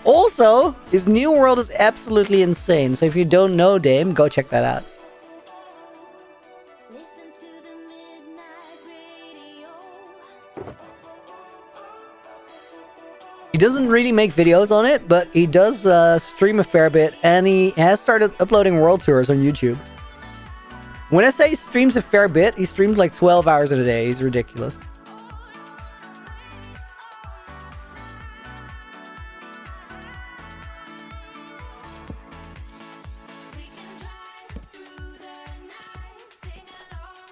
Also, his new world is absolutely insane. So if you don't know Dame, go check that out. He doesn't really make videos on it, but he does stream a fair bit, and he has started uploading world tours on YouTube. When I say he streams a fair bit, he streams like 12 hours in a day. He's ridiculous.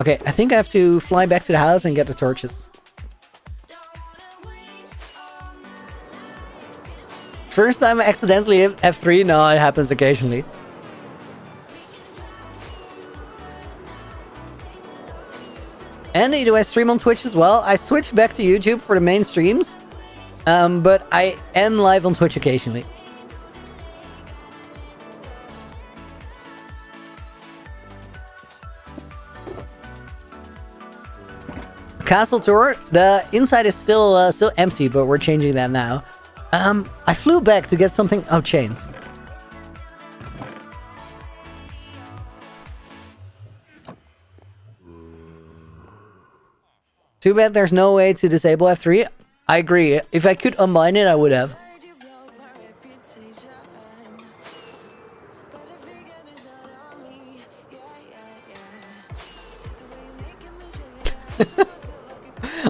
Okay, I think I have to fly back to the house and get the torches. First time I accidentally hit F3? No, it happens occasionally. Andy, do I stream on Twitch as well? I switched back to YouTube for the main streams, but I am live on Twitch occasionally. Castle tour. The inside is still empty, but we're changing that now. I flew back to get something. Oh, chains. Too bad there's no way to disable F3. I agree. If I could unbind it, I would have.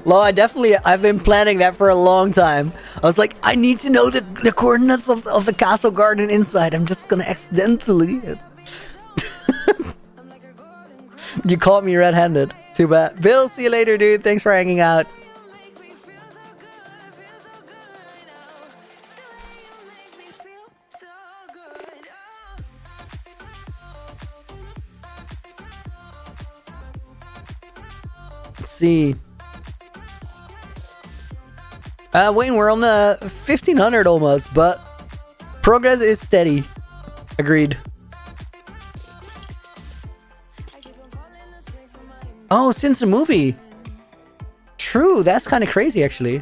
Lo, I've been planning that for a long time. I was like, I need to know the coordinates of the castle garden inside. I'm just gonna accidentally. You caught me red-handed. Too bad. Bill, see you later, dude. Thanks for hanging out. Let's see. Wayne, we're on the 1500 almost, but progress is steady. Agreed. Oh, since the movie. True, that's kind of crazy, actually.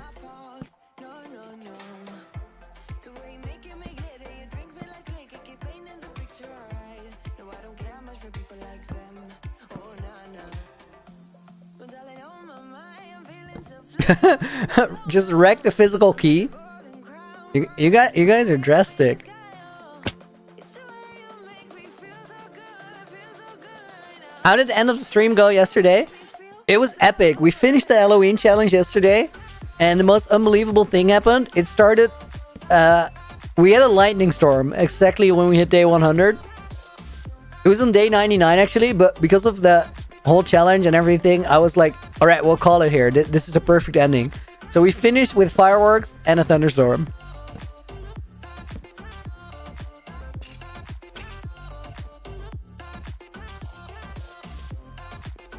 Just wreck the physical key. You guys are drastic. How did the end of the stream go yesterday? It was epic. We finished the Halloween challenge yesterday, and the most unbelievable thing happened. It started. We had a lightning storm exactly when we hit day 100. It was on day 99 actually, but because of the whole challenge and everything, I was like, all right, we'll call it here. This is the perfect ending. So we finished with fireworks and a thunderstorm.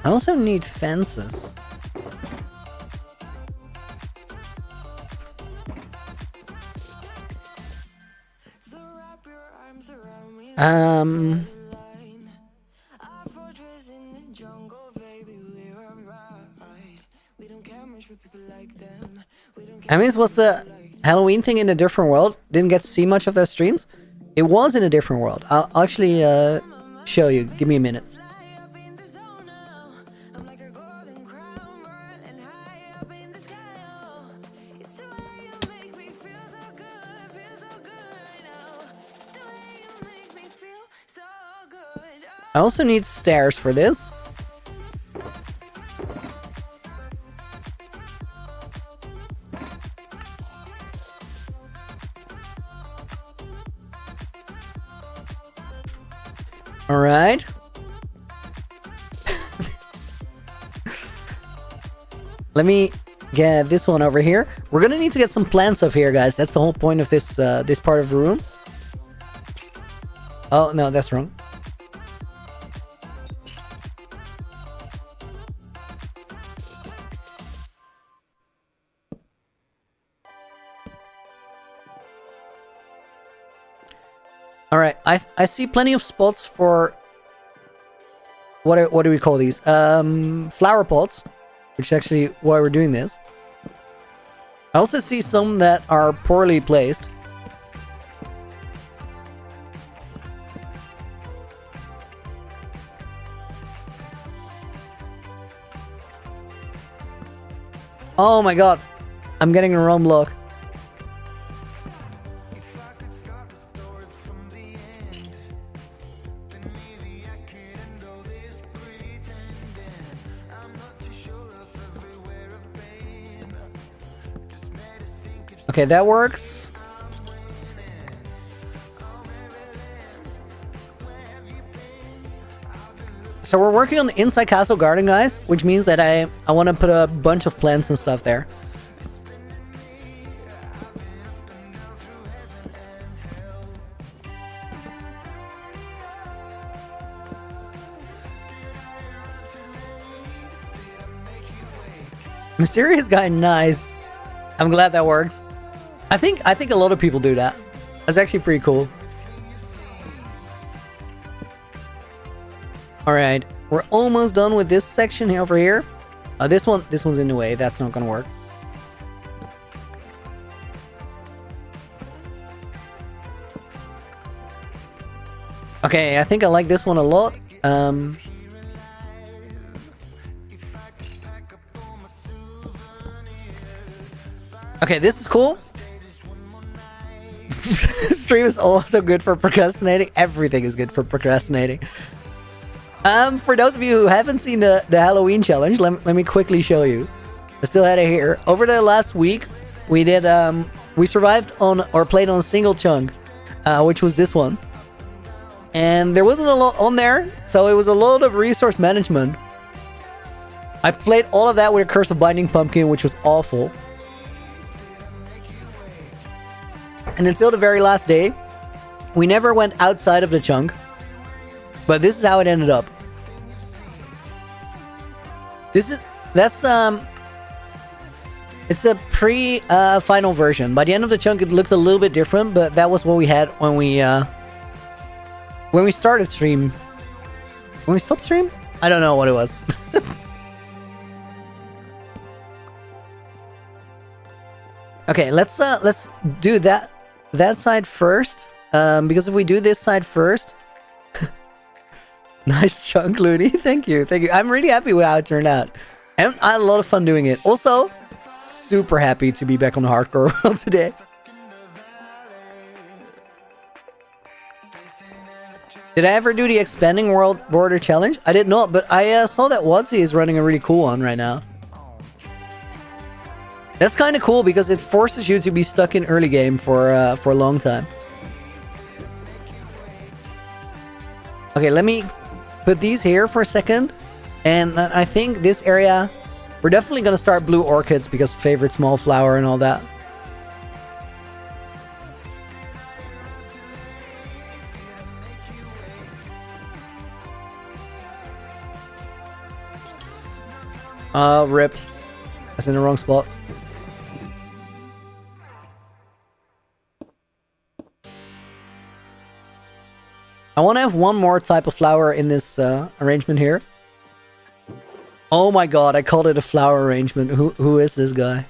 I also need fences. I mean, was the Halloween thing in a different world? Didn't get to see much of those streams. It was in a different world. I'll actually show you. Give me a minute. I also need stairs for this. All right. Let me get this one over here. We're gonna need to get some plants up here, guys. That's the whole point of this this part of the room. Oh no, that's wrong. All right, I see plenty of spots for what do we call these? Flower pots, which is actually why we're doing this. I also see some that are poorly placed. Oh my god, I'm getting a wrong look. Okay, that works. So we're working on the inside castle garden, guys, which means that I want to put a bunch of plants and stuff there. Mysterious guy, nice. I'm glad that works. I think a lot of people do that. That's actually pretty cool. All right, we're almost done with this section here over here. This one's in the way. That's not gonna work. Okay, I think I like this one a lot. Okay, this is cool. Stream is also good for procrastinating. Everything is good for procrastinating. For those of you who haven't seen the Halloween challenge, let me quickly show you. I still had it here. Over the last week, we did we survived on or played on a single chunk, which was this one. And there wasn't a lot on there, so it was a lot of resource management. I played all of that with a Curse of Binding Pumpkin, which was awful. And until the very last day, we never went outside of the chunk. But this is how it ended up. It's a pre-final version. By the end of the chunk, it looked a little bit different, but that was what we had when we started stream. When we stopped stream? I don't know what it was. Okay, let's do that side first. Because if we do this side first. Nice chunk, Looney. Thank you. I'm really happy with how it turned out. And I had a lot of fun doing it. Also, super happy to be back on the hardcore world today. Did I ever do the expanding world border challenge? I did not, but I saw that Wadsy is running a really cool one right now. That's kind of cool because it forces you to be stuck in early game for a long time. Okay, let me put these here for a second. And I think this area, we're definitely going to start blue orchids because favorite small flower and all that. Rip. That's in the wrong spot. I want to have one more type of flower in this arrangement here. Oh my god, I called it a flower arrangement. Who is this guy?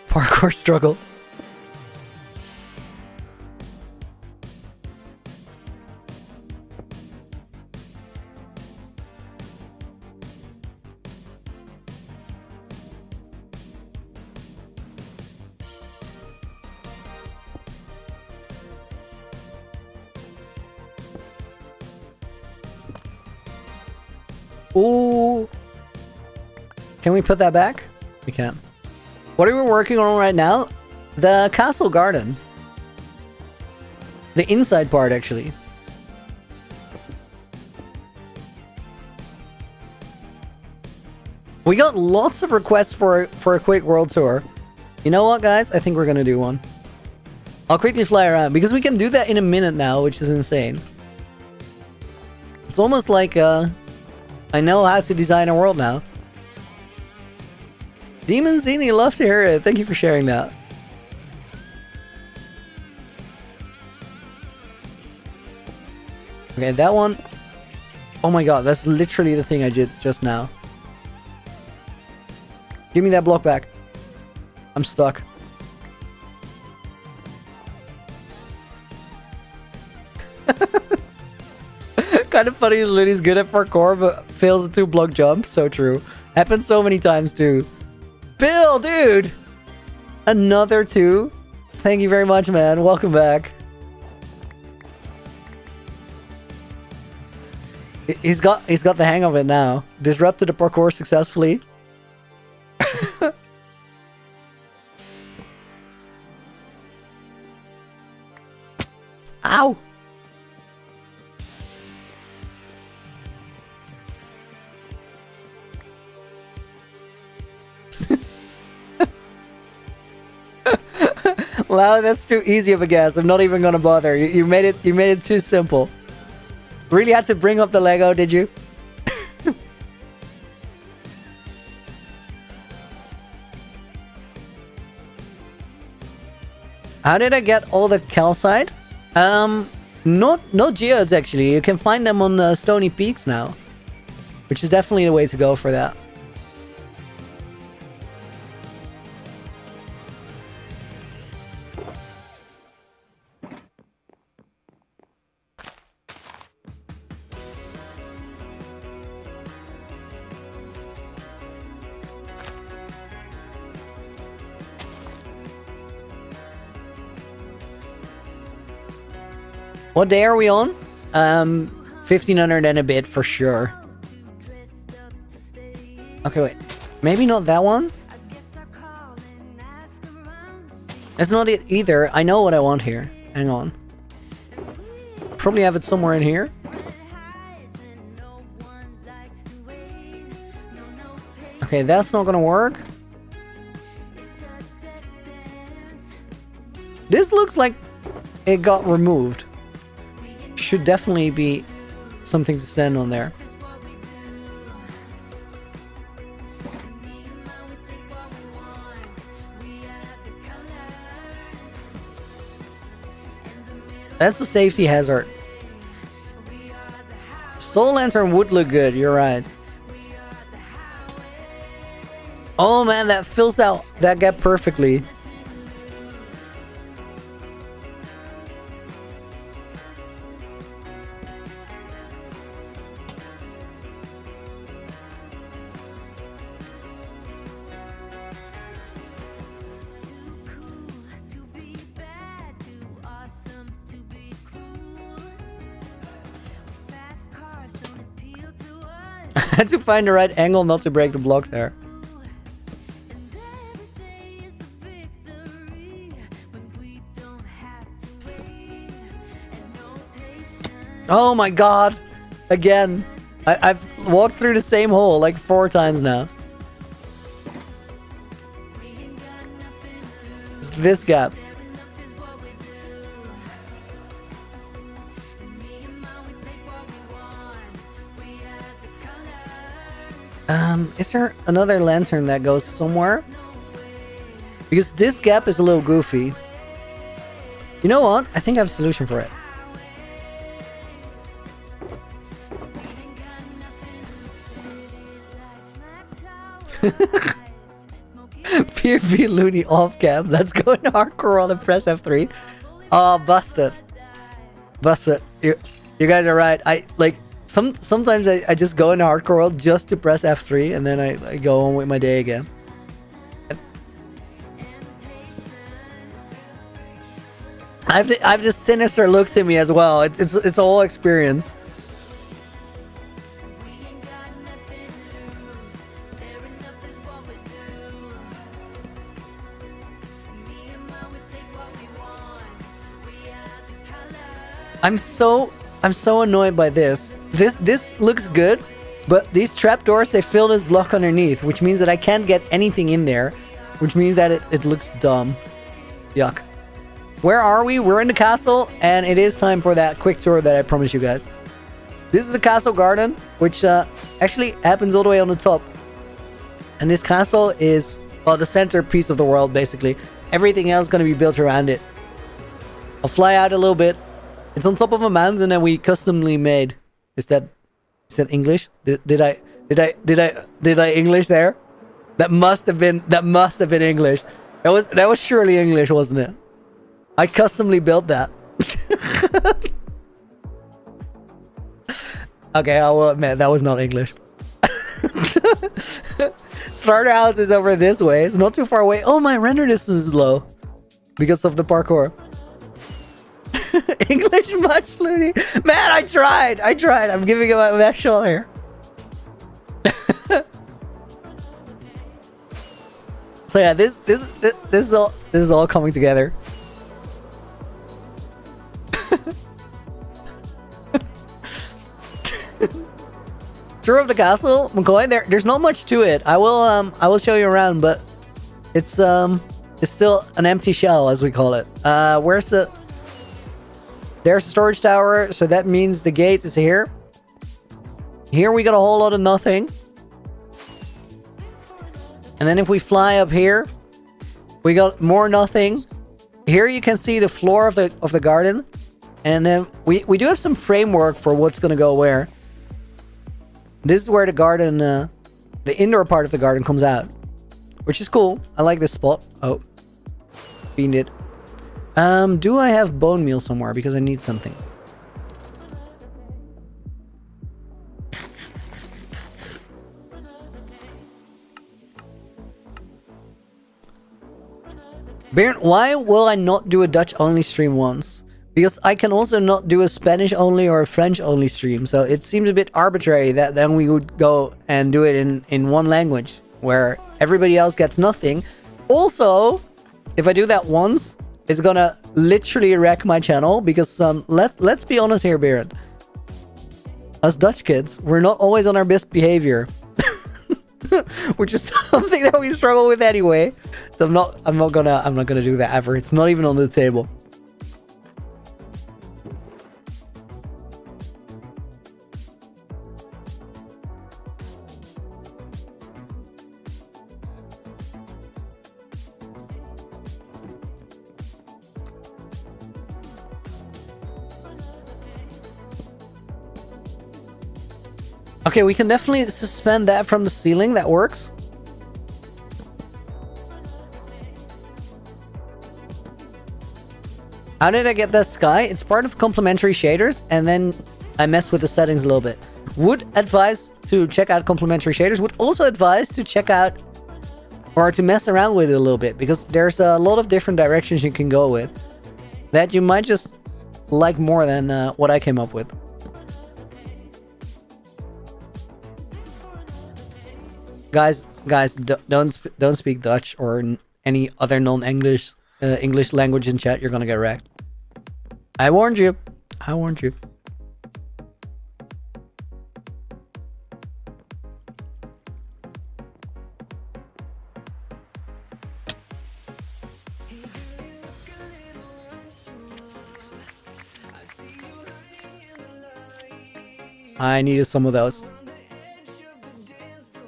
Parkour struggle. Ooh. Can we put that back? We can. What are we working on right now? The castle garden. The inside part, actually. We got lots of requests for a quick world tour. You know what, guys? I think we're gonna do one. I'll quickly fly around because we can do that in a minute now, which is insane. It's almost like I know how to design a world now. Demon Zini, love to hear it. Thank you for sharing that. Okay, that one. Oh my god, that's literally the thing I did just now. Give me that block back. I'm stuck. Kind of funny, Liddy's good at parkour, but fails a 2-block jump. So true. Happens so many times, too. Bill, dude! Another 2? Thank you very much, man. Welcome back. He's got the hang of it now. Disrupted the parkour successfully. Ow! Wow, that's too easy of a guess. I'm not even gonna bother. You made it too simple. Really had to bring up the Lego, did you? How did I get all the calcite? Not geodes actually. You can find them on stony peaks now, which is definitely the way to go for that. What day are we on? 1500 and a bit for sure. Okay, wait. Maybe not that one? That's not it either. I know what I want here. Hang on. Probably have it somewhere in here. Okay, that's not gonna work. This looks like it got removed. Should definitely be something to stand on there. That's a safety hazard. Soul Lantern would look good, you're right. Oh man, that fills out that gap perfectly. Had to find the right angle not to break the block there. Oh my god! Again! I've walked through the same hole like 4 times now. It's this gap. Is there another lantern that goes somewhere? Because this gap is a little goofy. You know what? I think I have a solution for it. PvP Looney off cam. Let's go into hardcore on and press F3. Oh, busted. Busted. You guys are right. Sometimes I just go into hardcore world just to press F3 and then I go on with my day again. I have this sinister look to me as well. It's a whole experience. I'm so annoyed by this. This looks good, but these trapdoors, they fill this block underneath, which means that I can't get anything in there, which means that it looks dumb. Yuck. Where are we? We're in the castle, and it is time for that quick tour that I promised you guys. This is a castle garden, which actually happens all the way on the top. And this castle is, well, the centerpiece of the world, basically. Everything else is going to be built around it. I'll fly out a little bit. It's on top of a mountain that we customly made. Is that English? Did I English there? That must have been English. That was surely English, wasn't it? I customly built that. Okay, I'll admit that was not English. Starter house is over this way. It's not too far away. Oh, my render distance is low because of the parkour. English much, Looney. Man, I tried. I'm giving it my best shot here. So yeah, this is all coming together. Tour of the castle, McCoy. There's not much to it. I will show you around, but it's still an empty shell, as we call it. There's a storage tower, so that means the gate is here. Here we got a whole lot of nothing. And then if we fly up here, we got more nothing. Here you can see the floor of the garden. And then we do have some framework for what's going to go where. This is where the garden, the indoor part of the garden comes out. Which is cool. I like this spot. Oh. Beaned it. Do I have bone meal somewhere? Because I need something. Baron, why will I not do a Dutch only stream once? Because I can also not do a Spanish only or a French only stream. So it seems a bit arbitrary that then we would go and do it in one language where everybody else gets nothing. Also, if I do that once, it's gonna literally wreck my channel because let's be honest here, Baron. Us Dutch kids, we're not always on our best behavior. Which is something that we struggle with anyway. So I'm not gonna do that ever. It's not even on the table. Okay, we can definitely suspend that from the ceiling. That works. How did I get that sky? It's part of complementary shaders, and then I mess with the settings a little bit. Would advise to check out complementary shaders. Would also advise to check out or to mess around with it a little bit, because there's a lot of different directions you can go with that you might just like more than what I came up with. Guys, don't speak Dutch or any other non-English English language in chat. You're gonna get wrecked. I warned you. I warned you. I needed some of those.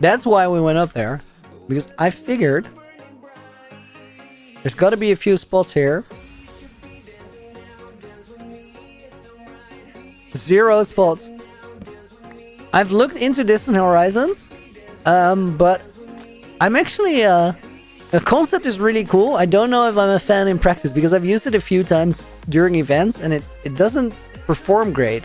That's why we went up there, because I figured there's got to be a few spots here. 0 spots. I've looked into Distant Horizons, but I'm actually the concept is really cool. I don't know if I'm a fan in practice, because I've used it a few times during events and it doesn't perform great.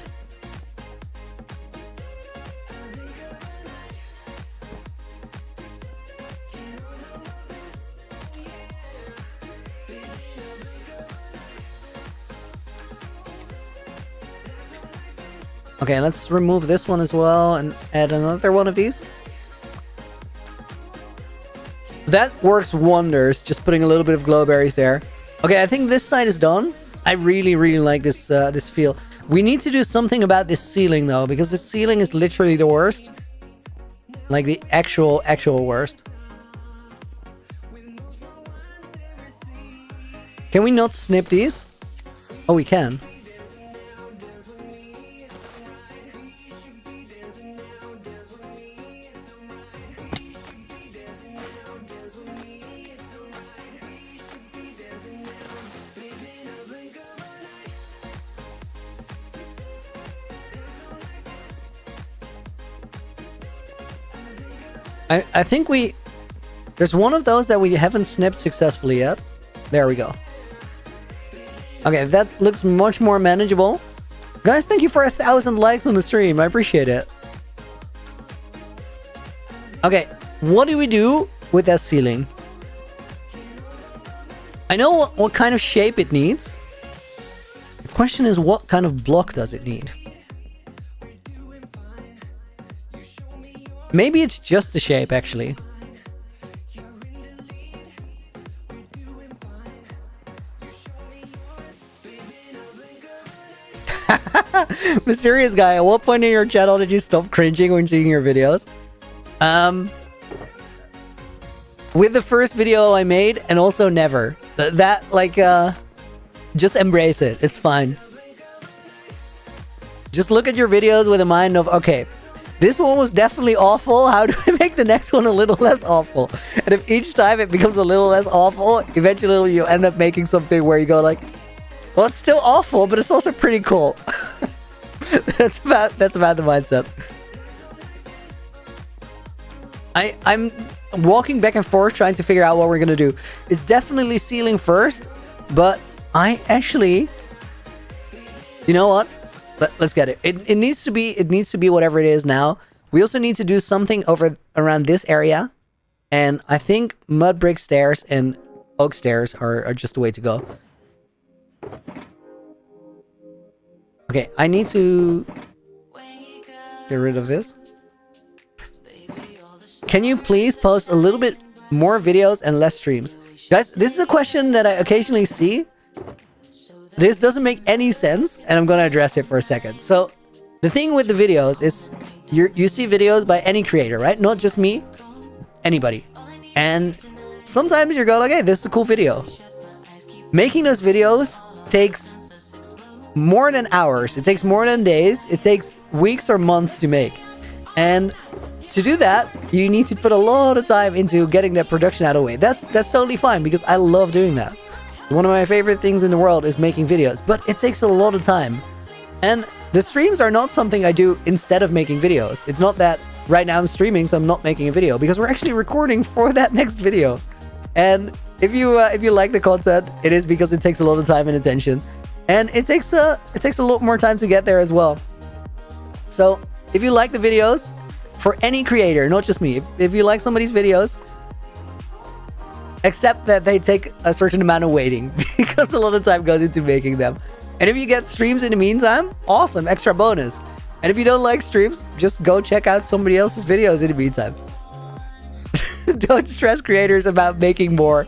Okay, let's remove this one as well and add another one of these. That works wonders, just putting a little bit of glowberries there. Okay, I think this side is done. I really like this this feel. We need to do something about this ceiling though, because the ceiling is literally the worst. Like the actual worst. Can we not snip these? Oh, we can. I think there's one of those that we haven't snipped successfully yet. There we go. Okay, that looks much more manageable. Guys, thank you for 1,000 likes on the stream. I appreciate it. Okay, what do we do with that ceiling? I know what kind of shape it needs. The question is, what kind of block does it need? Maybe it's just the shape, actually. Mysterious guy, at what point in your channel did you stop cringing when seeing your videos? With the first video I made, and also never. Just embrace it. It's fine. Just look at your videos with a mind of, okay, this one was definitely awful. How do I make the next one a little less awful? And if each time it becomes a little less awful, eventually you end up making something where you go like, Well, it's still awful, but it's also pretty cool. That's about the mindset. I'm walking back and forth trying to figure out what we're gonna do. It's definitely ceiling first, but I actually, you know what? Let's get it. It needs to be whatever it is now. We also need to do something over around this area, and I think mud brick stairs and oak stairs are just the way to go. Okay, I need to get rid of this. Can you please post a little bit more videos and less streams? Guys, this is a question that I occasionally see. This doesn't make any sense, and I'm going to address it for a second. So, the thing with the videos is you see videos by any creator, right? Not just me, anybody. And sometimes you're going like, hey, this is a cool video. Making those videos takes more than hours. It takes more than days. It takes weeks or months to make. And to do that, you need to put a lot of time into getting that production out of the way. That's totally fine, because I love doing that. One of my favorite things in the world is making videos, but it takes a lot of time. And the streams are not something I do instead of making videos. It's not that right now I'm streaming, so I'm not making a video, because we're actually recording for that next video. And if you like the content, it is because it takes a lot of time and attention, and it takes a lot more time to get there as well. So if you like the videos, for any creator, not just me, if you like somebody's videos, accept that they take a certain amount of waiting, because a lot of time goes into making them. And if you get streams in the meantime, awesome, extra bonus. And if you don't like streams, just go check out somebody else's videos in the meantime. Don't stress creators about making more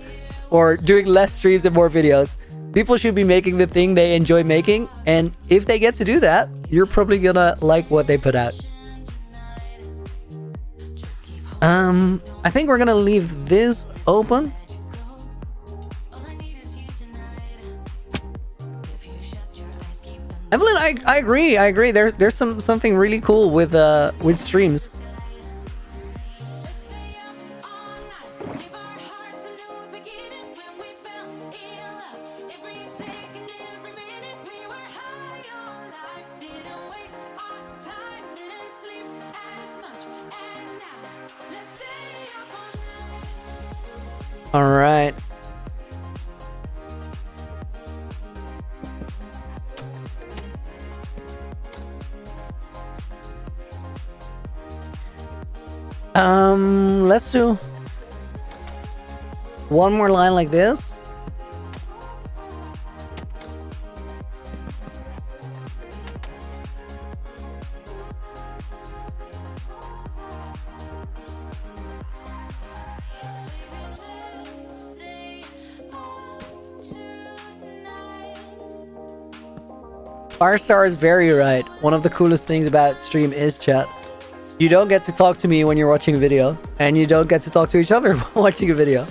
or doing less streams and more videos. People should be making the thing they enjoy making, and if they get to do that, you're probably gonna like what they put out. I think we're gonna leave this open. Evelyn, I agree. There's something really cool with streams. All right. Let's do one more line like this. Firestar is very right. One of the coolest things about stream is chat. You don't get to talk to me when you're watching a video, and you don't get to talk to each other while watching a video.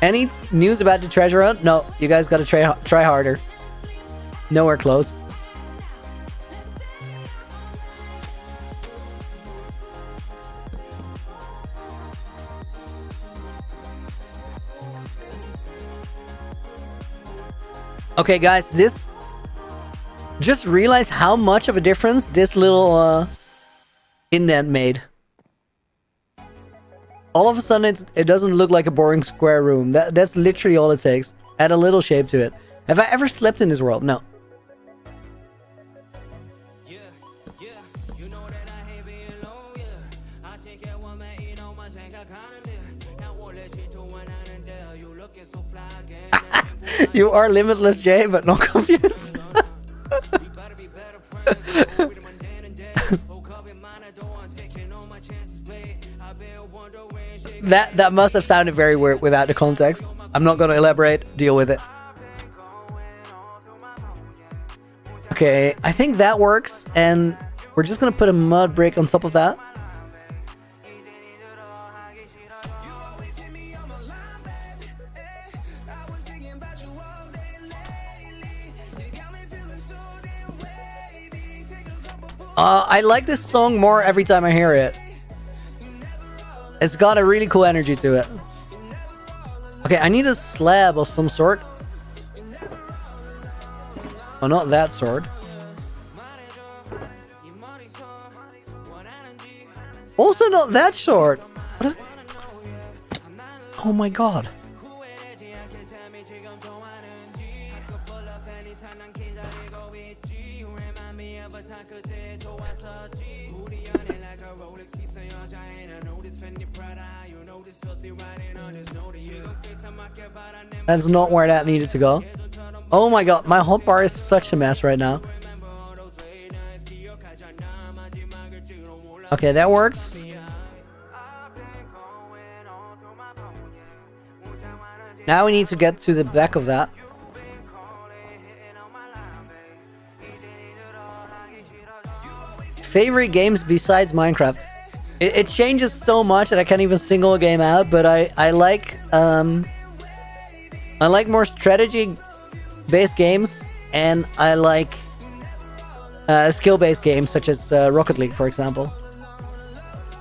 Any news about the treasure hunt? No, you guys gotta try harder. Nowhere close. Okay, guys, just realize how much of a difference this little indent made. All of a sudden, it doesn't look like a boring square room. That's literally all it takes. Add a little shape to it. Have I ever slept in this world? No. You are limitless, Jay, but not confused. That must have sounded very weird without the context. I'm not going to elaborate. Deal with it. Okay, I think that works, and we're just going to put a mud brick on top of that. I like this song more every time I hear it. It's got a really cool energy to it. Okay, I need a slab of some sort. Oh, not that sword. Also not that sword. Oh my god. That's not where that needed to go. Oh my god, my hotbar is such a mess right now. Okay, that works. Now we need to get to the back of that. Favorite games besides Minecraft? It changes so much that I can't even single a game out, but I like more strategy-based games, and I like skill-based games such as Rocket League, for example.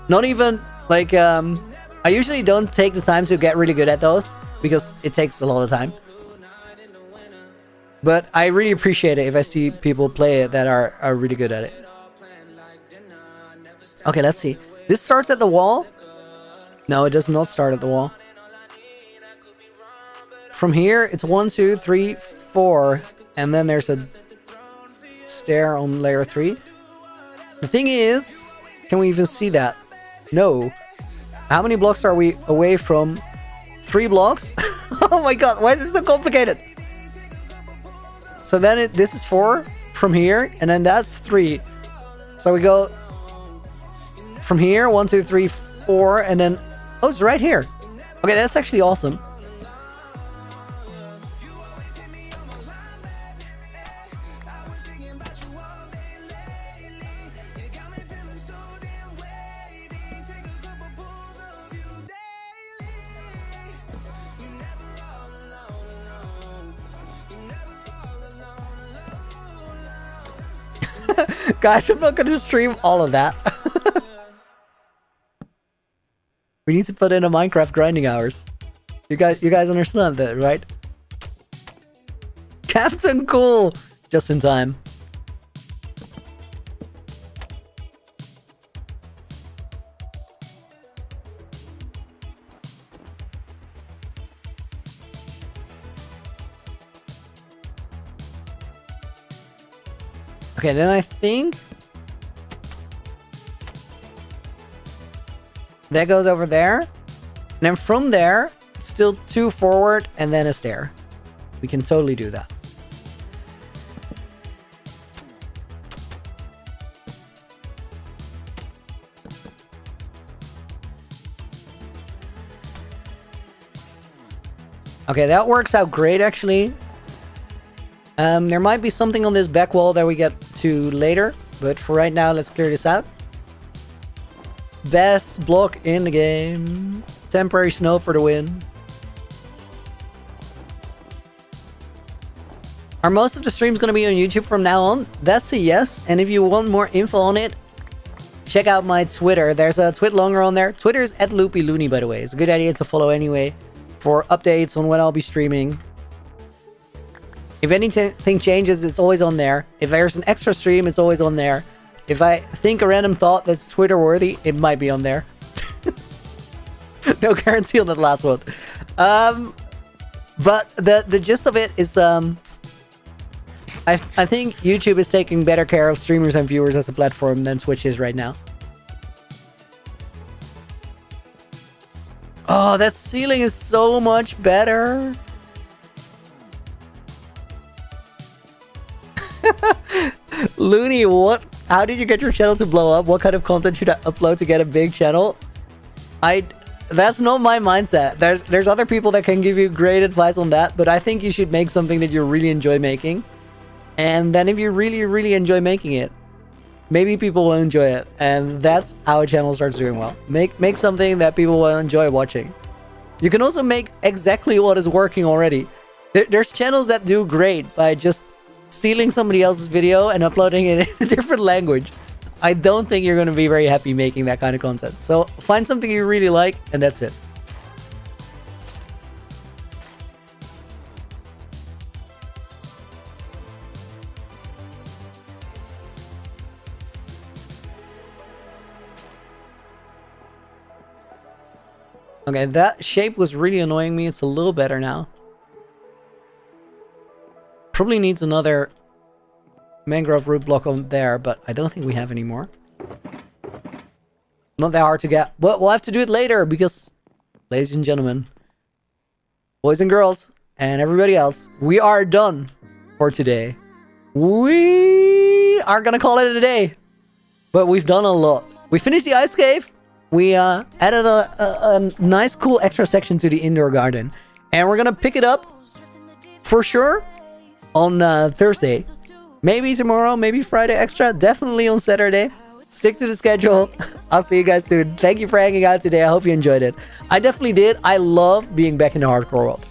Not even like I usually don't take the time to get really good at those because it takes a lot of time. But I really appreciate it if I see people play it that are really good at it. Okay, let's see. This starts at the wall. No, it does not start at the wall. From here, it's 1, 2, 3, 4, and then there's a stair on layer 3. The thing is, can we even see that? No. How many blocks are we away from 3 blocks? Oh my god, why is this so complicated? So then this is 4 from here, and then that's 3. So we go from here, 1, 2, 3, 4, and then... Oh, it's right here. Okay, that's actually awesome. Guys, I'm not gonna stream all of that. We need to put in a Minecraft grinding hours. You guys understand that, right? Captain Cool! Just in time. Okay, then I think that goes over there. And then from there, it's still 2 forward and then a stair. We can totally do that. Okay, that works out great actually. There might be something on this back wall that we get to later, but for right now, let's clear this out. Best block in the game. Temporary snow for the win. Are most of the streams going to be on YouTube from now on? That's a yes. And if you want more info on it, check out my Twitter. There's a Twit longer on there. Twitter is @LoopyLooney, by the way. It's a good idea to follow anyway for updates on when I'll be streaming. If anything changes, it's always on there. If there's an extra stream, it's always on there. If I think a random thought that's Twitter worthy, it might be on there. No guarantee on that last one. But the gist of it is I think YouTube is taking better care of streamers and viewers as a platform than Twitch is right now. Oh, that ceiling is so much better. Looney, what? How did you get your channel to blow up? What kind of content should I upload to get a big channel? That's not my mindset. There's other people that can give you great advice on that, but I think you should make something that you really enjoy making. And then if you really, really enjoy making it, maybe people will enjoy it. And that's how a channel starts doing well. Make something that people will enjoy watching. You can also make exactly what is working already. There's channels that do great by just stealing somebody else's video and uploading it in a different language. I don't think you're going to be very happy making that kind of content. So find something you really like, and that's it. Okay, that shape was really annoying me. It's a little better now. Probably needs another mangrove root block on there, but I don't think we have any more. Not that hard to get. But we'll have to do it later because, ladies and gentlemen, boys and girls, and everybody else, we are done for today. We are gonna call it a day. But we've done a lot. We finished the ice cave. We added a nice, cool extra section to the indoor garden. And we're gonna pick it up, for sure, on Thursday. Maybe tomorrow, maybe Friday extra. Definitely on Saturday. Stick to the schedule. I'll see you guys soon. Thank you for hanging out today. I hope you enjoyed it. I definitely did. I love being back in the hardcore world.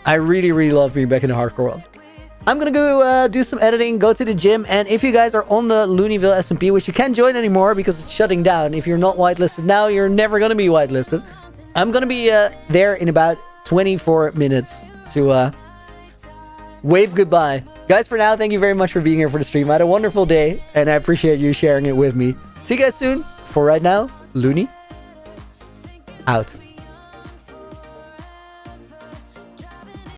I really, really love being back in the hardcore world. I'm gonna go do some editing, go to the gym, and if you guys are on the Looneyville SMP, which you can't join anymore because it's shutting down. If you're not whitelisted now, you're never gonna be whitelisted. I'm gonna be there in about 24 minutes to wave goodbye. Guys, for now, thank you very much for being here for the stream. I had a wonderful day, and I appreciate you sharing it with me. See you guys soon. For right now, Looney, out.